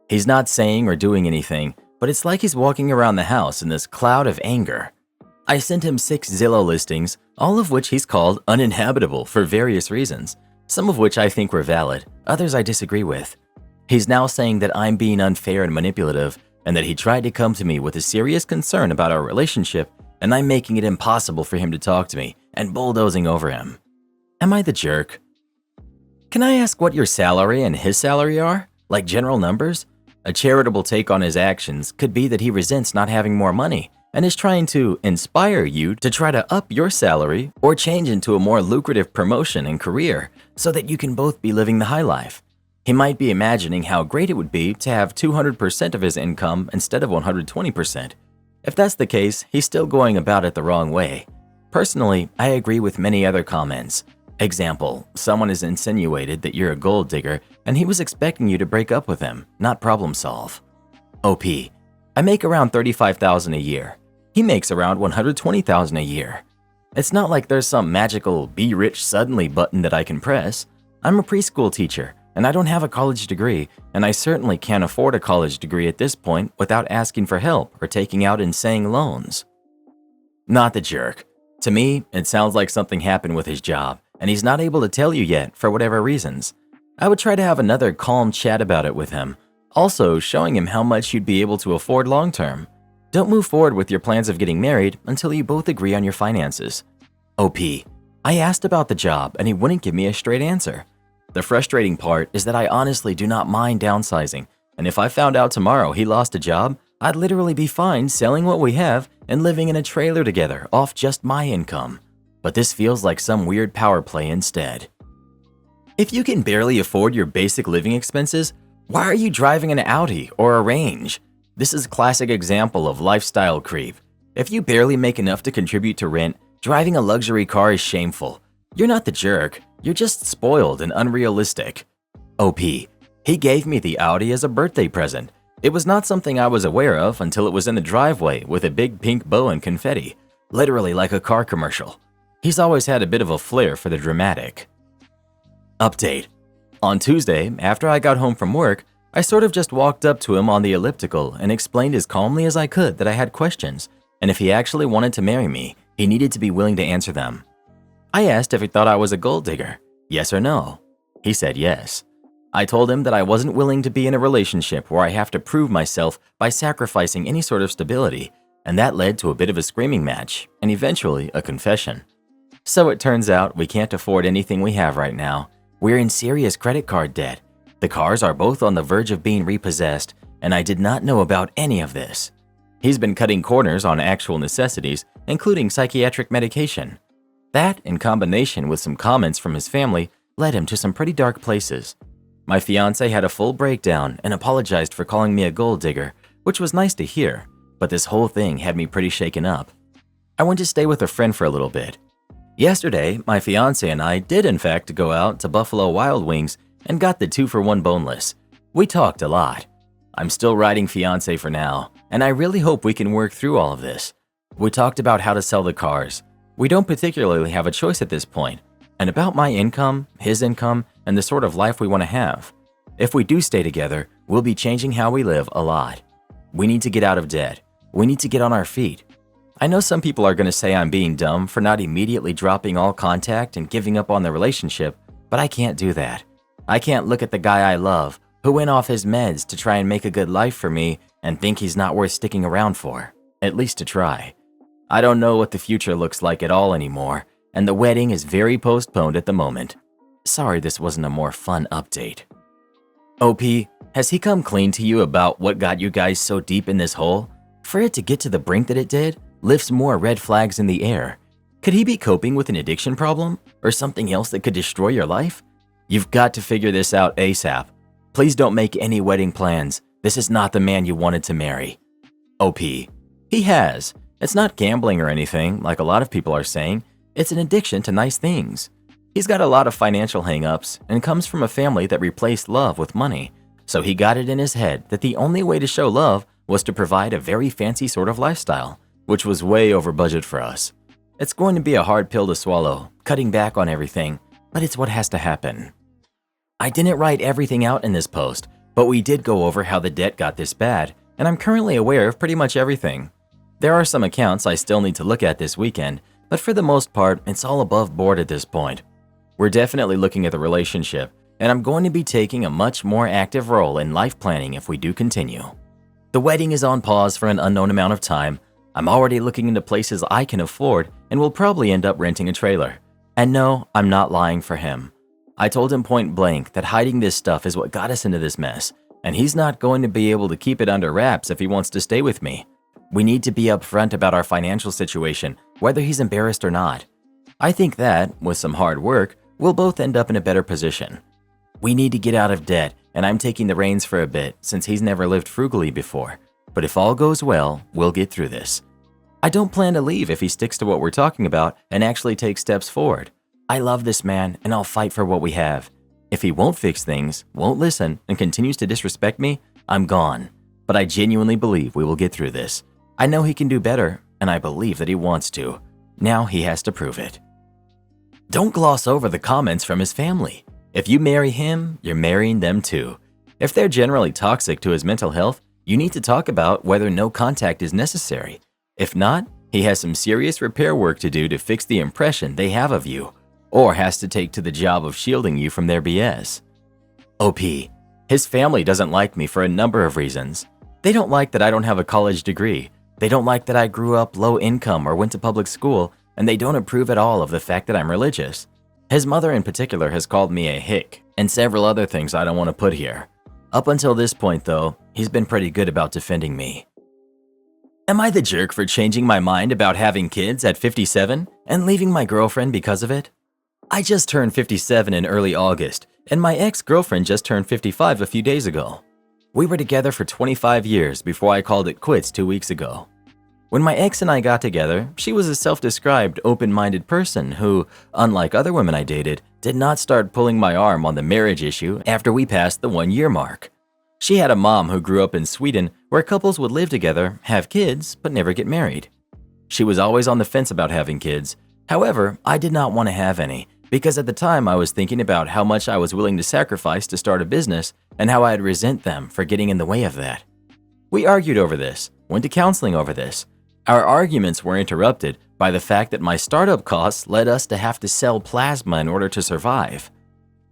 He's not saying or doing anything, but it's like he's walking around the house in this cloud of anger. I sent him 6 Zillow listings, all of which he's called uninhabitable for various reasons, some of which I think were valid, others I disagree with. He's now saying that I'm being unfair and manipulative, and that he tried to come to me with a serious concern about our relationship, and I'm making it impossible for him to talk to me and bulldozing over him. Am I the jerk? Can I ask what your salary and his salary are? Like general numbers? A charitable take on his actions could be that he resents not having more money and is trying to inspire you to try to up your salary or change into a more lucrative promotion and career so that you can both be living the high life. He might be imagining how great it would be to have 200% of his income instead of 120%. If that's the case, he's still going about it the wrong way. Personally, I agree with many other comments. Example, someone has insinuated that you're a gold digger and he was expecting you to break up with him, not problem solve. OP, I make around $35,000 a year. He makes around $120,000 a year. It's not like there's some magical be rich suddenly button that I can press. I'm a preschool teacher and I don't have a college degree, and I certainly can't afford a college degree at this point without asking for help or taking out insane loans. Not the jerk. To me, it sounds like something happened with his job, and he's not able to tell you yet for whatever reasons. I would try to have another calm chat about it with him, also showing him how much you'd be able to afford long term. Don't move forward with your plans of getting married until you both agree on your finances. OP. I asked about the job and he wouldn't give me a straight answer. The frustrating part is that I honestly do not mind downsizing, and if I found out tomorrow he lost a job, I'd literally be fine selling what we have and living in a trailer together off just my income. But this feels like some weird power play instead. If you can barely afford your basic living expenses, why are you driving an Audi or a Range? This is a classic example of lifestyle creep. If you barely make enough to contribute to rent, driving a luxury car is shameful. You're not the jerk, you're just spoiled and unrealistic. OP. He gave me the Audi as a birthday present. It was not something I was aware of until it was in the driveway with a big pink bow and confetti, literally like a car commercial. He's always had a bit of a flair for the dramatic. Update. On Tuesday, after I got home from work, I sort of just walked up to him on the elliptical and explained as calmly as I could that I had questions, and if he actually wanted to marry me, he needed to be willing to answer them. I asked if he thought I was a gold digger, yes or no. He said yes. I told him that I wasn't willing to be in a relationship where I have to prove myself by sacrificing any sort of stability, and that led to a bit of a screaming match and eventually a confession. So it turns out we can't afford anything we have right now. We're in serious credit card debt. The cars are both on the verge of being repossessed, and I did not know about any of this. He's been cutting corners on actual necessities, including psychiatric medication. That, in combination with some comments from his family, led him to some pretty dark places. My fiance had a full breakdown and apologized for calling me a gold digger, which was nice to hear, but this whole thing had me pretty shaken up. I went to stay with a friend for a little bit. Yesterday, my fiance and I did in fact go out to Buffalo Wild Wings and got the 2-for-1 boneless. We talked a lot. I'm still riding fiance for now, and I really hope we can work through all of this. We talked about how to sell the cars. We don't particularly have a choice at this point, and about my income, his income, and the sort of life we want to have. If we do stay together, we'll be changing how we live a lot. We need to get out of debt. We need to get on our feet. I know some people are going to say I'm being dumb for not immediately dropping all contact and giving up on the relationship, but I can't do that. I can't look at the guy I love, who went off his meds to try and make a good life for me, and think he's not worth sticking around for, at least to try. I don't know what the future looks like at all anymore, and the wedding is very postponed at the moment. Sorry this wasn't a more fun update. OP, has he come clean to you about what got you guys so deep in this hole? For it to get to the brink that it did, lifts more red flags in the air. Could he be coping with an addiction problem or something else that could destroy your life? You've got to figure this out ASAP. Please don't make any wedding plans. This is not the man you wanted to marry. OP. He has. It's not gambling or anything, like a lot of people are saying. It's an addiction to nice things. He's got a lot of financial hang-ups and comes from a family that replaced love with money. So he got it in his head that the only way to show love was to provide a very fancy sort of lifestyle, which was way over budget for us. It's going to be a hard pill to swallow, cutting back on everything, but it's what has to happen. I didn't write everything out in this post, but we did go over how the debt got this bad, and I'm currently aware of pretty much everything. There are some accounts I still need to look at this weekend, but for the most part, it's all above board at this point. We're definitely looking at the relationship, and I'm going to be taking a much more active role in life planning if we do continue. The wedding is on pause for an unknown amount of time. I'm already looking into places I can afford and will probably end up renting a trailer. And no, I'm not lying for him. I told him point blank that hiding this stuff is what got us into this mess, and he's not going to be able to keep it under wraps if he wants to stay with me. We need to be upfront about our financial situation, whether he's embarrassed or not. I think that, with some hard work, we'll both end up in a better position. We need to get out of debt, and I'm taking the reins for a bit since he's never lived frugally before. But if all goes well, we'll get through this. I don't plan to leave if he sticks to what we're talking about and actually takes steps forward. I love this man, and I'll fight for what we have. If he won't fix things, won't listen, and continues to disrespect me, I'm gone. But I genuinely believe we will get through this. I know he can do better, and I believe that he wants to. Now he has to prove it. Don't gloss over the comments from his family. If you marry him, you're marrying them too. If they're generally toxic to his mental health, you need to talk about whether no contact is necessary. If not, He has some serious repair work to do to fix the impression they have of you, or has to take to the job of shielding you from their BS. OP. His family doesn't like me for a number of reasons. They don't like that I don't have a college degree. They don't like that I grew up low income or went to public school, and they don't approve at all of the fact that I'm religious. His mother in particular has called me a hick, and several other things I don't want to put here. Up until this point though, he's been pretty good about defending me. Am I the jerk for changing my mind about having kids at 57 and leaving my girlfriend because of it? I just turned 57 in early August, and my ex-girlfriend just turned 55 a few days ago. We were together for 25 years before I called it quits 2 weeks ago. When my ex and I got together, she was a self-described open-minded person who, unlike other women I dated, did not start pulling my arm on the marriage issue after we passed the 1-year mark. She had a mom who grew up in Sweden where couples would live together, have kids, but never get married. She was always on the fence about having kids. However, I did not want to have any because at the time I was thinking about how much I was willing to sacrifice to start a business and how I'd resent them for getting in the way of that. We argued over this, went to counseling over this. Our arguments were interrupted by the fact that my startup costs led us to have to sell plasma in order to survive.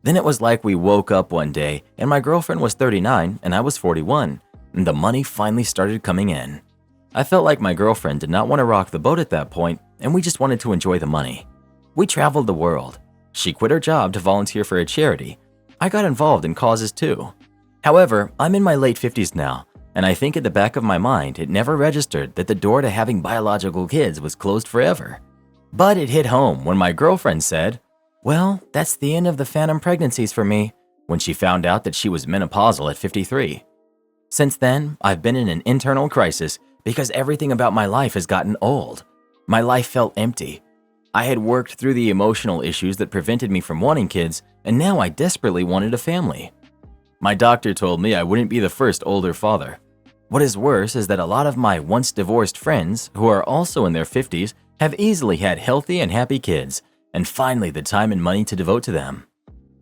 Then it was like we woke up one day and my girlfriend was 39 and I was 41, and the money finally started coming in. I felt like my girlfriend did not want to rock the boat at that point, and we just wanted to enjoy the money. We traveled the world. She quit her job to volunteer for a charity. I got involved in causes too. However, I'm in my late 50s now, and I think at the back of my mind it never registered that the door to having biological kids was closed forever. But it hit home when my girlfriend said, "Well, that's the end of the phantom pregnancies for me," when she found out that she was menopausal at 53. Since then, I've been in an internal crisis because everything about my life has gotten old. My life felt empty. I had worked through the emotional issues that prevented me from wanting kids, and now I desperately wanted a family. My doctor told me I wouldn't be the first older father. What is worse is that a lot of my once divorced friends, who are also in their 50s, have easily had healthy and happy kids, and finally the time and money to devote to them.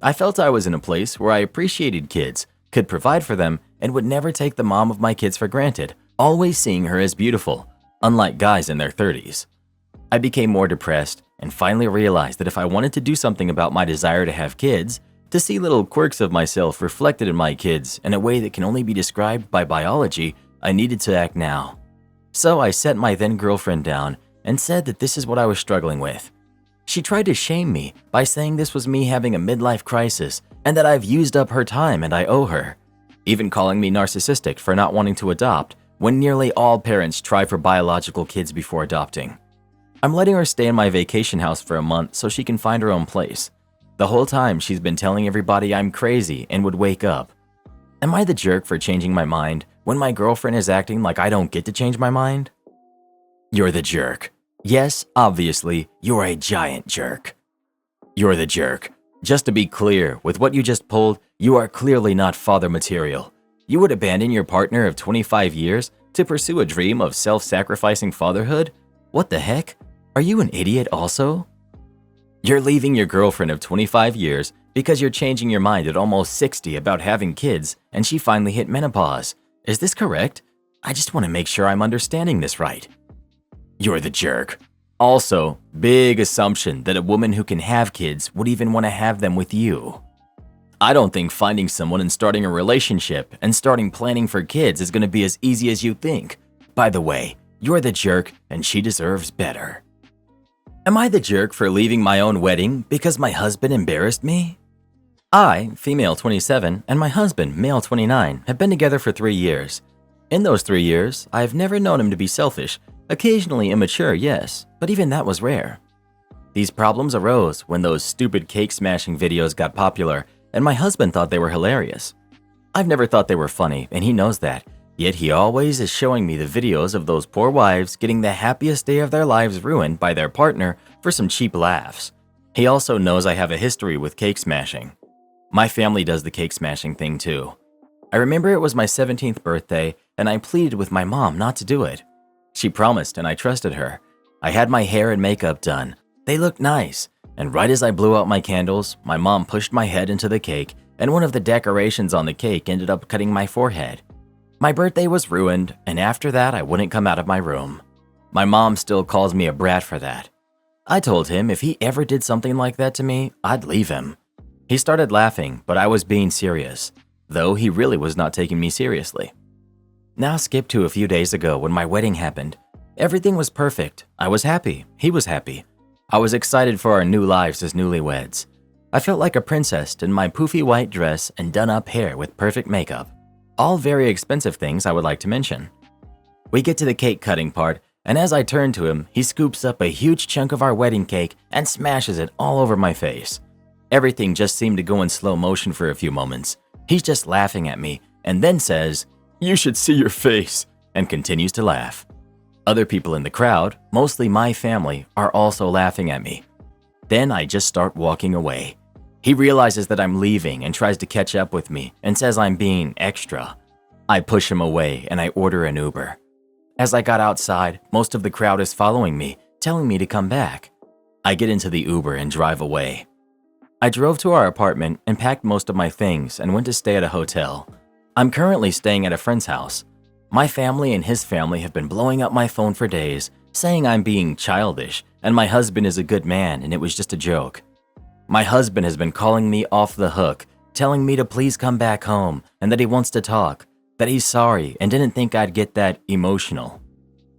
I felt I was in a place where I appreciated kids, could provide for them, and would never take the mom of my kids for granted, always seeing her as beautiful, unlike guys in their 30s. I became more depressed and finally realized that if I wanted to do something about my desire to have kids, to see little quirks of myself reflected in my kids in a way that can only be described by biology, I needed to act now. So I set my then girlfriend down and said that this is what I was struggling with. She tried to shame me by saying this was me having a midlife crisis and that I've used up her time and I owe her, even calling me narcissistic for not wanting to adopt when nearly all parents try for biological kids before adopting. I'm letting her stay in my vacation house for a month so she can find her own place. The whole time she's been telling everybody I'm crazy and would wake up. Am I the jerk for changing my mind when my girlfriend is acting like I don't get to change my mind? You're the jerk. Yes, obviously, you're a giant jerk. You're the jerk. Just to be clear, with what you just pulled, you are clearly not father material. You would abandon your partner of 25 years to pursue a dream of self-sacrificing fatherhood? What the heck? Are you an idiot also? You're leaving your girlfriend of 25 years because you're changing your mind at almost 60 about having kids and she finally hit menopause. Is this correct? I just want to make sure I'm understanding this right. You're the jerk. Also, big assumption that a woman who can have kids would even want to have them with you. I don't think finding someone and starting a relationship and starting planning for kids is going to be as easy as you think. By the way, you're the jerk and she deserves better. Am I the jerk for leaving my own wedding because my husband embarrassed me? I, female 27, and my husband, male 29, have been together for 3 years. In those 3 years, I've never known him to be selfish, occasionally immature, yes, but even that was rare. These problems arose when those stupid cake smashing videos got popular, and my husband thought they were hilarious. I've never thought they were funny, and he knows that. Yet he always is showing me the videos of those poor wives getting the happiest day of their lives ruined by their partner for some cheap laughs. He also knows I have a history with cake smashing. My family does the cake smashing thing too. I remember it was my 17th birthday and I pleaded with my mom not to do it. She promised and I trusted her. I had my hair and makeup done. They looked nice. And right as I blew out my candles, my mom pushed my head into the cake and one of the decorations on the cake ended up cutting my forehead. My birthday was ruined, and after that, I wouldn't come out of my room. My mom still calls me a brat for that. I told him if he ever did something like that to me, I'd leave him. He started laughing, but I was being serious, though he really was not taking me seriously. Now skip to a few days ago when my wedding happened. Everything was perfect. I was happy. He was happy. I was excited for our new lives as newlyweds. I felt like a princess in my poofy white dress and done-up hair with perfect makeup. All very expensive things I would like to mention. We get to the cake cutting part, and as I turn to him, he scoops up a huge chunk of our wedding cake and smashes it all over my face. Everything just seemed to go in slow motion for a few moments. He's just laughing at me and then says, "You should see your face," and continues to laugh. Other people in the crowd, mostly my family, are also laughing at me. Then I just start walking away. He realizes that I'm leaving and tries to catch up with me and says I'm being extra. I push him away and I order an Uber. As I got outside, most of the crowd is following me, telling me to come back. I get into the Uber and drive away. I drove to our apartment and packed most of my things and went to stay at a hotel. I'm currently staying at a friend's house. My family and his family have been blowing up my phone for days, saying I'm being childish and my husband is a good man and it was just a joke. My husband has been calling me off the hook, telling me to please come back home and that he wants to talk, that he's sorry and didn't think I'd get that emotional.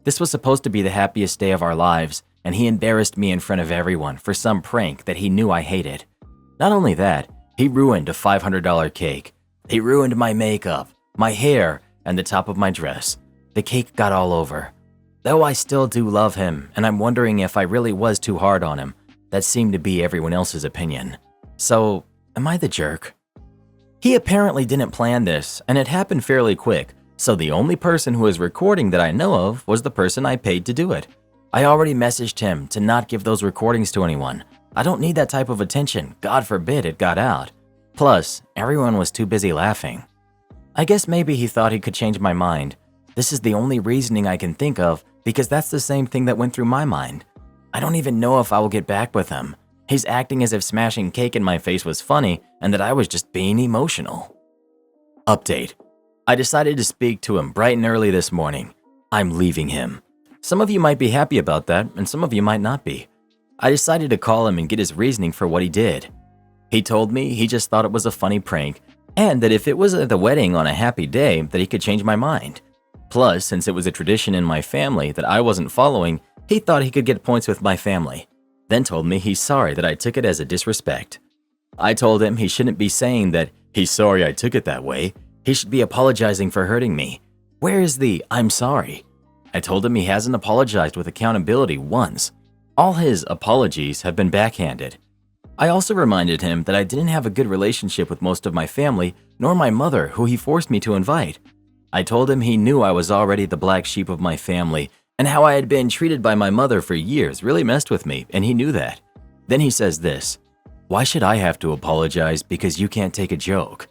This was supposed to be the happiest day of our lives, and he embarrassed me in front of everyone for some prank that he knew I hated. Not only that, he ruined a $500 cake. He ruined my makeup, my hair, and the top of my dress. The cake got all over. Though I still do love him, and I'm wondering if I really was too hard on him. That seemed to be everyone else's opinion. So, am I the jerk? He apparently didn't plan this, and it happened fairly quick, so the only person who is recording that I know of was the person I paid to do it. I already messaged him to not give those recordings to anyone. I don't need that type of attention, God forbid it got out. Plus, everyone was too busy laughing. I guess maybe he thought he could change my mind. This is the only reasoning I can think of because that's the same thing that went through my mind. I don't even know if I will get back with him. He's acting as if smashing cake in my face was funny and that I was just being emotional. Update. I decided to speak to him bright and early this morning. I'm leaving him. Some of you might be happy about that and some of you might not be. I decided to call him and get his reasoning for what he did. He told me he just thought it was a funny prank and that if it was at the wedding on a happy day that he could change my mind. Plus, since it was a tradition in my family that I wasn't following, he thought he could get points with my family. Then told me he's sorry that I took it as a disrespect. I told him he shouldn't be saying that he's sorry I took it that way. He should be apologizing for hurting me. Where is the "I'm sorry"? I told him he hasn't apologized with accountability once. All his apologies have been backhanded. I also reminded him that I didn't have a good relationship with most of my family, nor my mother, who he forced me to invite. I told him he knew I was already the black sheep of my family, and how I had been treated by my mother for years really messed with me, and he knew that. Then he says this, "Why should I have to apologize because you can't take a joke?"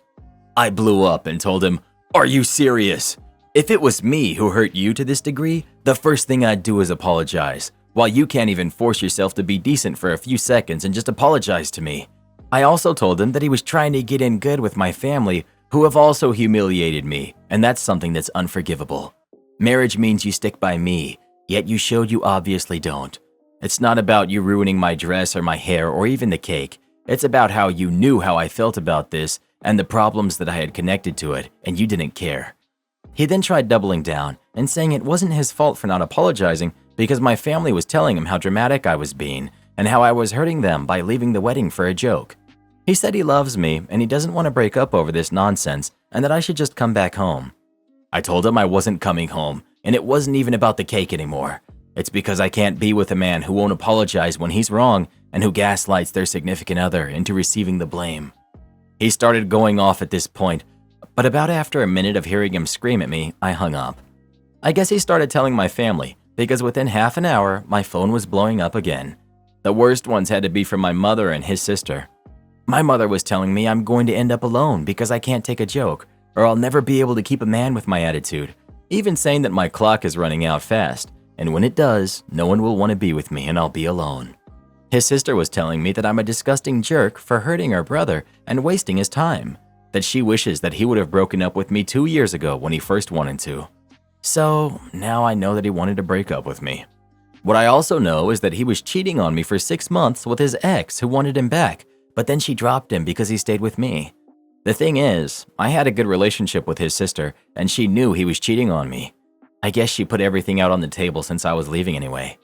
I blew up and told him, "Are you serious? If it was me who hurt you to this degree, the first thing I'd do is apologize, while you can't even force yourself to be decent for a few seconds and just apologize to me." I also told him that he was trying to get in good with my family, who have also humiliated me, and that's something that's unforgivable. Marriage means you stick by me, yet you showed you obviously don't. It's not about you ruining my dress or my hair or even the cake. It's about how you knew how I felt about this and the problems that I had connected to it, and you didn't care. He then tried doubling down and saying it wasn't his fault for not apologizing because my family was telling him how dramatic I was being and how I was hurting them by leaving the wedding for a joke. He said he loves me and he doesn't want to break up over this nonsense and that I should just come back home. I told him I wasn't coming home and it wasn't even about the cake anymore. It's because I can't be with a man who won't apologize when he's wrong and who gaslights their significant other into receiving the blame. He started going off at this point, but about after a minute of hearing him scream at me, I hung up. I guess he started telling my family because within half an hour, my phone was blowing up again. The worst ones had to be from my mother and his sister. My mother was telling me I'm going to end up alone because I can't take a joke, or I'll never be able to keep a man with my attitude, even saying that my clock is running out fast, and when it does, no one will want to be with me and I'll be alone. His sister was telling me that I'm a disgusting jerk for hurting her brother and wasting his time, that she wishes that he would have broken up with me 2 years ago when he first wanted to. So now I know that he wanted to break up with me. What I also know is that he was cheating on me for 6 months with his ex who wanted him back, but then she dropped him because he stayed with me. The thing is, I had a good relationship with his sister, and she knew he was cheating on me. I guess she put everything out on the table since I was leaving anyway.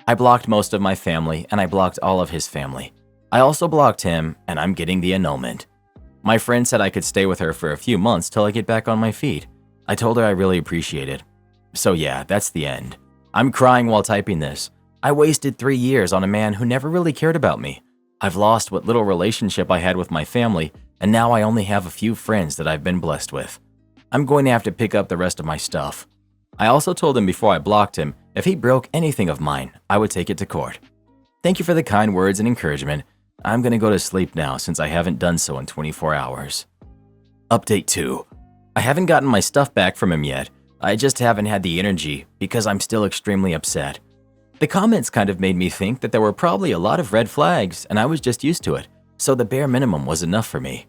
I blocked most of my family, and I blocked all of his family. I also blocked him, and I'm getting the annulment. My friend said I could stay with her for a few months till I get back on my feet. I told her I really appreciate it. So yeah, that's the end. I'm crying while typing this. I wasted 3 years on a man who never really cared about me. I've lost what little relationship I had with my family, and now I only have a few friends that I've been blessed with. I'm going to have to pick up the rest of my stuff. I also told him before I blocked him, if he broke anything of mine, I would take it to court. Thank you for the kind words and encouragement. I'm going to go to sleep now since I haven't done so in 24 hours. Update 2. I haven't gotten my stuff back from him yet. I just haven't had the energy because I'm still extremely upset. The comments kind of made me think that there were probably a lot of red flags and I was just used to it, so the bare minimum was enough for me.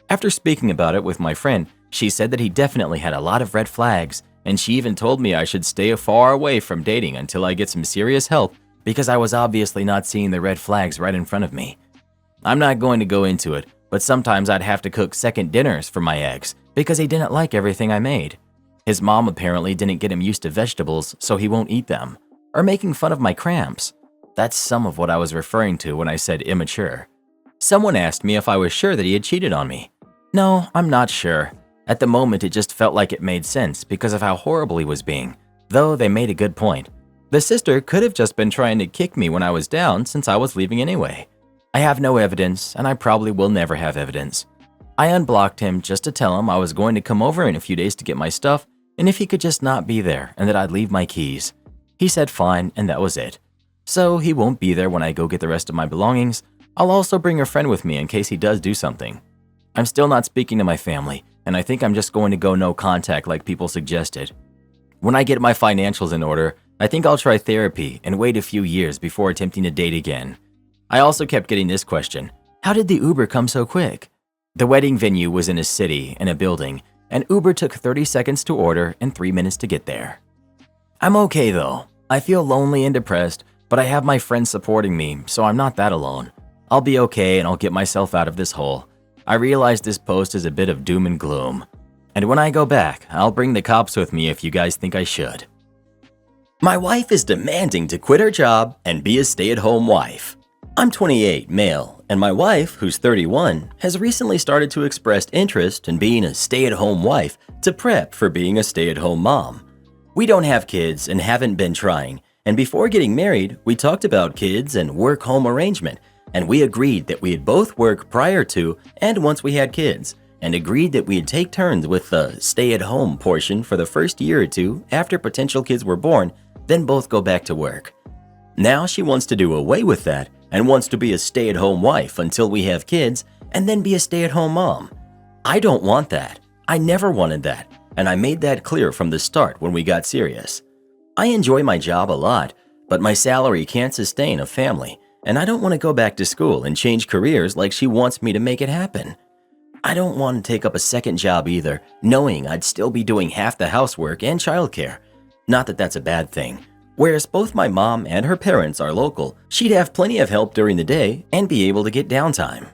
After speaking about it with my friend, she said that he definitely had a lot of red flags, and she even told me I should stay far away from dating until I get some serious help because I was obviously not seeing the red flags right in front of me. I'm not going to go into it, but sometimes I'd have to cook second dinners for my ex because he didn't like everything I made. His mom apparently didn't get him used to vegetables, so he won't eat them. Or making fun of my cramps. That's some of what I was referring to when I said immature. Someone asked me if I was sure that he had cheated on me. No, I'm not sure. At the moment, it just felt like it made sense because of how horrible he was being, though they made a good point. The sister could have just been trying to kick me when I was down since I was leaving anyway. I have no evidence, and I probably will never have evidence. I unblocked him just to tell him I was going to come over in a few days to get my stuff, and if he could just not be there and that I'd leave my keys. He said fine, and that was it. So he won't be there when I go get the rest of my belongings. I'll also bring a friend with me in case he does do something. I'm still not speaking to my family, and I think I'm just going to go no contact like people suggested. When I get my financials in order, I think I'll try therapy and wait a few years before attempting to date again. I also kept getting this question: how did the Uber come so quick? The wedding venue was in a city, in a building, and Uber took 30 seconds to order and 3 minutes to get there. I'm okay though. I feel lonely and depressed, but I have my friends supporting me, so I'm not that alone. I'll be okay and I'll get myself out of this hole. I realize this post is a bit of doom and gloom. And when I go back, I'll bring the cops with me if you guys think I should. My wife is demanding to quit her job and be a stay-at-home wife. I'm 28, male, and my wife, who's 31, has recently started to express interest in being a stay-at-home wife to prep for being a stay-at-home mom. We don't have kids and haven't been trying, and before getting married, we talked about kids and work-home arrangement, and we agreed that we'd both work prior to and once we had kids, and agreed that we'd take turns with the stay-at-home portion for the first year or two after potential kids were born, then both go back to work. Now she wants to do away with that and wants to be a stay-at-home wife until we have kids and then be a stay-at-home mom. I don't want that. I never wanted that, and I made that clear from the start when we got serious. I enjoy my job a lot, but my salary can't sustain a family, and I don't want to go back to school and change careers like she wants me to make it happen. I don't want to take up a second job either, knowing I'd still be doing half the housework and childcare. Not that that's a bad thing. Whereas both my mom and her parents are local, she'd have plenty of help during the day and be able to get downtime.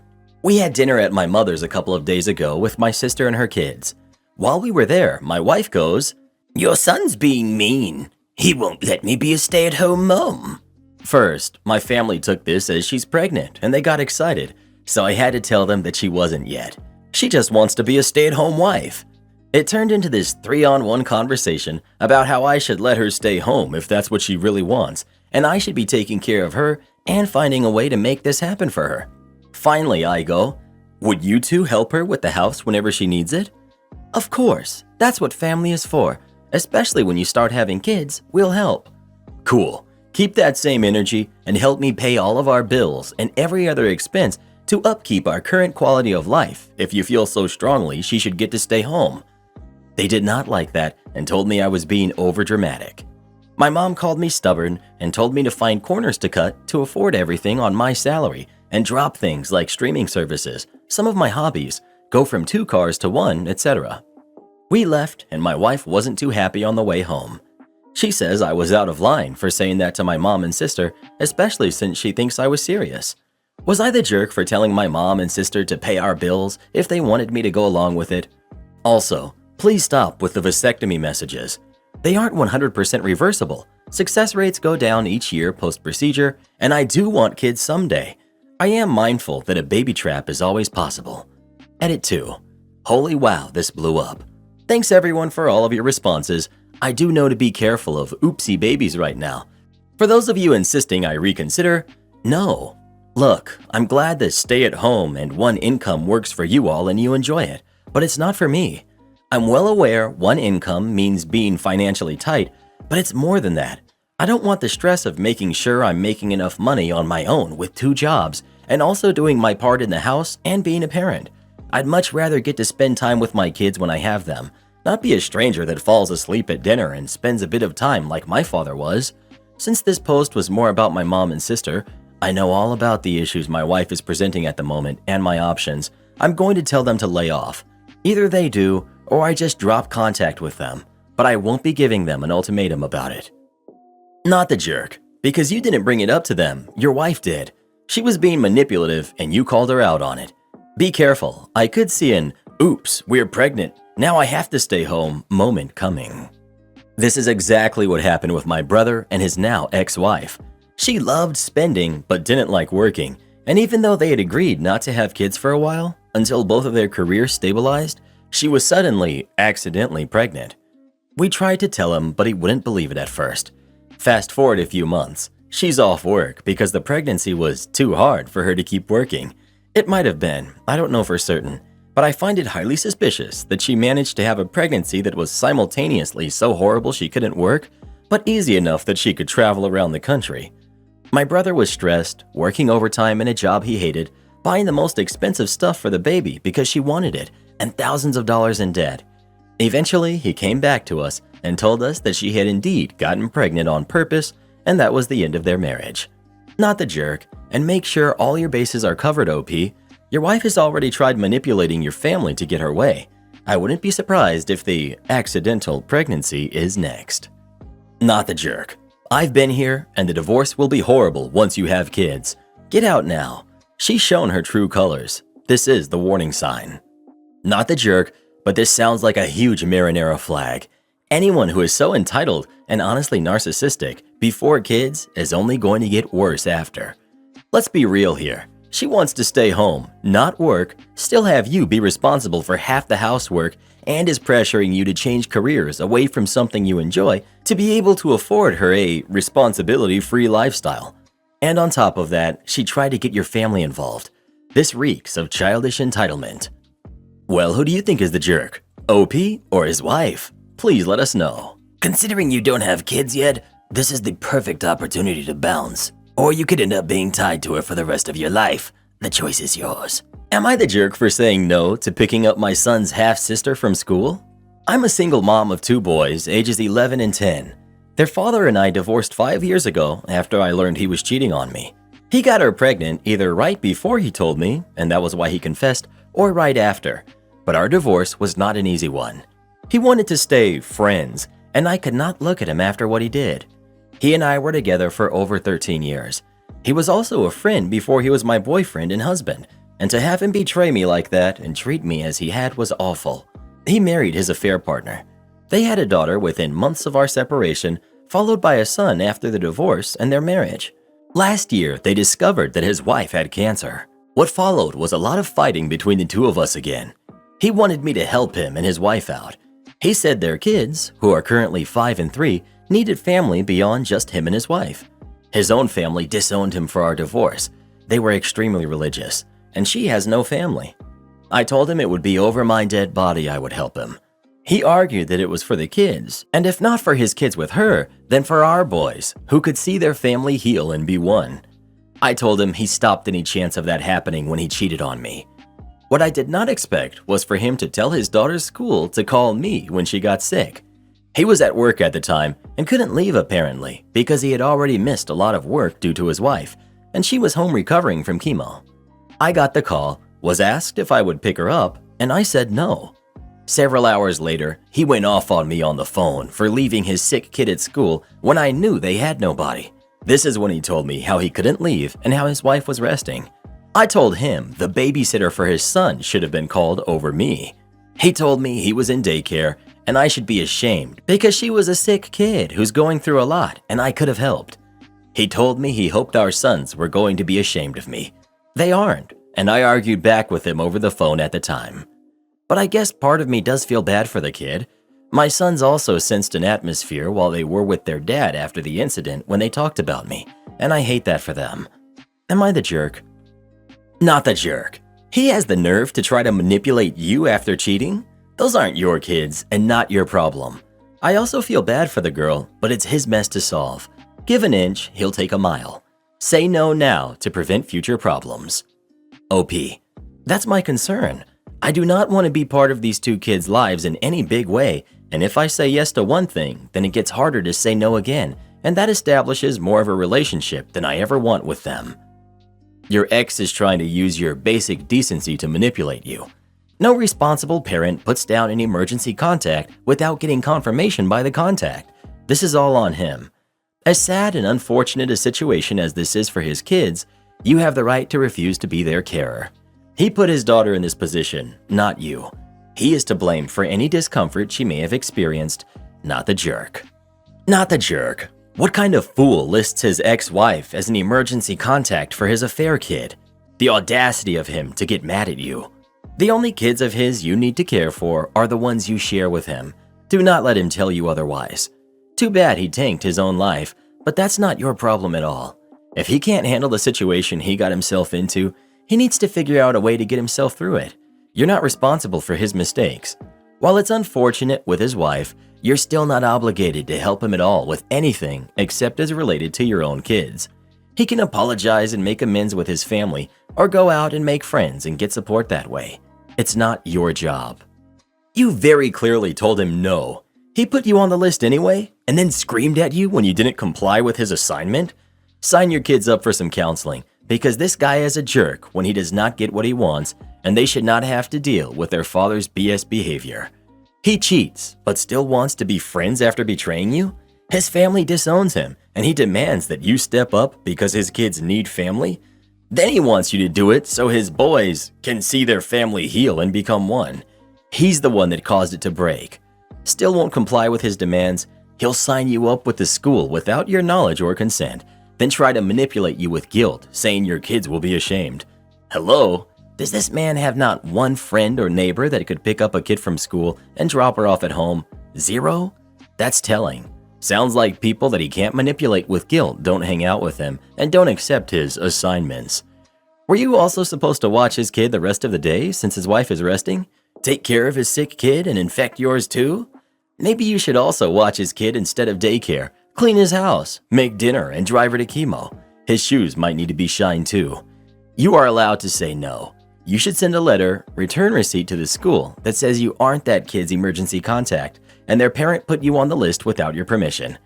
We had dinner at my mother's a couple of days ago with my sister and her kids. While we were there, my wife goes, "Your son's being mean. He won't let me be a stay-at-home mom." First, my family took this as she's pregnant and they got excited, so I had to tell them that she wasn't yet. She just wants to be a stay-at-home wife. It turned into this 3-on-1 conversation about how I should let her stay home if that's what she really wants, and I should be taking care of her and finding a way to make this happen for her. Finally, I go, "Would you two help her with the house whenever she needs it?" "Of course, that's what family is for. Especially when you start having kids, we'll help." "Cool. Keep that same energy and help me pay all of our bills and every other expense to upkeep our current quality of life if you feel so strongly she should get to stay home." They did not like that and told me I was being overdramatic. My mom called me stubborn and told me to find corners to cut to afford everything on my salary and drop things like streaming services, some of my hobbies, go from 2 cars to 1, etc. We left, and my wife wasn't too happy on the way home. She says I was out of line for saying that to my mom and sister, especially since she thinks I was serious. Was I the jerk for telling my mom and sister to pay our bills if they wanted me to go along with it? Also, please stop with the vasectomy messages. They aren't 100% reversible. Success rates go down each year post-procedure, and I do want kids someday. I am mindful that a baby trap is always possible. Edit 2. Holy wow, this blew up. Thanks everyone for all of your responses. I do know to be careful of oopsie babies right now. For those of you insisting I reconsider, no. Look, I'm glad that stay at home and one income works for you all and you enjoy it, but it's not for me. I'm well aware one income means being financially tight, but it's more than that. I don't want the stress of making sure I'm making enough money on my own with 2 jobs and also doing my part in the house and being a parent. I'd much rather get to spend time with my kids when I have them, not be a stranger that falls asleep at dinner and spends a bit of time like my father was. Since this post was more about my mom and sister, I know all about the issues my wife is presenting at the moment and my options. I'm going to tell them to lay off. Either they do, or I just drop contact with them, but I won't be giving them an ultimatum about it. Not the jerk, because you didn't bring it up to them, your wife did. She was being manipulative and you called her out on it. Be careful, I could see an oops, we're pregnant, now I have to stay home moment coming. This is exactly what happened with my brother and his now ex-wife. She loved spending but didn't like working, and even though they had agreed not to have kids for a while, until both of their careers stabilized, she was suddenly, accidentally pregnant. We tried to tell him, but he wouldn't believe it at first. Fast forward a few months, she's off work because the pregnancy was too hard for her to keep working. It might have been, I don't know for certain, but I find it highly suspicious that she managed to have a pregnancy that was simultaneously so horrible she couldn't work, but easy enough that she could travel around the country. My brother was stressed, working overtime in a job he hated, buying the most expensive stuff for the baby because she wanted it, and thousands of dollars in debt. Eventually, he came back to us and told us that she had indeed gotten pregnant on purpose, and that was the end of their marriage. Not the jerk, and make sure all your bases are covered, OP. Your wife has already tried manipulating your family to get her way. I wouldn't be surprised if the accidental pregnancy is next. Not the jerk. I've been here, and the divorce will be horrible once you have kids. Get out now. She's shown her true colors. This is the warning sign. Not the jerk, but this sounds like a huge marinara flag. Anyone who is so entitled and honestly narcissistic before kids is only going to get worse after. Let's be real here. She wants to stay home, not work, still have you be responsible for half the housework, and is pressuring you to change careers away from something you enjoy to be able to afford her a responsibility-free lifestyle. And on top of that, she tried to get your family involved. This reeks of childish entitlement. Well, who do you think is the jerk? OP or his wife? Please let us know. Considering you don't have kids yet, this is the perfect opportunity to bounce. Or you could end up being tied to her for the rest of your life. The choice is yours. Am I the jerk for saying no to picking up my son's half-sister from school? I'm a single mom of 2 boys, ages 11 and 10. Their father and I divorced 5 years ago after I learned he was cheating on me. He got her pregnant either right before he told me, and that was why he confessed, or right after. But our divorce was not an easy one. He wanted to stay friends, and I could not look at him after what he did. He and I were together for over 13 years. He was also a friend before he was my boyfriend and husband, and to have him betray me like that and treat me as he had was awful. He married his affair partner. They had a daughter within months of our separation, followed by a son after the divorce and their marriage. Last year, they discovered that his wife had cancer. What followed was a lot of fighting between the 2 of us again. He wanted me to help him and his wife out. He said their kids, who are currently 5 and 3, needed family beyond just him and his wife. His own family disowned him for our divorce. They were extremely religious, and she has no family. I told him it would be over my dead body I would help him. He argued that it was for the kids, and if not for his kids with her, then for our boys, who could see their family heal and be one. I told him he stopped any chance of that happening when he cheated on me. What I did not expect was for him to tell his daughter's school to call me when she got sick. He was at work at the time and couldn't leave apparently because he had already missed a lot of work due to his wife, and she was home recovering from chemo. I got the call, was asked if I would pick her up, and I said no. Several hours later, he went off on me on the phone for leaving his sick kid at school when I knew they had nobody. This is when he told me how he couldn't leave and how his wife was resting. I told him the babysitter for his son should have been called over me. He told me he was in daycare and I should be ashamed because she was a sick kid who's going through a lot and I could have helped. He told me he hoped our sons were going to be ashamed of me. They aren't, and I argued back with him over the phone at the time. But I guess part of me does feel bad for the kid. My sons also sensed an atmosphere while they were with their dad after the incident when they talked about me, and I hate that for them. Am I the jerk? Not the jerk. He has the nerve to try to manipulate you after cheating? Those aren't your kids and not your problem. I also feel bad for the girl, but it's his mess to solve. Give an inch, he'll take a mile. Say no now to prevent future problems. OP. That's my concern. I do not want to be part of these two kids' lives in any big way, and if I say yes to one thing, then it gets harder to say no again, and that establishes more of a relationship than I ever want with them. Your ex is trying to use your basic decency to manipulate you. No responsible parent puts down an emergency contact without getting confirmation by the contact. This is all on him. As sad and unfortunate a situation as this is for his kids, you have the right to refuse to be their carer. He put his daughter in this position, not you. He is to blame for any discomfort she may have experienced, not the jerk. Not the jerk. What kind of fool lists his ex-wife as an emergency contact for his affair kid? The audacity of him to get mad at you. The only kids of his you need to care for are the ones you share with him. Do not let him tell you otherwise. Too bad he tanked his own life, but that's not your problem at all. If he can't handle the situation he got himself into, he needs to figure out a way to get himself through it. You're not responsible for his mistakes. While it's unfortunate with his wife, you're still not obligated to help him at all with anything except as related to your own kids. He can apologize and make amends with his family, or go out and make friends and get support that way. It's not your job. You very clearly told him no. He put you on the list anyway, and then screamed at you when you didn't comply with his assignment? Sign your kids up for some counseling, because this guy is a jerk when he does not get what he wants, and they should not have to deal with their father's BS behavior. He cheats, but still wants to be friends after betraying you? His family disowns him, and he demands that you step up because his kids need family? Then he wants you to do it so his boys can see their family heal and become one. He's the one that caused it to break. Still won't comply with his demands? He'll sign you up with the school without your knowledge or consent, then try to manipulate you with guilt, saying your kids will be ashamed. Hello? Does this man have not one friend or neighbor that could pick up a kid from school and drop her off at home? Zero? That's telling. Sounds like people that he can't manipulate with guilt don't hang out with him and don't accept his assignments. Were you also supposed to watch his kid the rest of the day since his wife is resting? Take care of his sick kid and infect yours too? Maybe you should also watch his kid instead of daycare, clean his house, make dinner, and drive her to chemo. His shoes might need to be shined too. You are allowed to say no. You should send a letter, return receipt to the school that says you aren't that kid's emergency contact and their parent put you on the list without your permission.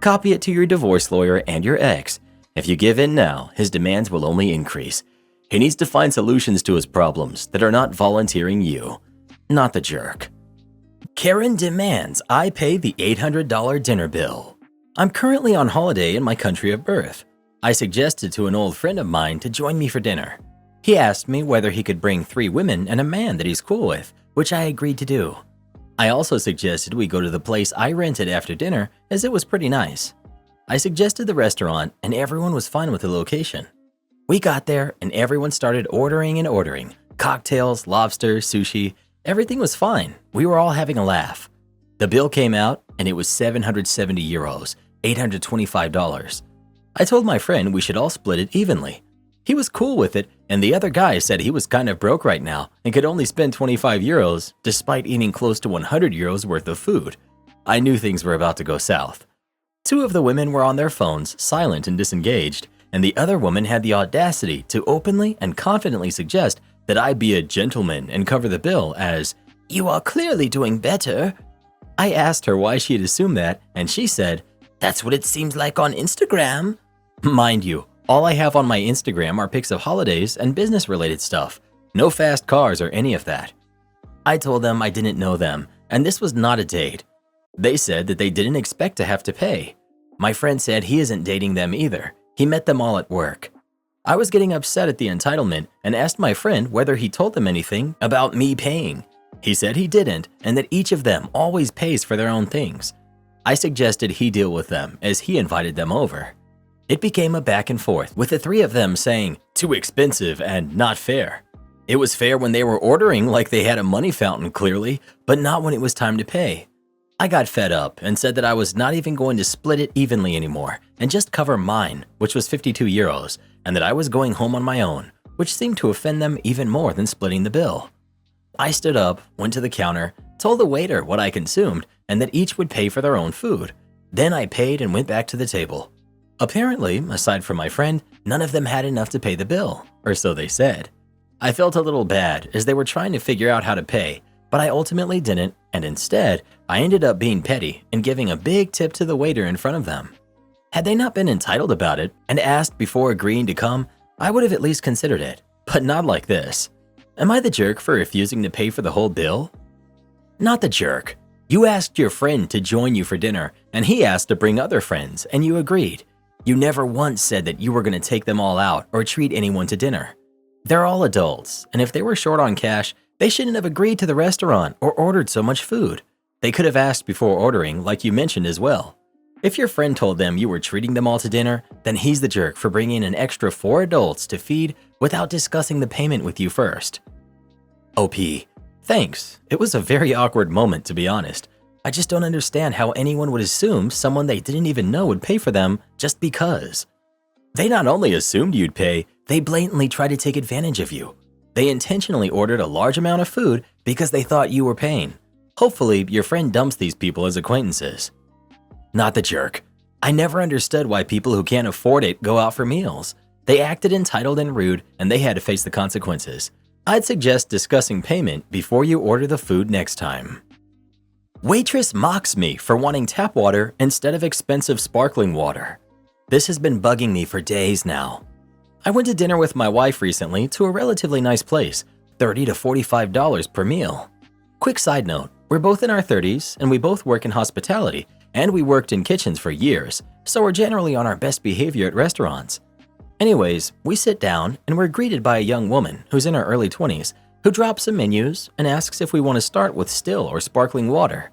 Copy it to your divorce lawyer and your ex. If you give in now, his demands will only increase. He needs to find solutions to his problems that are not volunteering you. Not the jerk. Karen demands I pay the $800 dinner bill. I'm currently on holiday in my country of birth. I suggested to an old friend of mine to join me for dinner. He asked me whether he could bring 3 women and a man that he's cool with, which I agreed to do. I also suggested we go to the place I rented after dinner as it was pretty nice. I suggested the restaurant and everyone was fine with the location. We got there and everyone started ordering and ordering. Cocktails, lobster, sushi, everything was fine. We were all having a laugh. The bill came out and it was 770 euros, $825. I told my friend we should all split it evenly. He was cool with it, and the other guy said he was kind of broke right now and could only spend 25 euros despite eating close to 100 euros worth of food. I knew things were about to go south. 2 of the women were on their phones, silent and disengaged, and the other woman had the audacity to openly and confidently suggest that I be a gentleman and cover the bill as, "You are clearly doing better." I asked her why she had assumed that, and she said, "That's what it seems like on Instagram." Mind you, all I have on my Instagram are pics of holidays and business-related stuff. No fast cars or any of that. I told them I didn't know them, and this was not a date. They said that they didn't expect to have to pay. My friend said he isn't dating them either. He met them all at work. I was getting upset at the entitlement and asked my friend whether he told them anything about me paying. He said he didn't and that each of them always pays for their own things. I suggested he deal with them as he invited them over. It became a back and forth with the three of them saying, "Too expensive and not fair." It was fair when they were ordering like they had a money fountain clearly, but not when it was time to pay. I got fed up and said that I was not even going to split it evenly anymore and just cover mine, which was 52 euros, and that I was going home on my own, which seemed to offend them even more than splitting the bill. I stood up, went to the counter, told the waiter what I consumed and that each would pay for their own food. Then I paid and went back to the table. Apparently, aside from my friend, none of them had enough to pay the bill, or so they said. I felt a little bad as they were trying to figure out how to pay, but I ultimately didn't, and instead, I ended up being petty and giving a big tip to the waiter in front of them. Had they not been entitled about it and asked before agreeing to come, I would have at least considered it, but not like this. Am I the jerk for refusing to pay for the whole bill? Not the jerk. You asked your friend to join you for dinner, and he asked to bring other friends, and you agreed. You never once said that you were going to take them all out or treat anyone to dinner. They're all adults, and if they were short on cash, they shouldn't have agreed to the restaurant or ordered so much food. They could have asked before ordering, like you mentioned as well. If your friend told them you were treating them all to dinner, then he's the jerk for bringing an extra 4 adults to feed without discussing the payment with you first. OP. Thanks. It was a very awkward moment, to be honest. I just don't understand how anyone would assume someone they didn't even know would pay for them just because. They not only assumed you'd pay, they blatantly tried to take advantage of you. They intentionally ordered a large amount of food because they thought you were paying. Hopefully, your friend dumps these people as acquaintances. Not the jerk. I never understood why people who can't afford it go out for meals. They acted entitled and rude, and they had to face the consequences. I'd suggest discussing payment before you order the food next time. Waitress mocks me for wanting tap water instead of expensive sparkling water. This has been bugging me for days now. I went to dinner with my wife recently to a relatively nice place, $30 to $45 per meal. Quick side note, we're both in our 30s and we both work in hospitality, and we worked in kitchens for years, so we're generally on our best behavior at restaurants. Anyways, we sit down and we're greeted by a young woman who's in her early 20s who drops some menus and asks if we want to start with still or sparkling water.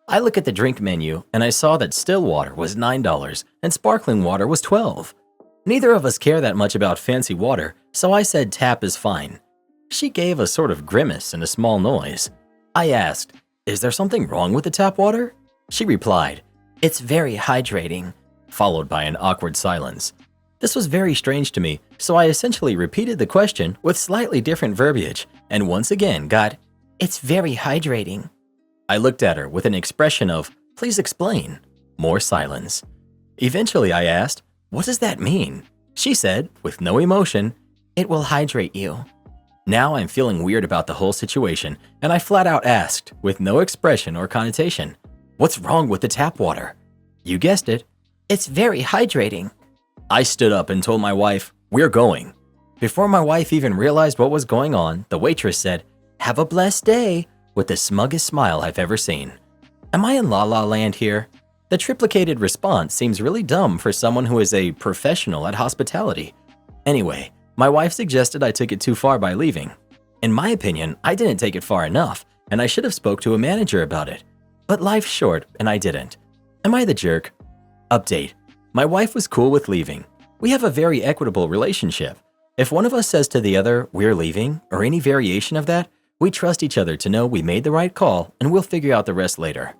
I look at the drink menu and I saw that still water was $9 and sparkling water was $12. Neither of us care that much about fancy water, so I said tap is fine. She gave a sort of grimace and a small noise. I asked, "Is there something wrong with the tap water?" She replied, "It's very hydrating," followed by an awkward silence. This was very strange to me, so I essentially repeated the question with slightly different verbiage and once again got, "It's very hydrating." I looked at her with an expression of, "Please explain." More silence. Eventually I asked, "What does that mean?" She said, with no emotion, "It will hydrate you." Now I'm feeling weird about the whole situation, and I flat out asked, with no expression or connotation, "What's wrong with the tap water?" You guessed it, "It's very hydrating." I stood up and told my wife, "We're going." Before my wife even realized what was going on, the waitress said, "Have a blessed day," with the smuggest smile I've ever seen. Am I in La La Land here? The triplicated response seems really dumb for someone who is a professional at hospitality. Anyway, my wife suggested I took it too far by leaving. In my opinion, I didn't take it far enough, and I should have spoke to a manager about it. But life's short, and I didn't. Am I the jerk? Update. My wife was cool with leaving. We have a very equitable relationship. If one of us says to the other, "We're leaving," or any variation of that, we trust each other to know we made the right call and we'll figure out the rest later.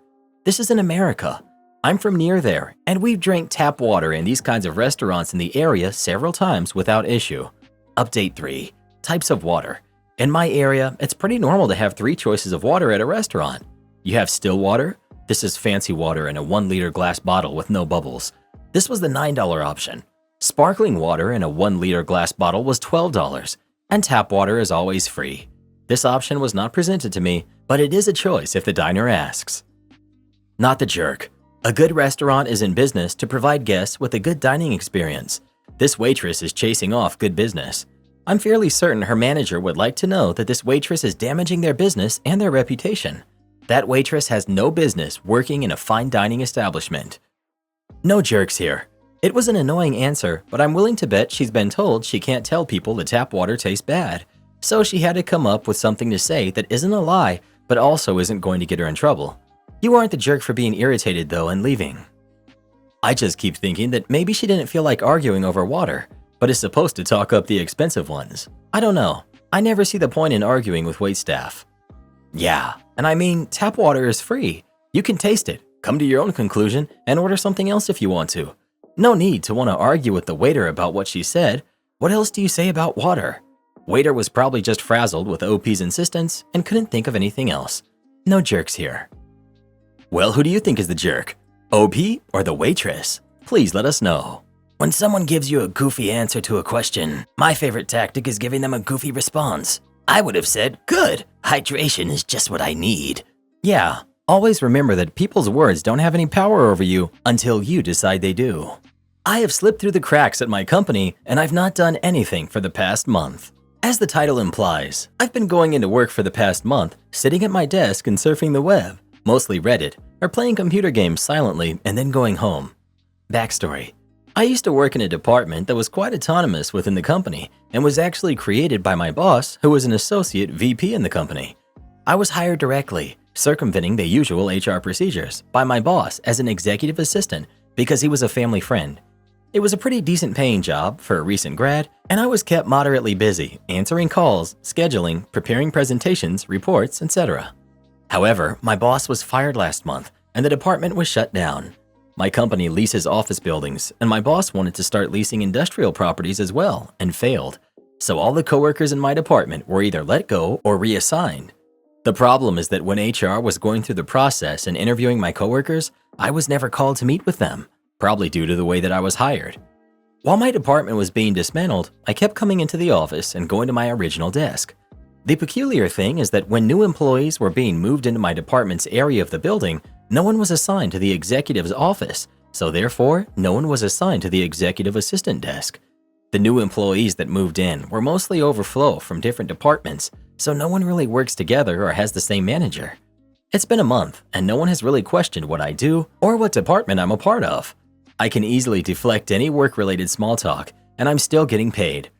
This is in America. I'm from near there, and we've drank tap water in these kinds of restaurants in the area several times without issue. Update 3. Types of water. In my area, it's pretty normal to have 3 choices of water at a restaurant. You have still water. This is fancy water in a 1-liter glass bottle with no bubbles. This was the $9 option. Sparkling water in a 1-liter glass bottle was $12, and tap water is always free. This option was not presented to me, but it is a choice if the diner asks. Not the jerk. A good restaurant is in business to provide guests with a good dining experience. This waitress is chasing off good business. I'm fairly certain her manager would like to know that this waitress is damaging their business and their reputation. That waitress has no business working in a fine dining establishment. No jerks here. It was an annoying answer, but I'm willing to bet she's been told she can't tell people the tap water tastes bad. So she had to come up with something to say that isn't a lie, but also isn't going to get her in trouble. You aren't the jerk for being irritated though and leaving. I just keep thinking that maybe she didn't feel like arguing over water, but is supposed to talk up the expensive ones. I don't know. I never see the point in arguing with waitstaff. Yeah, and I mean, tap water is free. You can taste it, come to your own conclusion, and order something else if you want to. No need to want to argue with the waiter about what she said. What else do you say about water? Waiter was probably just frazzled with OP's insistence and couldn't think of anything else. No jerks here. Well, who do you think is the jerk? OP or the waitress? Please let us know. When someone gives you a goofy answer to a question, my favorite tactic is giving them a goofy response. I would have said, good, hydration is just what I need. Yeah, always remember that people's words don't have any power over you until you decide they do. I have slipped through the cracks at my company and I've not done anything for the past month. As the title implies, I've been going into work for the past month, sitting at my desk and surfing the web, mostly Reddit, or playing computer games silently and then going home. Backstory. I used to work in a department that was quite autonomous within the company and was actually created by my boss, who was an associate VP in the company. I was hired directly, circumventing the usual HR procedures, by my boss as an executive assistant because he was a family friend. It was a pretty decent paying job for a recent grad, and I was kept moderately busy, answering calls, scheduling, preparing presentations, reports, etc. However, my boss was fired last month, and the department was shut down. My company leases office buildings, and my boss wanted to start leasing industrial properties as well, and failed. So all the coworkers in my department were either let go or reassigned. The problem is that when HR was going through the process and interviewing my coworkers, I was never called to meet with them, probably due to the way that I was hired. While my department was being dismantled, I kept coming into the office and going to my original desk. The peculiar thing is that when new employees were being moved into my department's area of the building, no one was assigned to the executive's office, so therefore, no one was assigned to the executive assistant desk. The new employees that moved in were mostly overflow from different departments, so no one really works together or has the same manager. It's been a month, and no one has really questioned what I do or what department I'm a part of. I can easily deflect any work-related small talk, and I'm still getting paid.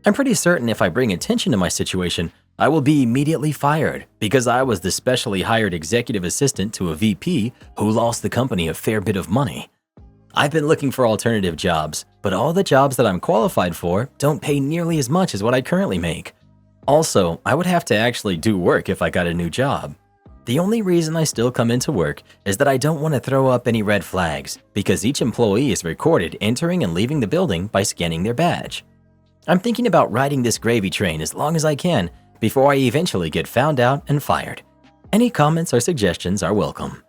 I'm pretty certain if I bring attention to my situation, I will be immediately fired because I was the specially hired executive assistant to a VP who lost the company a fair bit of money. I've been looking for alternative jobs, but all the jobs that I'm qualified for don't pay nearly as much as what I currently make. Also, I would have to actually do work if I got a new job. The only reason I still come into work is that I don't want to throw up any red flags because each employee is recorded entering and leaving the building by scanning their badge. I'm thinking about riding this gravy train as long as I can before I eventually get found out and fired. Any comments or suggestions are welcome.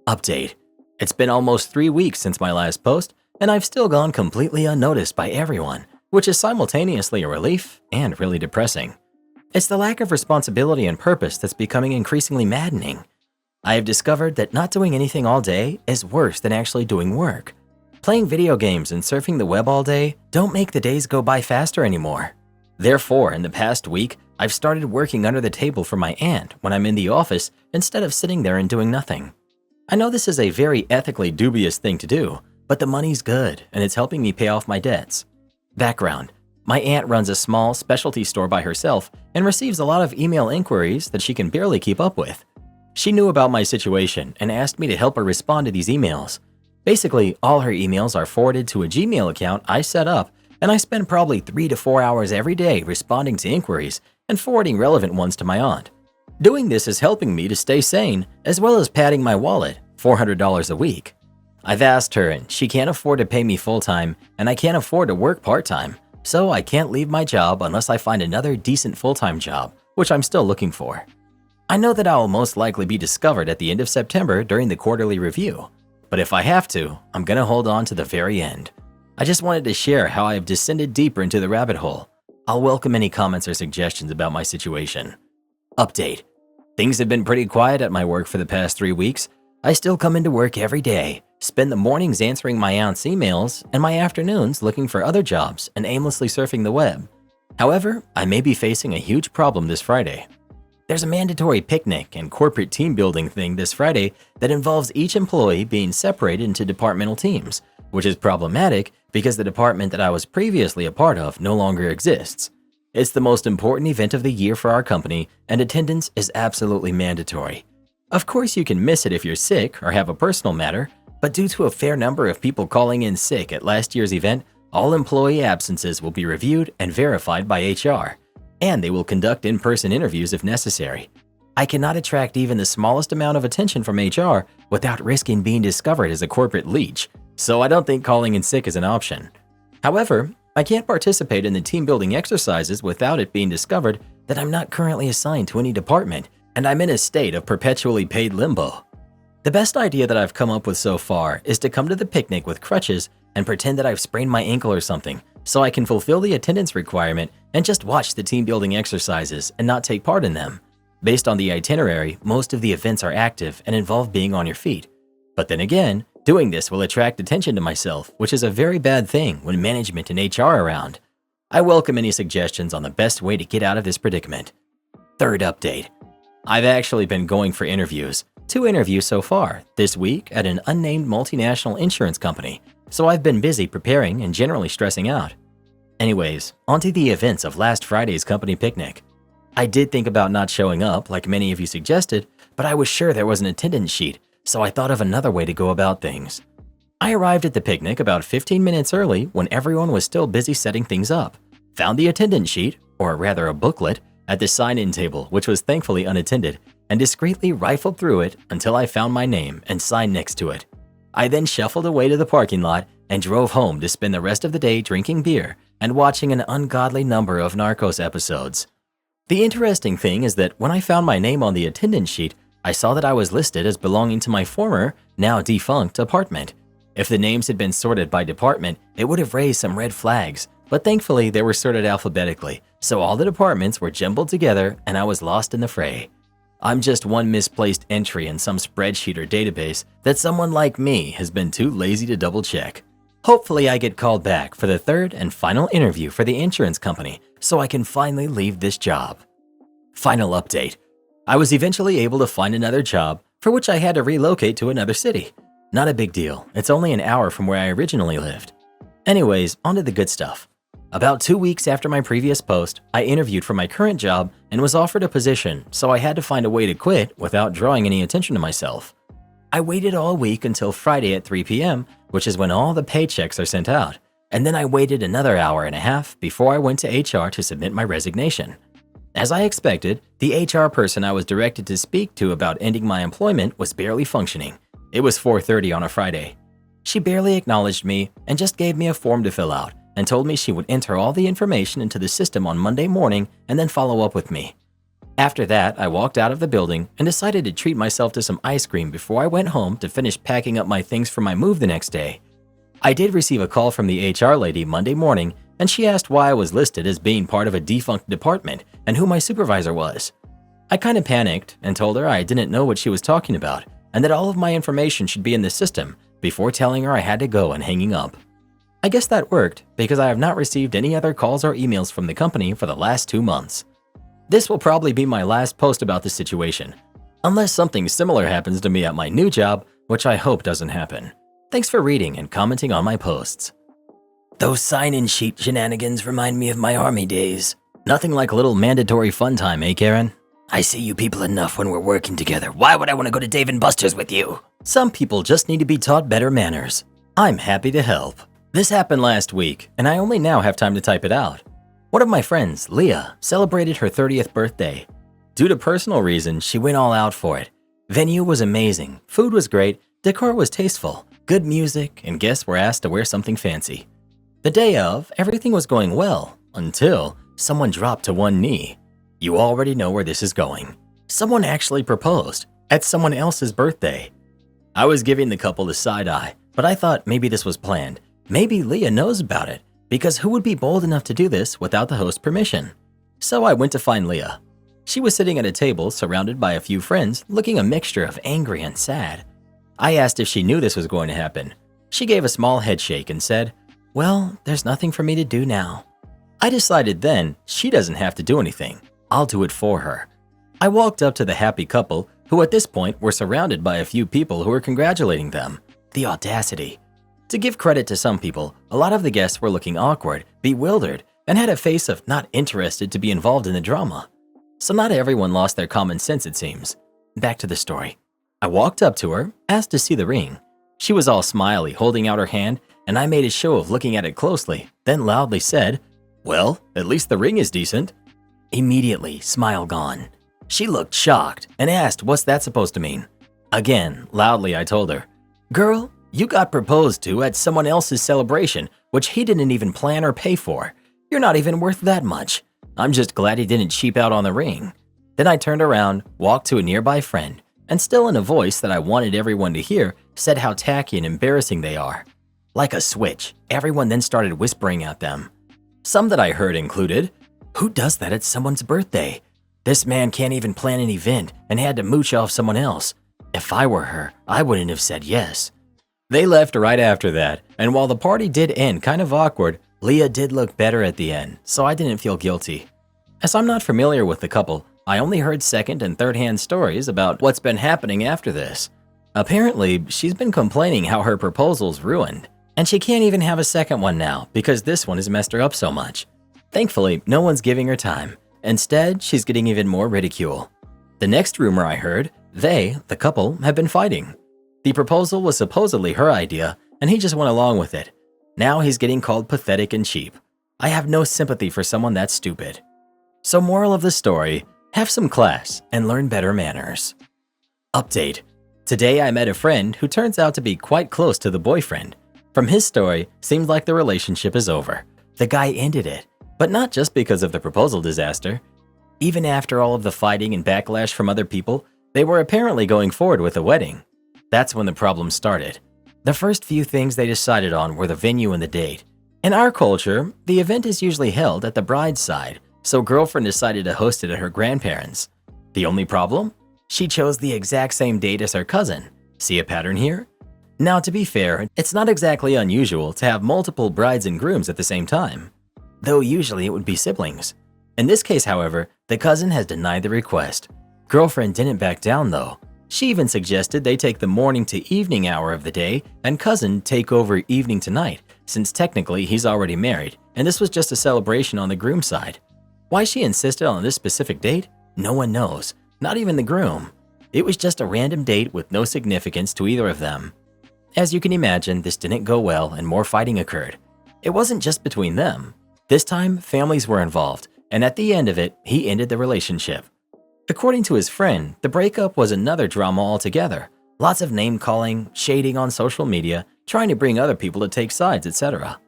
Update. It's been almost 3 weeks since my last post, and I've still gone completely unnoticed by everyone, which is simultaneously a relief and really depressing. It's the lack of responsibility and purpose that's becoming increasingly maddening. I have discovered that not doing anything all day is worse than actually doing work. Playing video games and surfing the web all day don't make the days go by faster anymore. Therefore, in the past week, I've started working under the table for my aunt when I'm in the office instead of sitting there and doing nothing. I know this is a very ethically dubious thing to do, but the money's good and it's helping me pay off my debts. Background. My aunt runs a small specialty store by herself and receives a lot of email inquiries that she can barely keep up with. She knew about my situation and asked me to help her respond to these emails. Basically, all her emails are forwarded to a Gmail account I set up, and I spend probably 3 to 4 hours every day responding to inquiries and forwarding relevant ones to my aunt. Doing this is helping me to stay sane, as well as padding my wallet, $400 a week. I've asked her and she can't afford to pay me full-time, and I can't afford to work part-time, so I can't leave my job unless I find another decent full-time job, which I'm still looking for. I know that I will most likely be discovered at the end of September during the quarterly review, but if I have to, I'm gonna hold on to the very end. I just wanted to share how I have descended deeper into the rabbit hole. I'll welcome any comments or suggestions about my situation. Update. Things have been pretty quiet at my work for the past 3 weeks. I still come into work every day, spend the mornings answering my aunt's emails, and my afternoons looking for other jobs and aimlessly surfing the web. However, I may be facing a huge problem this Friday. There's a mandatory picnic and corporate team building thing this Friday that involves each employee being separated into departmental teams, which is problematic because the department that I was previously a part of no longer exists. It's the most important event of the year for our company, and attendance is absolutely mandatory. Of course, you can miss it if you're sick or have a personal matter, but due to a fair number of people calling in sick at last year's event, all employee absences will be reviewed and verified by HR, and they will conduct in-person interviews if necessary. I cannot attract even the smallest amount of attention from HR without risking being discovered as a corporate leech, so I don't think calling in sick is an option. However, I can't participate in the team building exercises without it being discovered that I'm not currently assigned to any department, and I'm in a state of perpetually paid limbo. The best idea that I've come up with so far is to come to the picnic with crutches and pretend that I've sprained my ankle or something, so I can fulfill the attendance requirement and just watch the team building exercises and not take part in them. Based on the itinerary, most of the events are active and involve being on your feet. But then again, doing this will attract attention to myself, which is a very bad thing when management and HR are around. I welcome any suggestions on the best way to get out of this predicament. Third update. I've actually been going for interviews. 2 interviews so far, this week at an unnamed multinational insurance company, so I've been busy preparing and generally stressing out. Anyways, onto the events of last Friday's company picnic. I did think about not showing up like many of you suggested, but I was sure there was an attendance sheet, so I thought of another way to go about things. I arrived at the picnic about 15 minutes early when everyone was still busy setting things up, found the attendance sheet, or rather a booklet, at the sign-in table, which was thankfully unattended, and discreetly rifled through it until I found my name and sign next to it. I then shuffled away to the parking lot and drove home to spend the rest of the day drinking beer and watching an ungodly number of Narcos episodes. The interesting thing is that when I found my name on the attendance sheet, I saw that I was listed as belonging to my former, now defunct, apartment. If the names had been sorted by department, it would have raised some red flags, but thankfully they were sorted alphabetically, so all the departments were jumbled together and I was lost in the fray. I'm just one misplaced entry in some spreadsheet or database that someone like me has been too lazy to double check. Hopefully I get called back for the third and final interview for the insurance company so I can finally leave this job. Final update. I was eventually able to find another job for which I had to relocate to another city. Not a big deal, it's only an hour from where I originally lived. Anyways, on to the good stuff. About 2 weeks after my previous post, I interviewed for my current job and was offered a position, so I had to find a way to quit without drawing any attention to myself. I waited all week until Friday at 3 p.m., which is when all the paychecks are sent out, and then I waited another hour and a half before I went to HR to submit my resignation. As I expected, the HR person I was directed to speak to about ending my employment was barely functioning. It was 4:30 on a Friday. She barely acknowledged me and just gave me a form to fill out and told me she would enter all the information into the system on Monday morning and then follow up with me. After that, I walked out of the building and decided to treat myself to some ice cream before I went home to finish packing up my things for my move the next day. I did receive a call from the HR lady Monday morning, and she asked why I was listed as being part of a defunct department and who my supervisor was. I kind of panicked and told her I didn't know what she was talking about and that all of my information should be in the system before telling her I had to go and hanging up. I guess that worked because I have not received any other calls or emails from the company for the last 2 months. This will probably be my last post about this situation, unless something similar happens to me at my new job, which I hope doesn't happen. Thanks for reading and commenting on my posts. Those sign-in sheet shenanigans remind me of my army days. Nothing like a little mandatory fun time, eh, Karen? I see you people enough when we're working together. Why would I want to go to Dave & Buster's with you? Some people just need to be taught better manners. I'm happy to help. This happened last week, and I only now have time to type it out. One of my friends, Leah, celebrated her 30th birthday. Due to personal reasons, she went all out for it. Venue was amazing, food was great, decor was tasteful, good music, and guests were asked to wear something fancy. The day of, everything was going well, until someone dropped to one knee. You already know where this is going. Someone actually proposed at someone else's birthday. I was giving the couple the side eye, but I thought maybe this was planned. Maybe Leah knows about it, because who would be bold enough to do this without the host's permission? So I went to find Leah. She was sitting at a table surrounded by a few friends, looking a mixture of angry and sad. I asked if she knew this was going to happen. She gave a small head shake and said, "Well, there's nothing for me to do now." I decided then she doesn't have to do anything. I'll do it for her. I walked up to the happy couple, who at this point were surrounded by a few people who were congratulating them. The audacity. To give credit to some people, a lot of the guests were looking awkward, bewildered, and had a face of not interested to be involved in the drama. So not everyone lost their common sense, it seems. Back to the story. I walked up to her, asked to see the ring. She was all smiley, holding out her hand, and I made a show of looking at it closely, then loudly said, "Well, at least the ring is decent." Immediately, smile gone. She looked shocked and asked what's that supposed to mean. Again, loudly I told her, "Girl, you got proposed to at someone else's celebration, which he didn't even plan or pay for. You're not even worth that much. I'm just glad he didn't cheap out on the ring." Then I turned around, walked to a nearby friend, and still in a voice that I wanted everyone to hear, said how tacky and embarrassing they are. Like a switch, everyone then started whispering at them. Some that I heard included, "Who does that at someone's birthday? This man can't even plan an event and had to mooch off someone else. If I were her, I wouldn't have said yes." They left right after that, and while the party did end kind of awkward, Leah did look better at the end, so I didn't feel guilty. As I'm not familiar with the couple, I only heard second and third-hand stories about what's been happening after this. Apparently, she's been complaining how her proposal's ruined, and she can't even have a second one now because this one has messed her up so much. Thankfully, no one's giving her time. Instead, she's getting even more ridicule. The next rumor I heard, they, the couple, have been fighting. The proposal was supposedly her idea, and he just went along with it. Now he's getting called pathetic and cheap. I have no sympathy for someone that stupid. So moral of the story, have some class and learn better manners. Update. Today I met a friend who turns out to be quite close to the boyfriend. From his story, seems like the relationship is over. The guy ended it, but not just because of the proposal disaster. Even after all of the fighting and backlash from other people, they were apparently going forward with a wedding. That's when the problem started. The first few things they decided on were the venue and the date. In our culture, the event is usually held at the bride's side, so girlfriend decided to host it at her grandparents'. The only problem? She chose the exact same date as her cousin. See a pattern here? Now, to be fair, it's not exactly unusual to have multiple brides and grooms at the same time, though usually it would be siblings. In this case, however, the cousin has denied the request. Girlfriend didn't back down though. She even suggested they take the morning to evening hour of the day and cousin take over evening to night, since technically he's already married, and this was just a celebration on the groom's side. Why she insisted on this specific date? No one knows, not even the groom. It was just a random date with no significance to either of them. As you can imagine, this didn't go well and more fighting occurred. It wasn't just between them. This time, families were involved, and at the end of it, he ended the relationship. According to his friend, the breakup was another drama altogether. Lots of name-calling, shading on social media, trying to bring other people to take sides, etc.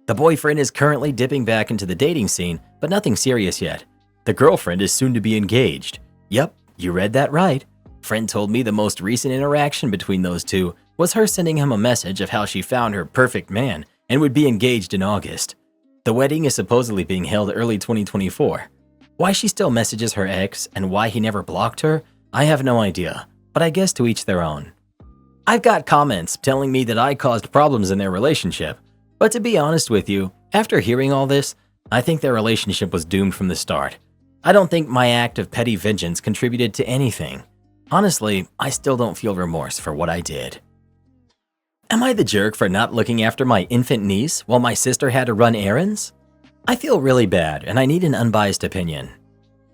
The boyfriend is currently dipping back into the dating scene, but nothing serious yet. The girlfriend is soon to be engaged. Yep, you read that right. Friend told me the most recent interaction between those two was her sending him a message of how she found her perfect man and would be engaged in August. The wedding is supposedly being held early 2024. Why she still messages her ex and why he never blocked her, I have no idea, but I guess to each their own. I've got comments telling me that I caused problems in their relationship, but to be honest with you, after hearing all this, I think their relationship was doomed from the start. I don't think my act of petty vengeance contributed to anything. Honestly, I still don't feel remorse for what I did. Am I the jerk for not looking after my infant niece while my sister had to run errands? I feel really bad and I need an unbiased opinion.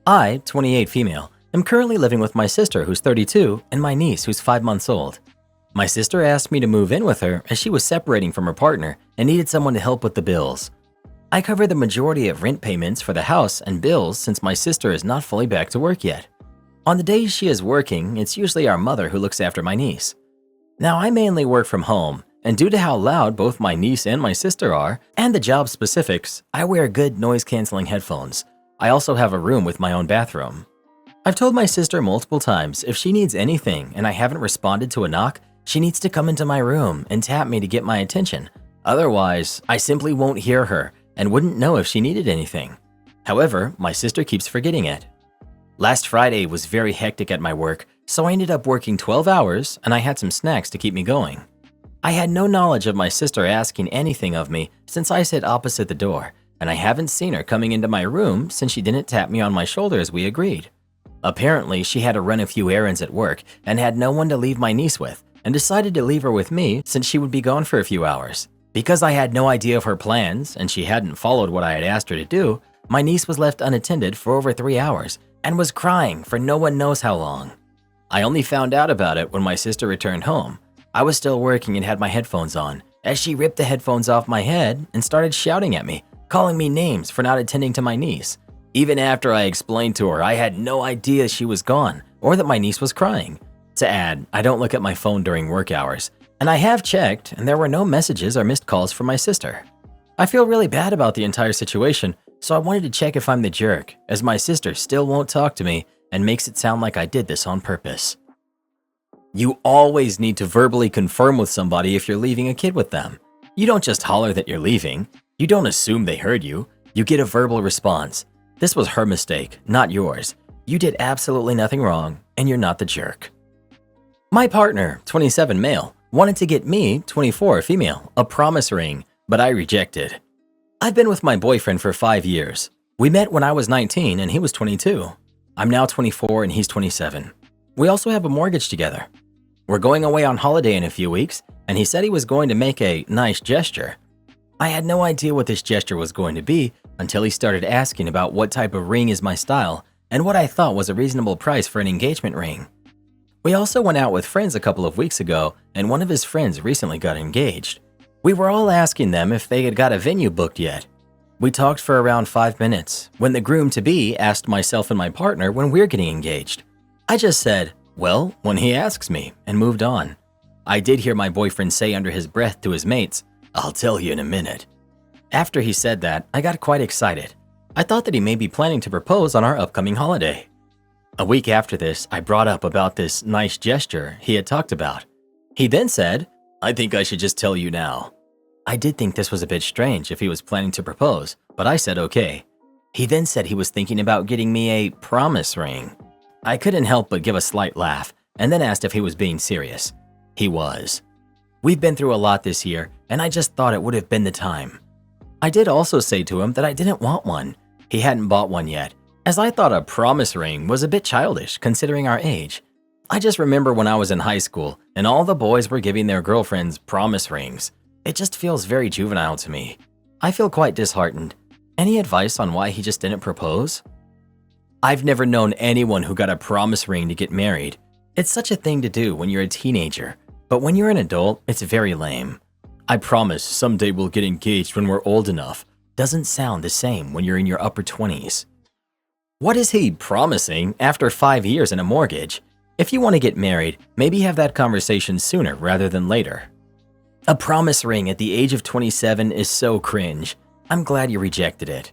I, 28 female, am currently living with my sister who's 32 and my niece who's 5 months old. My sister asked me to move in with her as she was separating from her partner and needed someone to help with the bills. I cover the majority of rent payments for the house and bills since my sister is not fully back to work yet. On the days she is working, it's usually our mother who looks after my niece. Now, I mainly work from home, and due to how loud both my niece and my sister are, and the job specifics, I wear good noise-canceling headphones. I also have a room with my own bathroom. I've told my sister multiple times if she needs anything and I haven't responded to a knock, she needs to come into my room and tap me to get my attention. Otherwise, I simply won't hear her and wouldn't know if she needed anything. However, my sister keeps forgetting it. Last Friday was very hectic at my work, so I ended up working 12 hours and I had some snacks to keep me going. I had no knowledge of my sister asking anything of me since I sat opposite the door, and I haven't seen her coming into my room since she didn't tap me on my shoulder as we agreed. Apparently, she had to run a few errands at work and had no one to leave my niece with, and decided to leave her with me since she would be gone for a few hours. Because I had no idea of her plans and she hadn't followed what I had asked her to do, my niece was left unattended for over 3 hours and was crying for no one knows how long. I only found out about it when my sister returned home. I was still working and had my headphones on, as she ripped the headphones off my head and started shouting at me, calling me names for not attending to my niece. Even after I explained to her I had no idea she was gone or that my niece was crying. To add, I don't look at my phone during work hours, and I have checked and there were no messages or missed calls from my sister. I feel really bad about the entire situation, so I wanted to check if I'm the jerk, as my sister still won't talk to me and makes it sound like I did this on purpose. You always need to verbally confirm with somebody if you're leaving a kid with them. You don't just holler that you're leaving. You don't assume they heard you. You get a verbal response. This was her mistake, not yours. You did absolutely nothing wrong, and you're not the jerk. My partner, 27 male, wanted to get me, 24 female, a promise ring, but I rejected. I've been with my boyfriend for 5 years. We met when I was 19 and he was 22. I'm now 24 and he's 27. We also have a mortgage together. We're going away on holiday in a few weeks, and he said he was going to make a nice gesture. I had no idea what this gesture was going to be until he started asking about what type of ring is my style and what I thought was a reasonable price for an engagement ring. We also went out with friends a couple of weeks ago, and one of his friends recently got engaged. We were all asking them if they had got a venue booked yet. We talked for around 5 minutes when the groom-to-be asked myself and my partner when we're getting engaged. I just said, well, when he asks me, and moved on. I did hear my boyfriend say under his breath to his mates, I'll tell you in a minute. After he said that, I got quite excited. I thought that he may be planning to propose on our upcoming holiday. A week after this, I brought up about this nice gesture he had talked about. He then said, I think I should just tell you now. I did think this was a bit strange if he was planning to propose, but I said okay. He then said he was thinking about getting me a promise ring. I couldn't help but give a slight laugh and then asked if he was being serious. He was. We've been through a lot this year, and I just thought it would have been the time. I did also say to him that I didn't want one. He hadn't bought one yet, as I thought a promise ring was a bit childish considering our age. I just remember when I was in high school and all the boys were giving their girlfriends promise rings. It just feels very juvenile to me. I feel quite disheartened. Any advice on why he just didn't propose? I've never known anyone who got a promise ring to get married. It's such a thing to do when you're a teenager, but when you're an adult, it's very lame. I promise someday we'll get engaged when we're old enough. Doesn't sound the same when you're in your upper 20s. What is he promising after 5 years and a mortgage? If you want to get married, maybe have that conversation sooner rather than later. A promise ring at the age of 27 is so cringe. I'm glad you rejected it.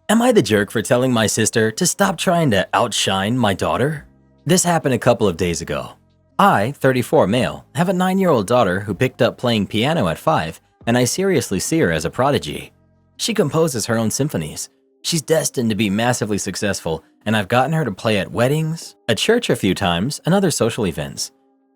Am I the jerk for telling my sister to stop trying to outshine my daughter? This happened a couple of days ago. I, 34 male, have a 9-year-old daughter who picked up playing piano at 5, and I seriously see her as a prodigy. She composes her own symphonies. She's destined to be massively successful, and I've gotten her to play at weddings, at church a few times, and other social events.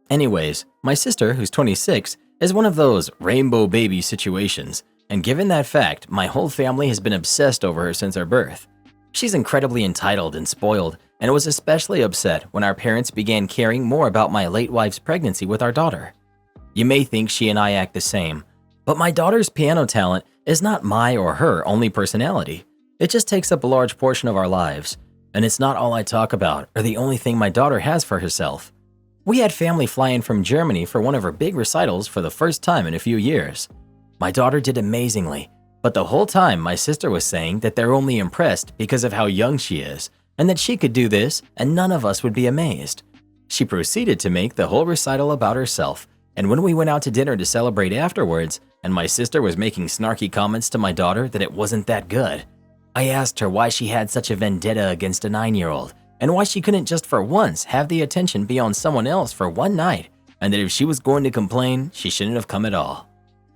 Anyways, my sister, who's 26, is one of those rainbow baby situations, and given that fact, my whole family has been obsessed over her since her birth. She's incredibly entitled and spoiled, and was especially upset when our parents began caring more about my late wife's pregnancy with our daughter. You may think she and I act the same, but my daughter's piano talent is not my or her only personality. It just takes up a large portion of our lives, and it's not all I talk about or the only thing my daughter has for herself. We had family fly in from Germany for one of her big recitals for the first time in a few years. My daughter did amazingly, but the whole time my sister was saying that they're only impressed because of how young she is, and that she could do this and none of us would be amazed. She proceeded to make the whole recital about herself, and when we went out to dinner to celebrate afterwards, and my sister was making snarky comments to my daughter that it wasn't that good, I asked her why she had such a vendetta against a 9-year-old, and why she couldn't just for once have the attention be on someone else for one night, and that if she was going to complain, she shouldn't have come at all.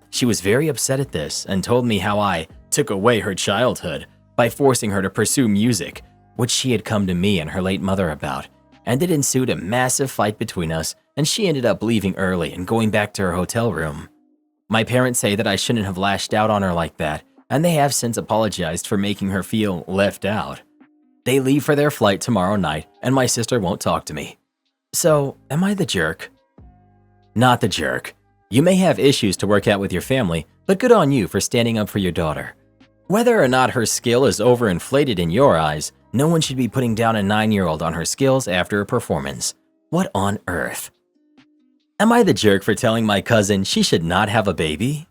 She was very upset at this and told me how I took away her childhood by forcing her to pursue music, which she had come to me and her late mother about, and it ensued a massive fight between us, and she ended up leaving early and going back to her hotel room. My parents say that I shouldn't have lashed out on her like that, and they have since apologized for making her feel left out. They leave for their flight tomorrow night, and my sister won't talk to me. So, am I the jerk? Not the jerk. You may have issues to work out with your family, but good on you for standing up for your daughter. Whether or not her skill is overinflated in your eyes, no one should be putting down a 9-year-old on her skills after a performance. What on earth? Am I the jerk for telling my cousin she should not have a baby?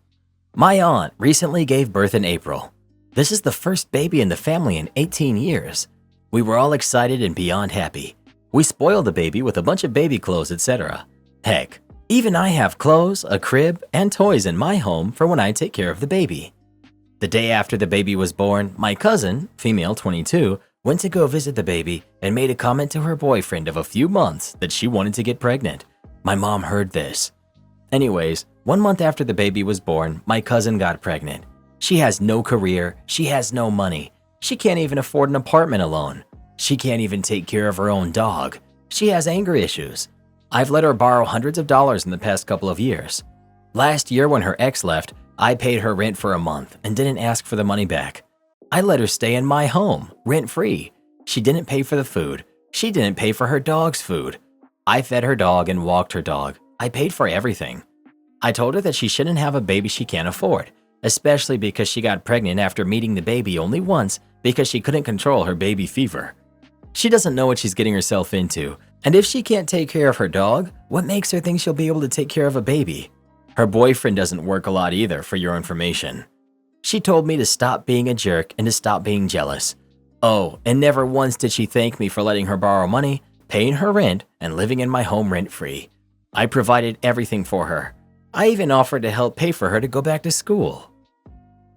My aunt recently gave birth in April. This is the first baby in the family in 18 years. We were all excited and beyond happy. We spoiled the baby with a bunch of baby clothes, etc. Heck, even I have clothes, a crib, and toys in my home for when I take care of the baby. The day after the baby was born, my cousin, female 22, went to go visit the baby and made a comment to her boyfriend of a few months that she wanted to get pregnant. My mom heard this. Anyways, 1 month after the baby was born, my cousin got pregnant. She has no career, she has no money. She can't even afford an apartment alone. She can't even take care of her own dog. She has anger issues. I've let her borrow hundreds of dollars in the past couple of years. Last year when her ex left, I paid her rent for a month and didn't ask for the money back. I let her stay in my home, rent-free. She didn't pay for the food. She didn't pay for her dog's food. I fed her dog and walked her dog. I paid for everything. I told her that she shouldn't have a baby she can't afford, especially because she got pregnant after meeting the baby only once because she couldn't control her baby fever. She doesn't know what she's getting herself into, and if she can't take care of her dog, what makes her think she'll be able to take care of a baby? Her boyfriend doesn't work a lot either, for your information. She told me to stop being a jerk and to stop being jealous. Oh, and never once did she thank me for letting her borrow money, paying her rent, and living in my home rent-free. I provided everything for her. I even offered to help pay for her to go back to school.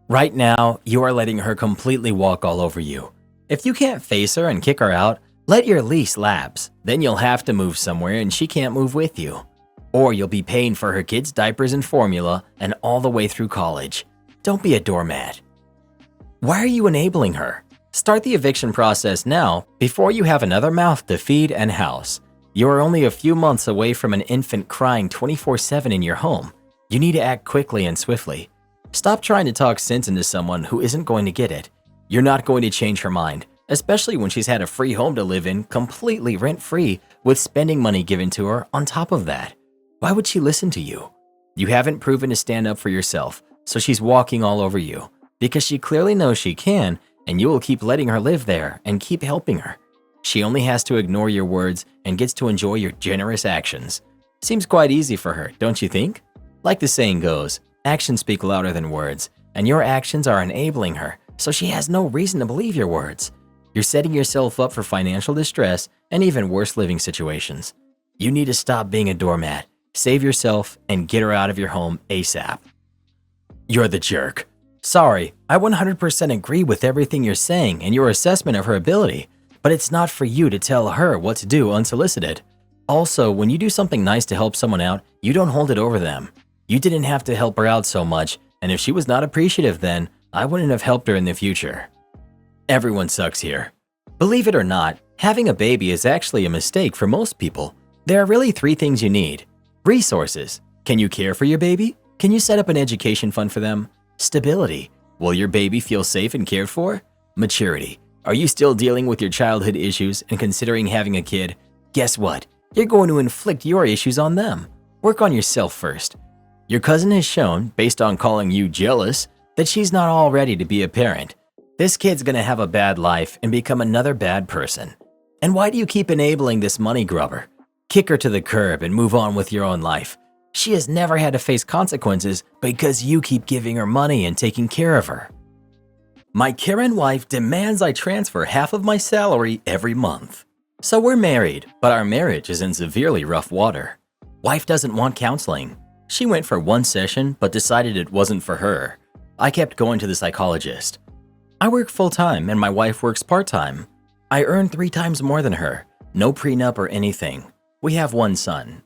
Right now, you are letting her completely walk all over you. If you can't face her and kick her out, let your lease lapse. Then you'll have to move somewhere and she can't move with you. Or you'll be paying for her kids' diapers and formula and all the way through college. Don't be a doormat. Why are you enabling her? Start the eviction process now before you have another mouth to feed and house. You are only a few months away from an infant crying 24/7 in your home. You need to act quickly and swiftly. Stop trying to talk sense into someone who isn't going to get it. You're not going to change her mind, especially when she's had a free home to live in completely rent-free with spending money given to her on top of that. Why would she listen to you? You haven't proven to stand up for yourself, so she's walking all over you because she clearly knows she can, and you will keep letting her live there and keep helping her. She only has to ignore your words and gets to enjoy your generous actions. Seems quite easy for her, don't you think? Like the saying goes, actions speak louder than words, and your actions are enabling her, so she has no reason to believe your words. You're setting yourself up for financial distress and even worse living situations. You need to stop being a doormat, save yourself, and get her out of your home ASAP. You're the jerk. Sorry, I 100% agree with everything you're saying and your assessment of her ability, but it's not for you to tell her what to do unsolicited. Also, when you do something nice to help someone out, you don't hold it over them. You didn't have to help her out so much, and if she was not appreciative then, I wouldn't have helped her in the future. Everyone sucks here. Believe it or not, having a baby is actually a mistake for most people. There are really 3 things you need. Resources. Can you care for your baby? Can you set up an education fund for them? Stability. Will your baby feel safe and cared for? Maturity. Are you still dealing with your childhood issues and considering having a kid? Guess what? You're going to inflict your issues on them. Work on yourself first. Your cousin has shown, based on calling you jealous, that she's not all ready to be a parent. This kid's gonna have a bad life and become another bad person. And why do you keep enabling this money grubber? Kick her to the curb and move on with your own life. She has never had to face consequences because you keep giving her money and taking care of her. My Karen wife demands I transfer half of my salary every month. So we're married, but our marriage is in severely rough water. Wife doesn't want counseling. She went for 1 session but decided it wasn't for her. I kept going to the psychologist. I work full-time and my wife works part-time. I earn 3 times more than her. No prenup or anything. We have 1 son.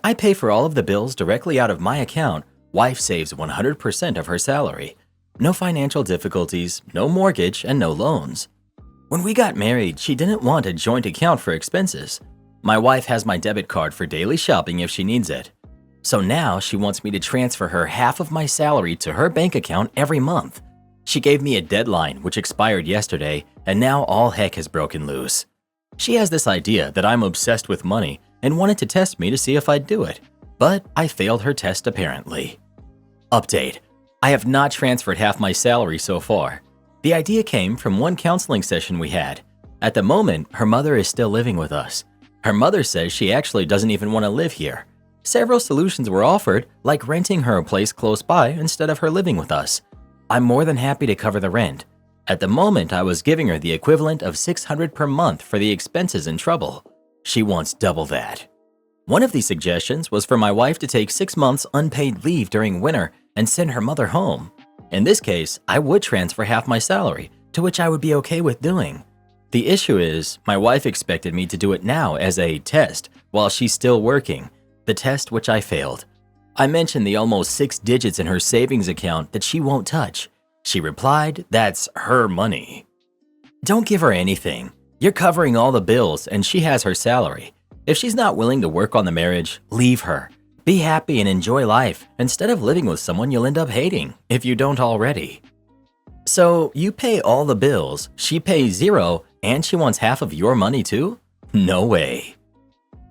I pay for all of the bills directly out of my account. Wife saves 100% of her salary. No financial difficulties, no mortgage, and no loans. When we got married, she didn't want a joint account for expenses. My wife has my debit card for daily shopping if she needs it. So now she wants me to transfer her half of my salary to her bank account every month. She gave me a deadline which expired yesterday, and now all heck has broken loose. She has this idea that I'm obsessed with money and wanted to test me to see if I'd do it, but I failed her test apparently. Update: I have not transferred half my salary so far. The idea came from one counseling session we had. At the moment, her mother is still living with us. Her mother says she actually doesn't even want to live here. Several solutions were offered, like renting her a place close by instead of her living with us. I'm more than happy to cover the rent. At the moment, I was giving her the equivalent of $600 per month for the expenses and trouble. She wants double that. One of these suggestions was for my wife to take 6 months unpaid leave during winter and send her mother home. In this case, I would transfer half my salary, to which I would be okay with doing. The issue is, my wife expected me to do it now as a test while she's still working, the test which I failed. I mentioned the almost 6 digits in her savings account that she won't touch. She replied, that's her money. Don't give her anything. You're covering all the bills and she has her salary. If she's not willing to work on the marriage, leave her. Be happy and enjoy life instead of living with someone you'll end up hating if you don't already. So you pay all the bills, she pays 0, and she wants half of your money too? No way.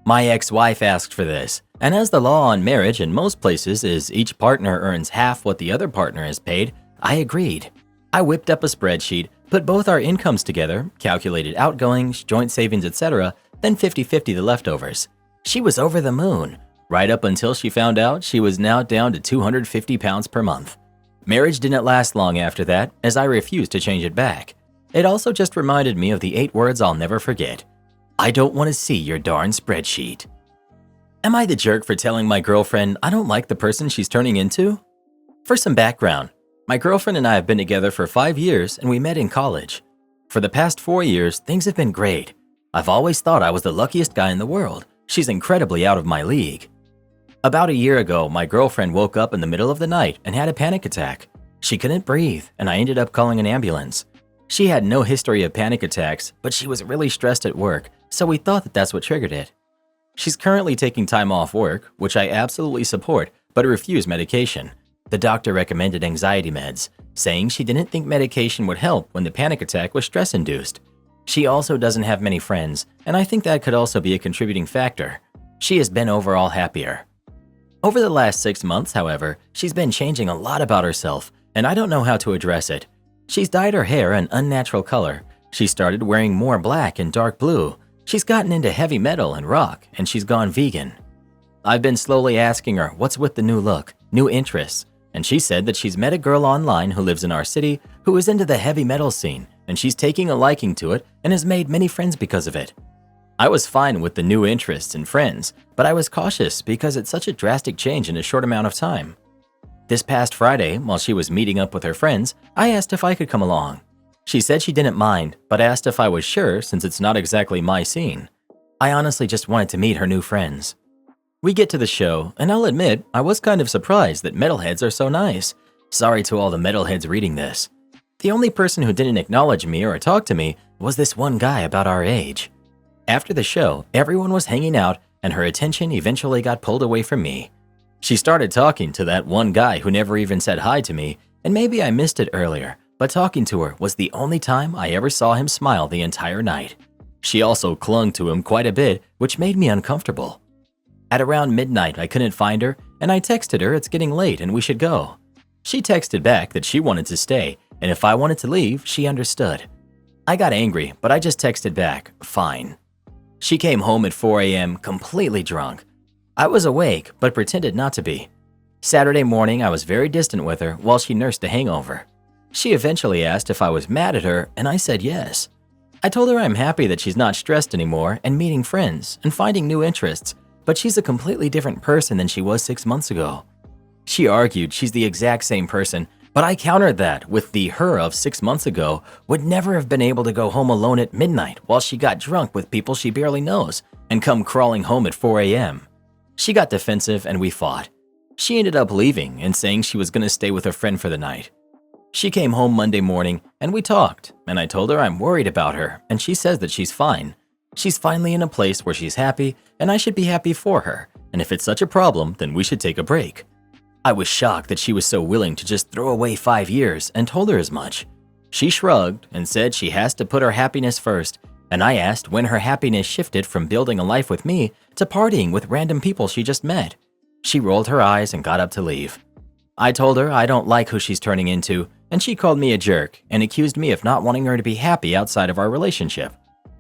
My ex-wife asked for this, and as the law on marriage in most places is each partner earns half what the other partner has paid, I agreed. I whipped up a spreadsheet, put both our incomes together, calculated outgoings, joint savings, etc., then 50-50 the leftovers. She was over the moon, right up until she found out she was now down to 250 pounds per month. Marriage didn't last long after that, as I refused to change it back. It also just reminded me of the 8 words I'll never forget. I don't want to see your darn spreadsheet. Am I the jerk for telling my girlfriend I don't like the person she's turning into? For some background, my girlfriend and I have been together for 5 years and we met in college. For the past 4 years, things have been great. I've always thought I was the luckiest guy in the world. She's incredibly out of my league. About a year ago, my girlfriend woke up in the middle of the night and had a panic attack. She couldn't breathe, and I ended up calling an ambulance. She had no history of panic attacks, but she was really stressed at work, so we thought that that's what triggered it. She's currently taking time off work, which I absolutely support, but refuse medication. The doctor recommended anxiety meds, saying she didn't think medication would help when the panic attack was stress-induced. She also doesn't have many friends, and I think that could also be a contributing factor. She has been overall happier. Over the last 6 months, however, she's been changing a lot about herself, and I don't know how to address it. She's dyed her hair an unnatural color. She started wearing more black and dark blue. She's gotten into heavy metal and rock, and she's gone vegan. I've been slowly asking her what's with the new look, new interests, and she said that she's met a girl online who lives in our city who is into the heavy metal scene, and she's taking a liking to it and has made many friends because of it. I was fine with the new interests and friends, but I was cautious because it's such a drastic change in a short amount of time. This past Friday, while she was meeting up with her friends, I asked if I could come along. She said she didn't mind, but asked if I was sure since it's not exactly my scene. I honestly just wanted to meet her new friends. We get to the show, and I'll admit I was kind of surprised that metalheads are so nice. Sorry to all the metalheads reading this. The only person who didn't acknowledge me or talk to me was this one guy about our age. After the show, everyone was hanging out, and her attention eventually got pulled away from me. She started talking to that one guy who never even said hi to me, and maybe I missed it earlier, but talking to her was the only time I ever saw him smile the entire night. She also clung to him quite a bit, which made me uncomfortable. At around midnight, I couldn't find her, and I texted her it's getting late and we should go. She texted back that she wanted to stay, and if I wanted to leave, she understood. I got angry, but I just texted back, fine. She came home at 4 a.m. completely drunk. I was awake, but pretended not to be. Saturday morning, I was very distant with her while she nursed a hangover. She eventually asked if I was mad at her, and I said yes. I told her I'm happy that she's not stressed anymore and meeting friends and finding new interests, but she's a completely different person than she was 6 months ago. She argued she's the exact same person, but I countered that with the her of 6 months ago would never have been able to go home alone at midnight while she got drunk with people she barely knows and come crawling home at 4 a.m. She got defensive and we fought. She ended up leaving and saying she was going to stay with a friend for the night. She came home Monday morning and we talked, and I told her I'm worried about her, and she says that she's fine. She's finally in a place where she's happy, and I should be happy for her, and if it's such a problem, then we should take a break. I was shocked that she was so willing to just throw away 5 years and told her as much. She shrugged and said she has to put her happiness first, and I asked when her happiness shifted from building a life with me to partying with random people she just met. She rolled her eyes and got up to leave. I told her I don't like who she's turning into, and she called me a jerk and accused me of not wanting her to be happy outside of our relationship.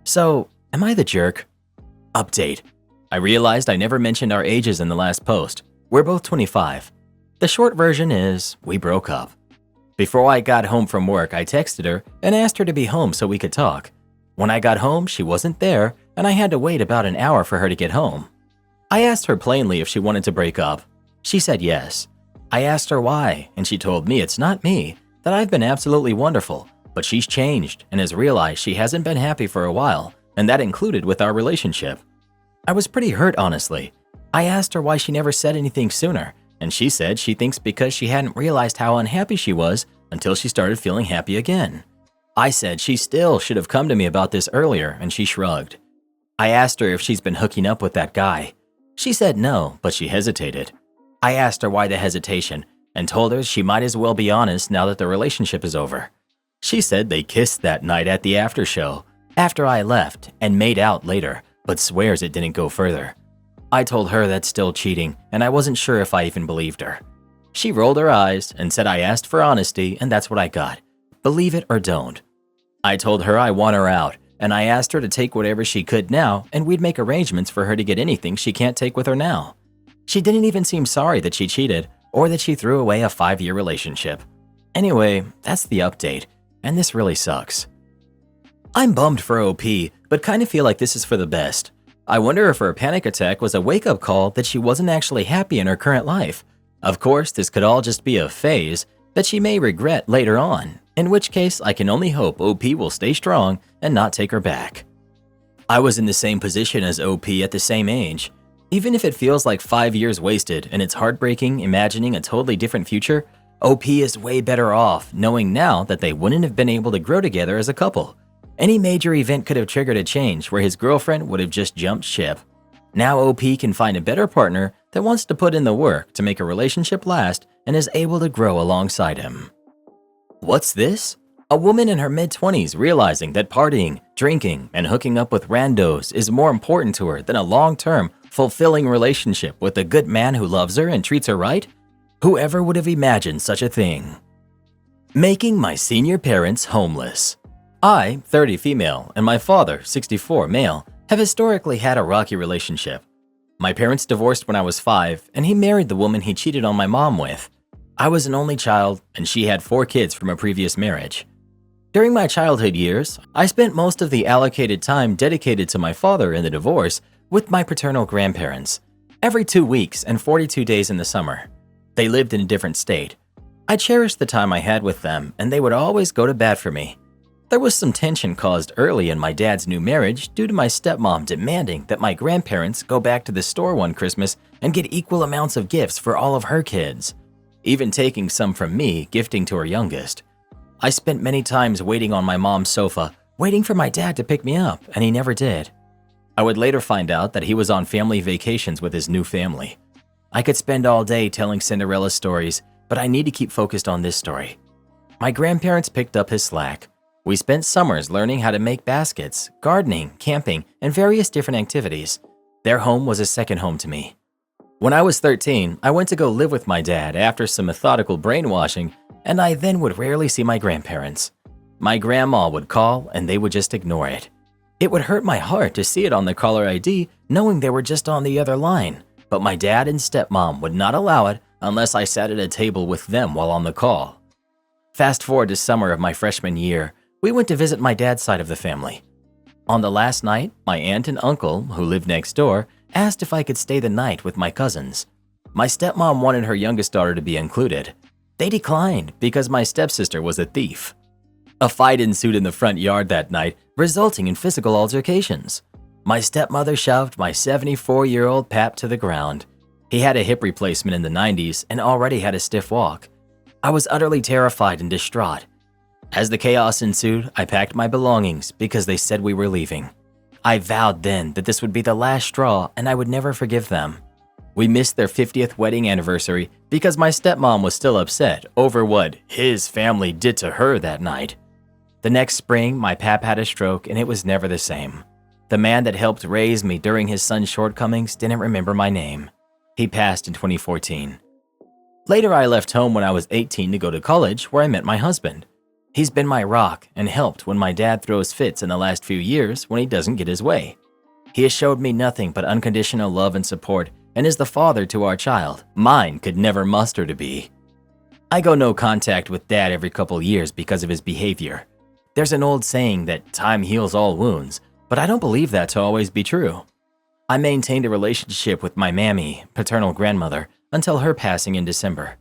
So, am I the jerk? Update. I realized I never mentioned our ages in the last post. We're both 25. The short version is, we broke up. Before I got home from work, I texted her and asked her to be home so we could talk. When I got home, she wasn't there, and I had to wait about an hour for her to get home. I asked her plainly if she wanted to break up. She said yes. I asked her why, and she told me it's not me, that I've been absolutely wonderful, but she's changed and has realized she hasn't been happy for a while, and that included with our relationship. I was pretty hurt, honestly. I asked her why she never said anything sooner, and she said she thinks because she hadn't realized how unhappy she was until she started feeling happy again. I said she still should have come to me about this earlier, and she shrugged. I asked her if she's been hooking up with that guy. She said no, but she hesitated. I asked her why the hesitation and told her she might as well be honest now that the relationship is over. She said they kissed that night at the after show, after I left, and made out later, but swears it didn't go further. I told her that's still cheating, and I wasn't sure if I even believed her. She rolled her eyes and said I asked for honesty, and that's what I got. Believe it or don't. I told her I want her out, and I asked her to take whatever she could now, and we'd make arrangements for her to get anything she can't take with her now. She didn't even seem sorry that she cheated, or that she threw away a 5-year relationship. Anyway, that's the update, and this really sucks. I'm bummed for OP, but kind of feel like this is for the best. I wonder if her panic attack was a wake-up call that she wasn't actually happy in her current life. Of course, this could all just be a phase that she may regret later on, in which case I can only hope OP will stay strong and not take her back. I was in the same position as OP at the same age. Even if it feels like 5 years wasted and it's heartbreaking imagining a totally different future, OP is way better off knowing now that they wouldn't have been able to grow together as a couple. Any major event could have triggered a change where his girlfriend would have just jumped ship. Now OP can find a better partner that wants to put in the work to make a relationship last and is able to grow alongside him. What's this? A woman in her mid-20s realizing that partying, drinking, and hooking up with randos is more important to her than a long-term, fulfilling relationship with a good man who loves her and treats her right? Whoever would have imagined such a thing? Making my senior parents homeless. I, 30 female, and my father, 64 male, have historically had a rocky relationship. My parents divorced when I was 5, and he married the woman he cheated on my mom with. I was an only child, and she had 4 kids from a previous marriage. During my childhood years, I spent most of the allocated time dedicated to my father in the divorce with my paternal grandparents, every 2 weeks and 42 days in the summer. They lived in a different state. I cherished the time I had with them, and they would always go to bat for me. There was some tension caused early in my dad's new marriage due to my stepmom demanding that my grandparents go back to the store one Christmas and get equal amounts of gifts for all of her kids, even taking some from me, gifting to her youngest. I spent many times waiting on my mom's sofa, waiting for my dad to pick me up, and he never did. I would later find out that he was on family vacations with his new family. I could spend all day telling Cinderella stories, but I need to keep focused on this story. My grandparents picked up his slack. We spent summers learning how to make baskets, gardening, camping, and various different activities. Their home was a second home to me. When I was 13, I went to go live with my dad after some methodical brainwashing, and I then would rarely see my grandparents. My grandma would call, and they would just ignore it. It would hurt my heart to see it on the caller ID, knowing they were just on the other line, but my dad and stepmom would not allow it unless I sat at a table with them while on the call. Fast forward to summer of my freshman year, we went to visit my dad's side of the family. On the last night, my aunt and uncle, who lived next door, asked if I could stay the night with my cousins. My stepmom wanted her youngest daughter to be included. They declined because my stepsister was a thief. A fight ensued in the front yard that night, resulting in physical altercations. My stepmother shoved my 74-year-old pap to the ground. He had a hip replacement in the 90s and already had a stiff walk. I was utterly terrified and distraught. As the chaos ensued, I packed my belongings because they said we were leaving. I vowed then that this would be the last straw and I would never forgive them. We missed their 50th wedding anniversary because my stepmom was still upset over what his family did to her that night. The next spring, my pap had a stroke and it was never the same. The man that helped raise me during his son's shortcomings didn't remember my name. He passed in 2014. Later, I left home when I was 18 to go to college, where I met my husband. He's been my rock and helped when my dad throws fits in the last few years when he doesn't get his way. He has showed me nothing but unconditional love and support and is the father to our child mine could never muster to be. I go no contact with dad every couple years because of his behavior. There's an old saying that time heals all wounds, but I don't believe that to always be true. I maintained a relationship with my mammy, paternal grandmother, until her passing in December.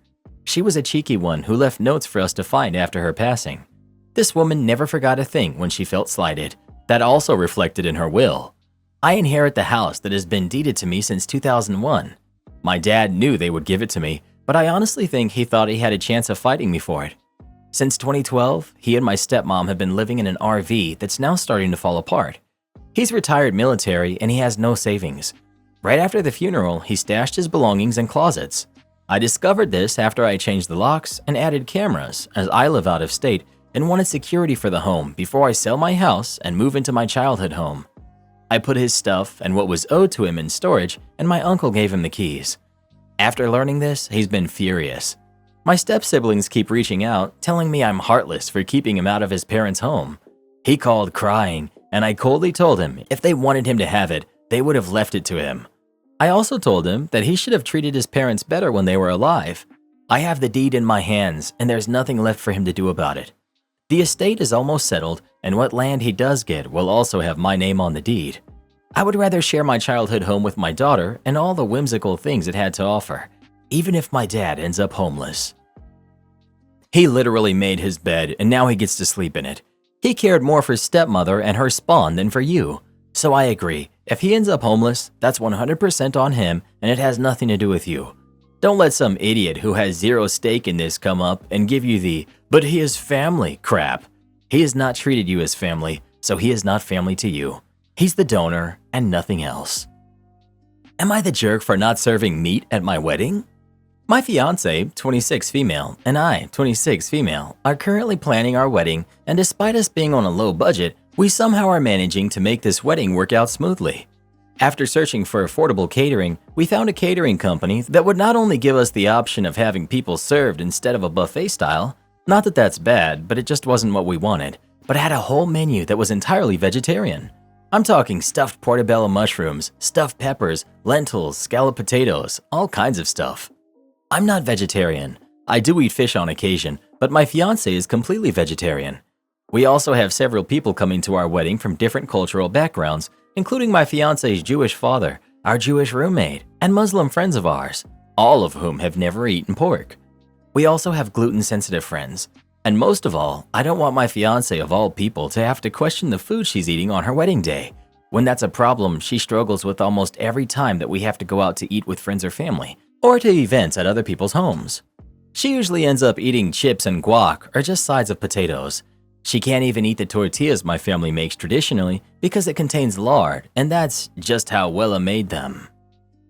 She was a cheeky one who left notes for us to find after her passing. This woman never forgot a thing when she felt slighted. That also reflected in her will. I inherit the house that has been deeded to me since 2001. My dad knew they would give it to me, but I honestly think he thought he had a chance of fighting me for it. Since 2012, he and my stepmom have been living in an RV that's now starting to fall apart. He's retired military and he has no savings. Right after the funeral, he stashed his belongings in closets. I discovered this after I changed the locks and added cameras, as I live out of state and wanted security for the home before I sell my house and move into my childhood home. I put his stuff and what was owed to him in storage, and my uncle gave him the keys. After learning this, he's been furious. My step-siblings keep reaching out, telling me I'm heartless for keeping him out of his parents' home. He called crying, and I coldly told him if they wanted him to have it, they would have left it to him. I also told him that he should have treated his parents better when they were alive. I have the deed in my hands, and there's nothing left for him to do about it. The estate is almost settled, and what land he does get will also have my name on the deed. I would rather share my childhood home with my daughter and all the whimsical things it had to offer, even if my dad ends up homeless. He literally made his bed, and now he gets to sleep in it. He cared more for stepmother and her spawn than for you. So I agree, if he ends up homeless, that's 100% on him and it has nothing to do with you. Don't let some idiot who has zero stake in this come up and give you the "but he is family" crap. He has not treated you as family, so he is not family to you. He's the donor and nothing else. Am I the jerk for not serving meat at my wedding? My fiance, 26 female, and I, 26 female, are currently planning our wedding, and despite us being on a low budget, we somehow are managing to make this wedding work out smoothly. After searching for affordable catering, we found a catering company that would not only give us the option of having people served instead of a buffet style, not that that's bad, but it just wasn't what we wanted, but had a whole menu that was entirely vegetarian. I'm talking stuffed portobello mushrooms, stuffed peppers, lentils, scalloped potatoes, all kinds of stuff. I'm not vegetarian. I do eat fish on occasion, but my fiance is completely vegetarian. We also have several people coming to our wedding from different cultural backgrounds, including my fiance's Jewish father, our Jewish roommate, and Muslim friends of ours, all of whom have never eaten pork. We also have gluten-sensitive friends. And most of all, I don't want my fiance of all people to have to question the food she's eating on her wedding day. When that's a problem she struggles with almost every time that we have to go out to eat with friends or family, or to events at other people's homes. She usually ends up eating chips and guac or just sides of potatoes. She can't even eat the tortillas my family makes traditionally because it contains lard, and that's just how well I made them.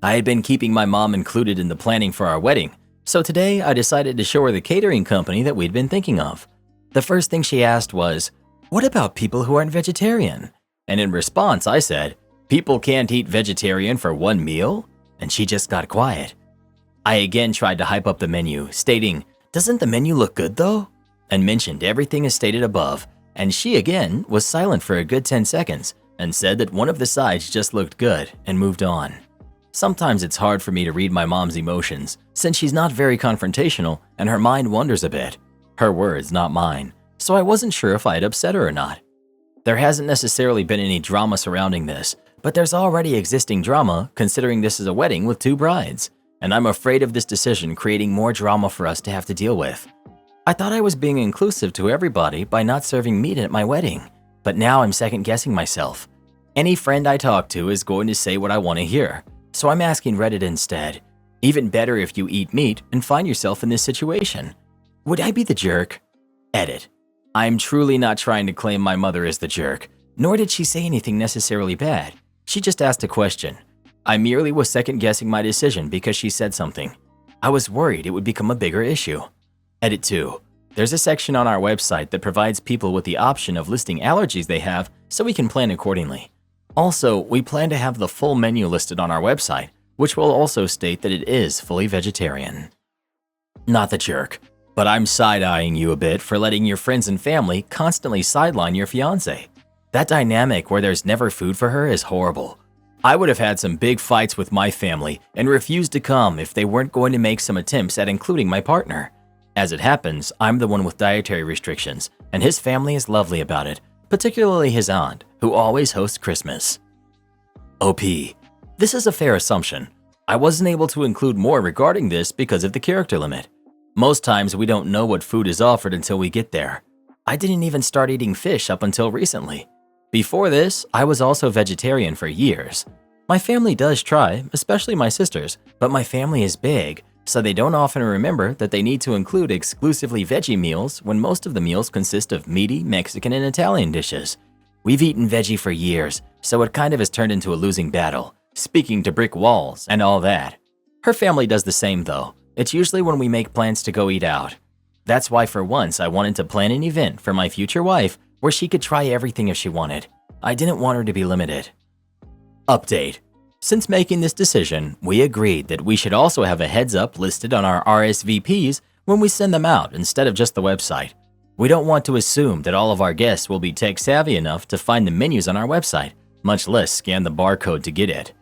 I had been keeping my mom included in the planning for our wedding, so today I decided to show her the catering company that we'd been thinking of. The first thing she asked was, "What about people who aren't vegetarian?" And in response I said, "People can't eat vegetarian for one meal?" And she just got quiet. I again tried to hype up the menu, stating, "Doesn't the menu look good though?" And mentioned everything as stated above, and she again was silent for a good 10 seconds and said that one of the sides just looked good and moved on. Sometimes it's hard for me to read my mom's emotions since she's not very confrontational and her mind wanders a bit. Her words, not mine, so I wasn't sure if I had upset her or not. There hasn't necessarily been any drama surrounding this, but there's already existing drama considering this is a wedding with 2 brides, and I'm afraid of this decision creating more drama for us to have to deal with. I thought I was being inclusive to everybody by not serving meat at my wedding, but now I'm second-guessing myself. Any friend I talk to is going to say what I want to hear, so I'm asking Reddit instead. Even better if you eat meat and find yourself in this situation. Would I be the jerk? Edit. I'm truly not trying to claim my mother is the jerk, nor did she say anything necessarily bad. She just asked a question. I merely was second-guessing my decision because she said something. I was worried it would become a bigger issue. Edit 2. There's a section on our website that provides people with the option of listing allergies they have so we can plan accordingly. Also, we plan to have the full menu listed on our website, which will also state that it is fully vegetarian. Not the jerk, but I'm side-eyeing you a bit for letting your friends and family constantly sideline your fiancé. That dynamic where there's never food for her is horrible. I would have had some big fights with my family and refused to come if they weren't going to make some attempts at including my partner. As it happens, I'm the one with dietary restrictions, and his family is lovely about it, particularly his aunt, who always hosts Christmas. OP. This is a fair assumption. I wasn't able to include more regarding this because of the character limit. Most times we don't know what food is offered until we get there. I didn't even start eating fish up until recently. Before this, I was also vegetarian for years. My family does try, especially my sisters, but my family is big, so they don't often remember that they need to include exclusively veggie meals when most of the meals consist of meaty Mexican and Italian dishes. We've eaten veggie for years, so it kind of has turned into a losing battle, speaking to brick walls and all that. Her family does the same though. It's usually when we make plans to go eat out. That's why for once I wanted to plan an event for my future wife where she could try everything if she wanted. I didn't want her to be limited. Update. Since making this decision, we agreed that we should also have a heads up listed on our RSVPs when we send them out instead of just the website. We don't want to assume that all of our guests will be tech savvy enough to find the menus on our website, much less scan the barcode to get it.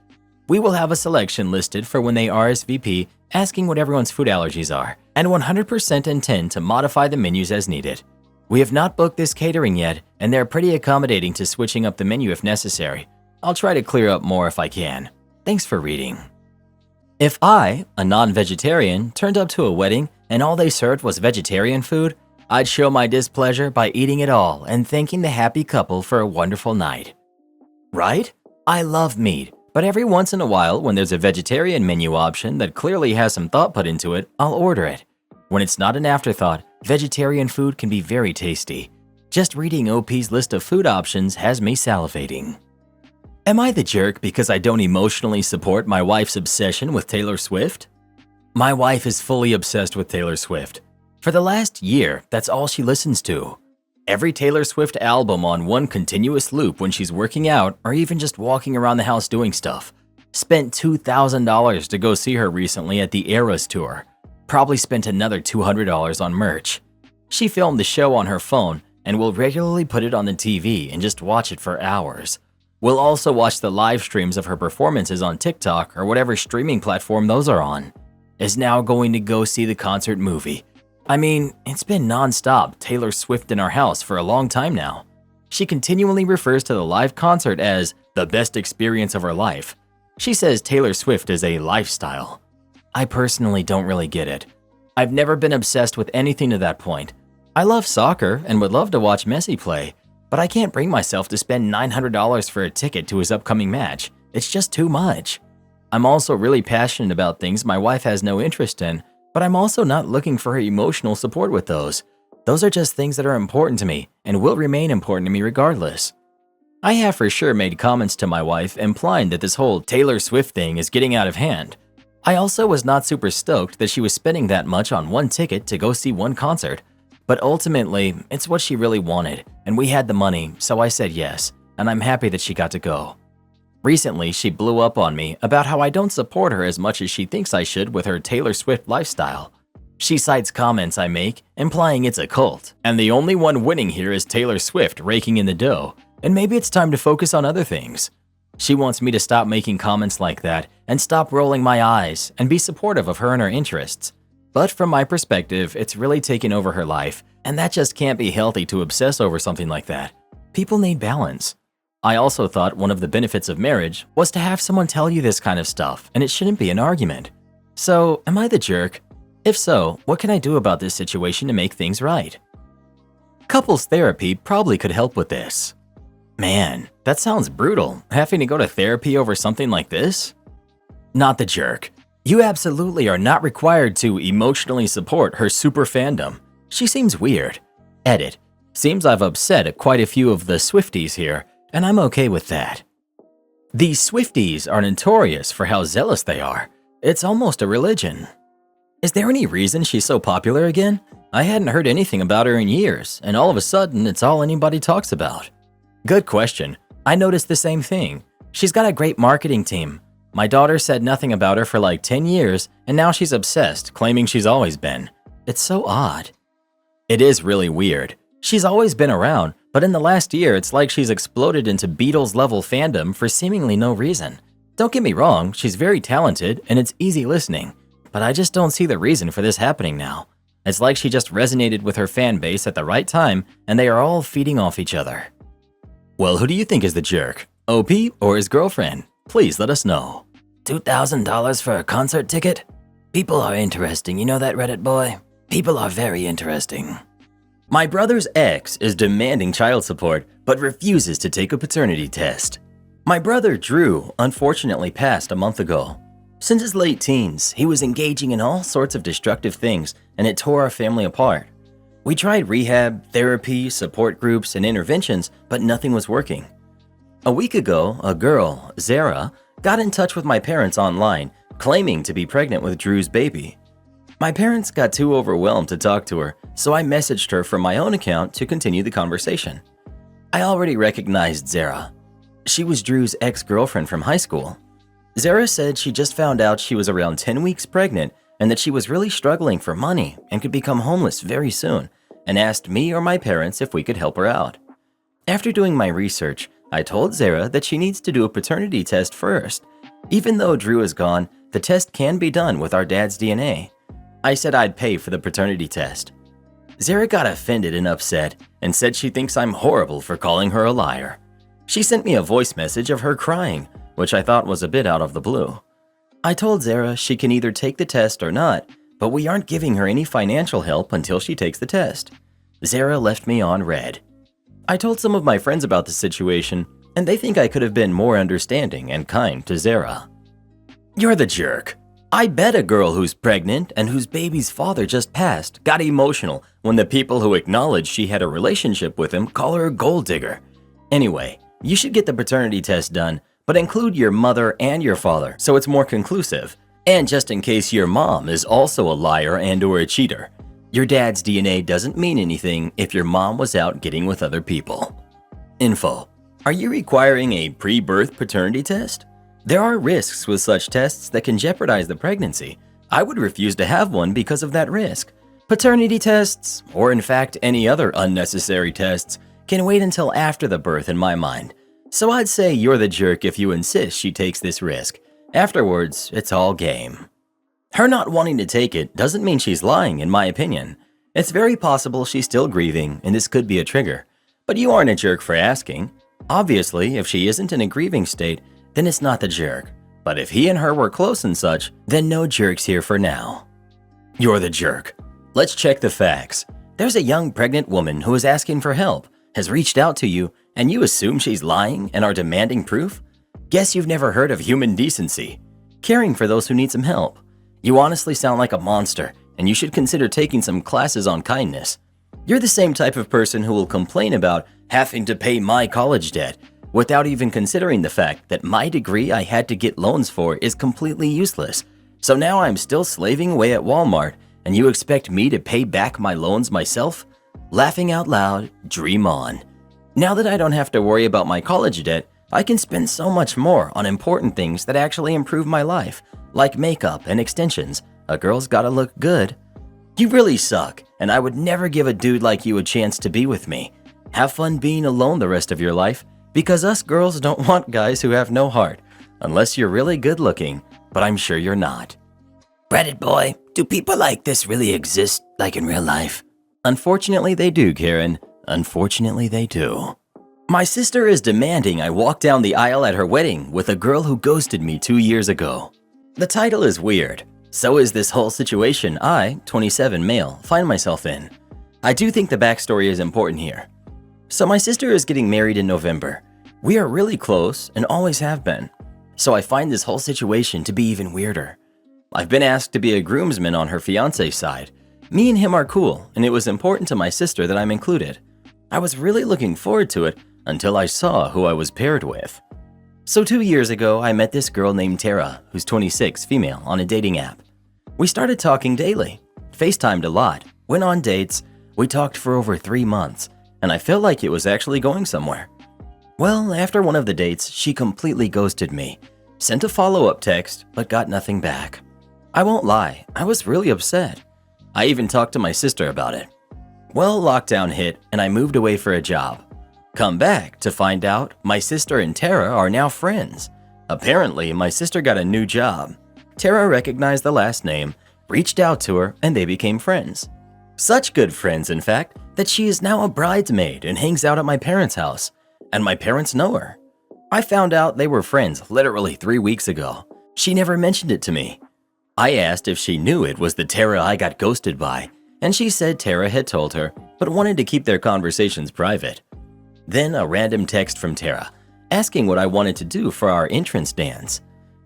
We will have a selection listed for when they RSVP asking what everyone's food allergies are, and 100% intend to modify the menus as needed. We have not booked this catering yet, and they're pretty accommodating to switching up the menu if necessary. I'll try to clear up more if I can. Thanks for reading. If I, a non-vegetarian, turned up to a wedding and all they served was vegetarian food, I'd show my displeasure by eating it all and thanking the happy couple for a wonderful night. Right? I love meat, but every once in a while when there's a vegetarian menu option that clearly has some thought put into it, I'll order it. When it's not an afterthought, vegetarian food can be very tasty. Just reading OP's list of food options has me salivating. Am I the jerk because I don't emotionally support my wife's obsession with Taylor Swift? My wife is fully obsessed with Taylor Swift. For the last year, that's all she listens to. Every Taylor Swift album on one continuous loop when she's working out or even just walking around the house doing stuff. Spent $2,000 to go see her recently at the Eras tour. Probably spent another $200 on merch. She filmed the show on her phone and will regularly put it on the TV and just watch it for hours. We'll also watch the live streams of her performances on TikTok or whatever streaming platform those are on. Is now going to go see the concert movie. I mean, it's been non-stop Taylor Swift in our house for a long time now. She continually refers to the live concert as the best experience of her life. She says Taylor Swift is a lifestyle. I personally don't really get it. I've never been obsessed with anything to that point. I love soccer and would love to watch Messi play, but I can't bring myself to spend $900 for a ticket to his upcoming match. It's just too much. I'm also really passionate about things my wife has no interest in, but I'm also not looking for her emotional support with those. Those are just things that are important to me and will remain important to me regardless. I have for sure made comments to my wife implying that this whole Taylor Swift thing is getting out of hand. I also was not super stoked that she was spending that much on one ticket to go see one concert. But ultimately, it's what she really wanted, and we had the money, so I said yes, and I'm happy that she got to go. Recently, she blew up on me about how I don't support her as much as she thinks I should with her Taylor Swift lifestyle. She cites comments I make, implying it's a cult, and the only one winning here is Taylor Swift raking in the dough, and maybe it's time to focus on other things. She wants me to stop making comments like that and stop rolling my eyes and be supportive of her and her interests. But from my perspective, it's really taken over her life, and that just can't be healthy to obsess over something like that. People need balance. I also thought one of the benefits of marriage was to have someone tell you this kind of stuff, and it shouldn't be an argument. So, am I the jerk? If so, what can I do about this situation to make things right? Couples therapy probably could help with this. Man, that sounds brutal, having to go to therapy over something like this? Not the jerk. You absolutely are not required to emotionally support her super fandom. She seems weird. Edit. Seems I've upset quite a few of the Swifties here, and I'm okay with that. These Swifties are notorious for how zealous they are. It's almost a religion. Is there any reason she's so popular again? I hadn't heard anything about her in years, and all of a sudden, it's all anybody talks about. Good question. I noticed the same thing. She's got a great marketing team. My daughter said nothing about her for like 10 years, and now she's obsessed, claiming she's always been. It's so odd. It is really weird. She's always been around, but in the last year, it's like she's exploded into Beatles-level fandom for seemingly no reason. Don't get me wrong, she's very talented, and it's easy listening. But I just don't see the reason for this happening now. It's like she just resonated with her fan base at the right time, and they are all feeding off each other. Well, who do you think is the jerk? OP or his girlfriend? Please let us know. $2,000 for a concert ticket? People are interesting, you know that, Reddit boy? People are very interesting. My brother's ex is demanding child support, but refuses to take a paternity test. My brother Drew unfortunately passed a month ago. Since his late teens, he was engaging in all sorts of destructive things, and it tore our family apart. We tried rehab, therapy, support groups, and interventions, but nothing was working. A week ago, a girl, Zara, got in touch with my parents online, claiming to be pregnant with Drew's baby. My parents got too overwhelmed to talk to her, so I messaged her from my own account to continue the conversation. I already recognized Zara. She was Drew's ex-girlfriend from high school. Zara said she just found out she was around 10 weeks pregnant and that she was really struggling for money and could become homeless very soon, and asked me or my parents if we could help her out. After doing my research, I told Zara that she needs to do a paternity test first. Even though Drew is gone, the test can be done with our dad's DNA. I said I'd pay for the paternity test. Zara got offended and upset and said she thinks I'm horrible for calling her a liar. She sent me a voice message of her crying, which I thought was a bit out of the blue. I told Zara she can either take the test or not, but we aren't giving her any financial help until she takes the test. Zara left me on red. I told some of my friends about the situation, and they think I could have been more understanding and kind to Zara. You're the jerk. I bet a girl who's pregnant and whose baby's father just passed got emotional when the people who acknowledged she had a relationship with him call her a gold digger. Anyway, you should get the paternity test done, but include your mother and your father so it's more conclusive. And just in case your mom is also a liar and/or a cheater. Your dad's DNA doesn't mean anything if your mom was out getting with other people. Info. Are you requiring a pre-birth paternity test? There are risks with such tests that can jeopardize the pregnancy. I would refuse to have one because of that risk. Paternity tests, or in fact any other unnecessary tests, can wait until after the birth in my mind. So I'd say you're the jerk if you insist she takes this risk. Afterwards, it's all game. Her not wanting to take it doesn't mean she's lying, in my opinion. It's very possible she's still grieving, and this could be a trigger. But you aren't a jerk for asking. Obviously, if she isn't in a grieving state, then it's not the jerk. But if he and her were close and such, then no jerks here for now. You're the jerk. Let's check the facts. There's a young pregnant woman who is asking for help, has reached out to you, and you assume she's lying and are demanding proof? Guess you've never heard of human decency. Caring for those who need some help. You honestly sound like a monster, and you should consider taking some classes on kindness. You're the same type of person who will complain about having to pay my college debt without even considering the fact that my degree I had to get loans for is completely useless. So now I'm still slaving away at Walmart, and you expect me to pay back my loans myself? Laughing out loud, dream on. Now that I don't have to worry about my college debt, I can spend so much more on important things that actually improve my life, like makeup and extensions. A girl's gotta look good. You really suck, and I would never give a dude like you a chance to be with me. Have fun being alone the rest of your life, because us girls don't want guys who have no heart, unless you're really good looking, but I'm sure you're not. Reddit boy, do people like this really exist, like in real life? Unfortunately they do, Karen. Unfortunately they do. My sister is demanding I walk down the aisle at her wedding with a girl who ghosted me 2 years ago. The title is weird. So is this whole situation I, 27 male, find myself in. I do think the backstory is important here. So my sister is getting married in November. We are really close and always have been. So I find this whole situation to be even weirder. I've been asked to be a groomsman on her fiance's side. Me and him are cool, and it was important to my sister that I'm included. I was really looking forward to it until I saw who I was paired with. So 2 years ago, I met this girl named Tara, who's 26, female, on a dating app. We started talking daily, FaceTimed a lot, went on dates, we talked for over 3 months, and I felt like it was actually going somewhere. Well, after one of the dates, she completely ghosted me, sent a follow-up text, but got nothing back. I won't lie, I was really upset. I even talked to my sister about it. Well, lockdown hit, and I moved away for a job. Come back to find out my sister and Tara are now friends. Apparently, my sister got a new job. Tara recognized the last name, reached out to her, and they became friends. Such good friends, in fact, that she is now a bridesmaid and hangs out at my parents' house, and my parents know her. I found out they were friends literally 3 weeks ago. She never mentioned it to me. I asked if she knew it was the Tara I got ghosted by, and she said Tara had told her, but wanted to keep their conversations private. Then a random text from Tara, asking what I wanted to do for our entrance dance.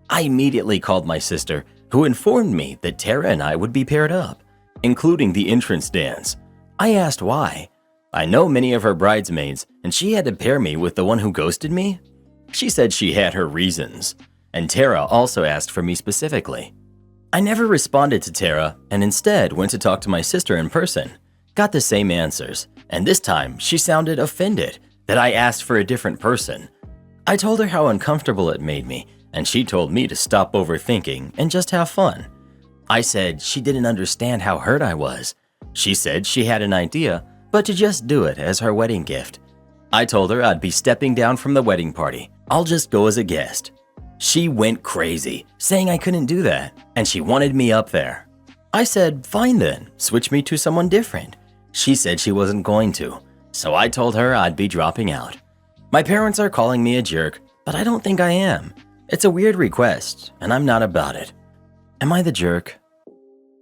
I immediately called my sister, who informed me that Tara and I would be paired up, including the entrance dance. I asked why. I know many of her bridesmaids, and she had to pair me with the one who ghosted me? She said she had her reasons, and Tara also asked for me specifically. I never responded to Tara and instead went to talk to my sister in person. Got the same answers, and this time she sounded offended that I asked for a different person. I told her how uncomfortable it made me, and she told me to stop overthinking and just have fun. I said she didn't understand how hurt I was. She said she had an idea, but to just do it as her wedding gift. I told her I'd be stepping down from the wedding party. I'll just go as a guest. She went crazy, saying I couldn't do that, and she wanted me up there. I said, fine then, switch me to someone different. She said she wasn't going to, so I told her I'd be dropping out. My parents are calling me a jerk, but I don't think I am. It's a weird request, and I'm not about it. Am I the jerk?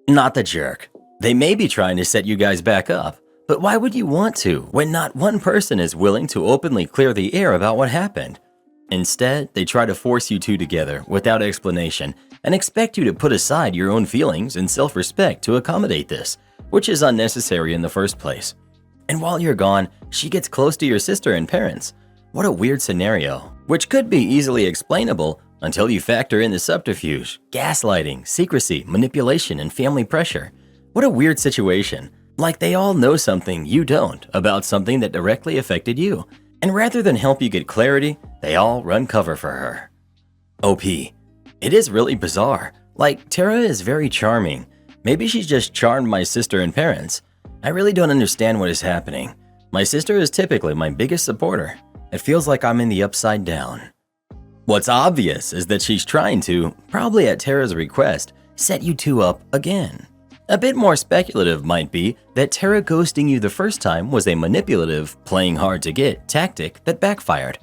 Not the jerk. They may be trying to set you guys back up, but why would you want to when not one person is willing to openly clear the air about what happened? Instead, they try to force you two together without explanation and expect you to put aside your own feelings and self-respect to accommodate this, which is unnecessary in the first place. And while you're gone, she gets close to your sister and parents. What a weird scenario, which could be easily explainable until you factor in the subterfuge, gaslighting, secrecy, manipulation, and family pressure. What a weird situation. Like they all know something you don't about something that directly affected you. And rather than help you get clarity, they all run cover for her. OP. It is really bizarre. Like, Tara is very charming. Maybe she's just charmed my sister and parents. I really don't understand what is happening. My sister is typically my biggest supporter. It feels like I'm in the upside down. What's obvious is that she's trying to, probably at Tara's request, set you two up again. A bit more speculative might be that Tara ghosting you the first time was a manipulative, playing hard to get tactic that backfired.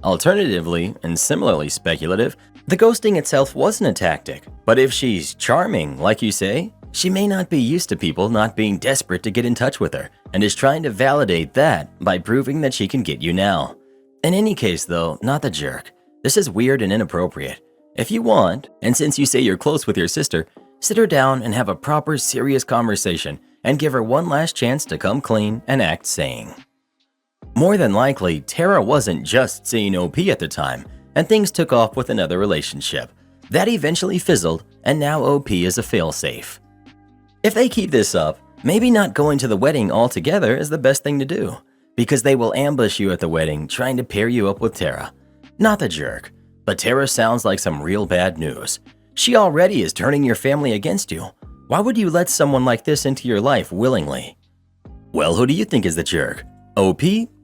Alternatively, and similarly speculative, the ghosting itself wasn't a tactic, but if she's charming, like you say, she may not be used to people not being desperate to get in touch with her and is trying to validate that by proving that she can get you now. In any case though, not the jerk. This is weird and inappropriate. If you want, and since you say you're close with your sister, sit her down and have a proper serious conversation and give her one last chance to come clean and act sane. More than likely, Tara wasn't just seeing OP at the time, and things took off with another relationship. That eventually fizzled, and now OP is a failsafe. If they keep this up, maybe not going to the wedding altogether is the best thing to do, because they will ambush you at the wedding trying to pair you up with Tara. Not the jerk, but Tara sounds like some real bad news. She already is turning your family against you. Why would you let someone like this into your life willingly? Well, who do you think is the jerk? OP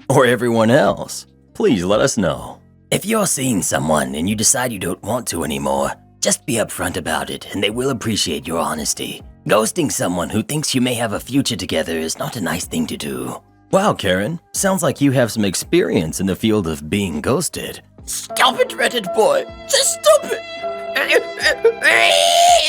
or everyone else? Please let us know. If you're seeing someone and you decide you don't want to anymore, just be upfront about it and they will appreciate your honesty. Ghosting someone who thinks you may have a future together is not a nice thing to do. Wow, Karen, sounds like you have some experience in the field of being ghosted. Stop it, Reddit boy. Just stop it.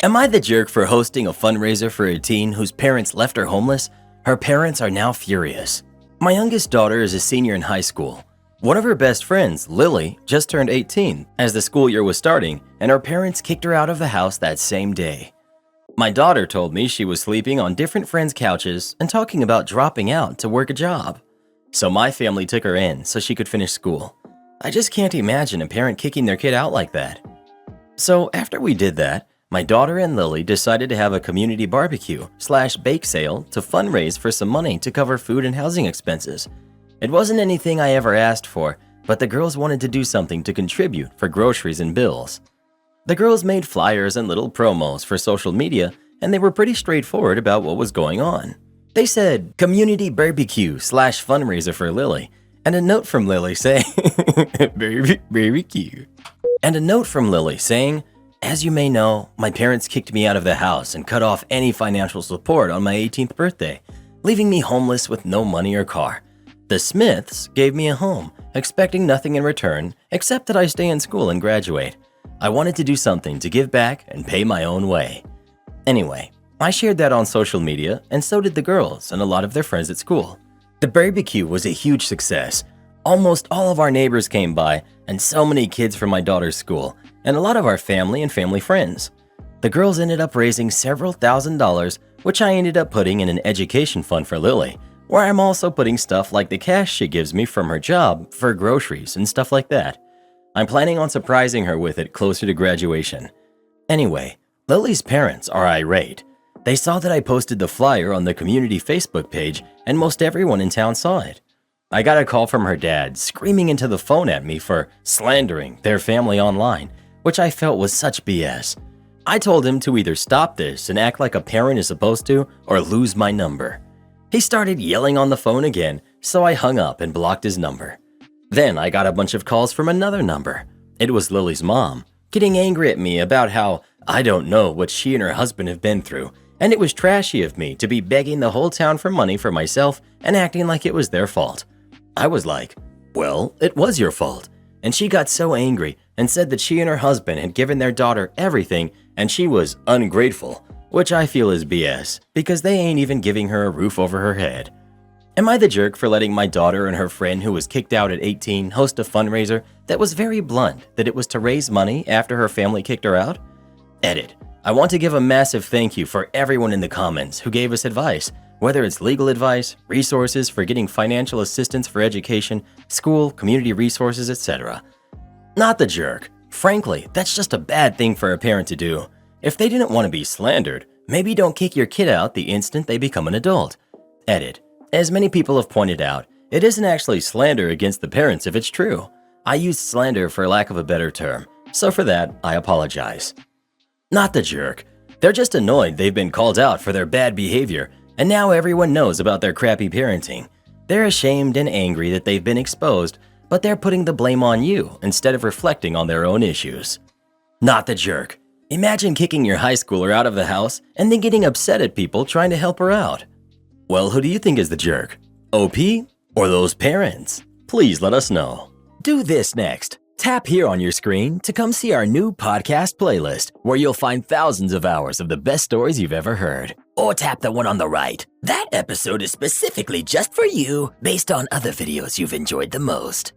Am I the jerk for hosting a fundraiser for a teen whose parents left her homeless? Her parents are now furious. My youngest daughter is a senior in high school. One of her best friends, Lily, just turned 18 as the school year was starting, and her parents kicked her out of the house that same day. My daughter told me she was sleeping on different friends' couches and talking about dropping out to work a job. So my family took her in so she could finish school. I just can't imagine a parent kicking their kid out like that. So after we did that, my daughter and Lily decided to have a community barbecue/bake sale to fundraise for some money to cover food and housing expenses. It wasn't anything I ever asked for, but the girls wanted to do something to contribute for groceries and bills. The girls made flyers and little promos for social media, and they were pretty straightforward about what was going on. They said, community barbecue/fundraiser for Lily, and a note from Lily saying, barbecue. And a note from Lily saying, as you may know, my parents kicked me out of the house and cut off any financial support on my 18th birthday, leaving me homeless with no money or car. The Smiths gave me a home, expecting nothing in return except that I stay in school and graduate. I wanted to do something to give back and pay my own way. Anyway, I shared that on social media, and so did the girls and a lot of their friends at school. The barbecue was a huge success. Almost all of our neighbors came by, and so many kids from my daughter's school, and a lot of our family and family friends. The girls ended up raising several $1,000s, which I ended up putting in an education fund for Lily, where I'm also putting stuff like the cash she gives me from her job for groceries and stuff like that. I'm planning on surprising her with it closer to graduation. Anyway, Lily's parents are irate. They saw that I posted the flyer on the community Facebook page, and most everyone in town saw it. I got a call from her dad screaming into the phone at me for slandering their family online, which I felt was such BS. I told him to either stop this and act like a parent is supposed to, or lose my number. He started yelling on the phone again, so I hung up and blocked his number. Then I got a bunch of calls from another number. It was Lily's mom, getting angry at me about how I don't know what she and her husband have been through, and it was trashy of me to be begging the whole town for money for myself and acting like it was their fault. I was like, well, it was your fault. And she got so angry and said that she and her husband had given their daughter everything and she was ungrateful, which I feel is BS because they ain't even giving her a roof over her head. Am I the jerk for letting my daughter and her friend who was kicked out at 18 host a fundraiser that was very blunt that it was to raise money after her family kicked her out? Edit. I want to give a massive thank you for everyone in the comments who gave us advice, whether it's legal advice, resources for getting financial assistance for education, school, community resources, etc. Not the jerk. Frankly, that's just a bad thing for a parent to do. If they didn't want to be slandered, maybe don't kick your kid out the instant they become an adult. Edit. As many people have pointed out, it isn't actually slander against the parents if it's true. I used slander for lack of a better term, so for that, I apologize. Not the jerk. They're just annoyed they've been called out for their bad behavior, and now everyone knows about their crappy parenting. They're ashamed and angry that they've been exposed, but they're putting the blame on you instead of reflecting on their own issues. Not the jerk. Imagine kicking your high schooler out of the house and then getting upset at people trying to help her out. Well, who do you think is the jerk? OP or those parents? Please let us know. Do this next. Tap here on your screen to come see our new podcast playlist, where you'll find thousands of hours of the best stories you've ever heard. Or tap the one on the right. That episode is specifically just for you, based on other videos you've enjoyed the most.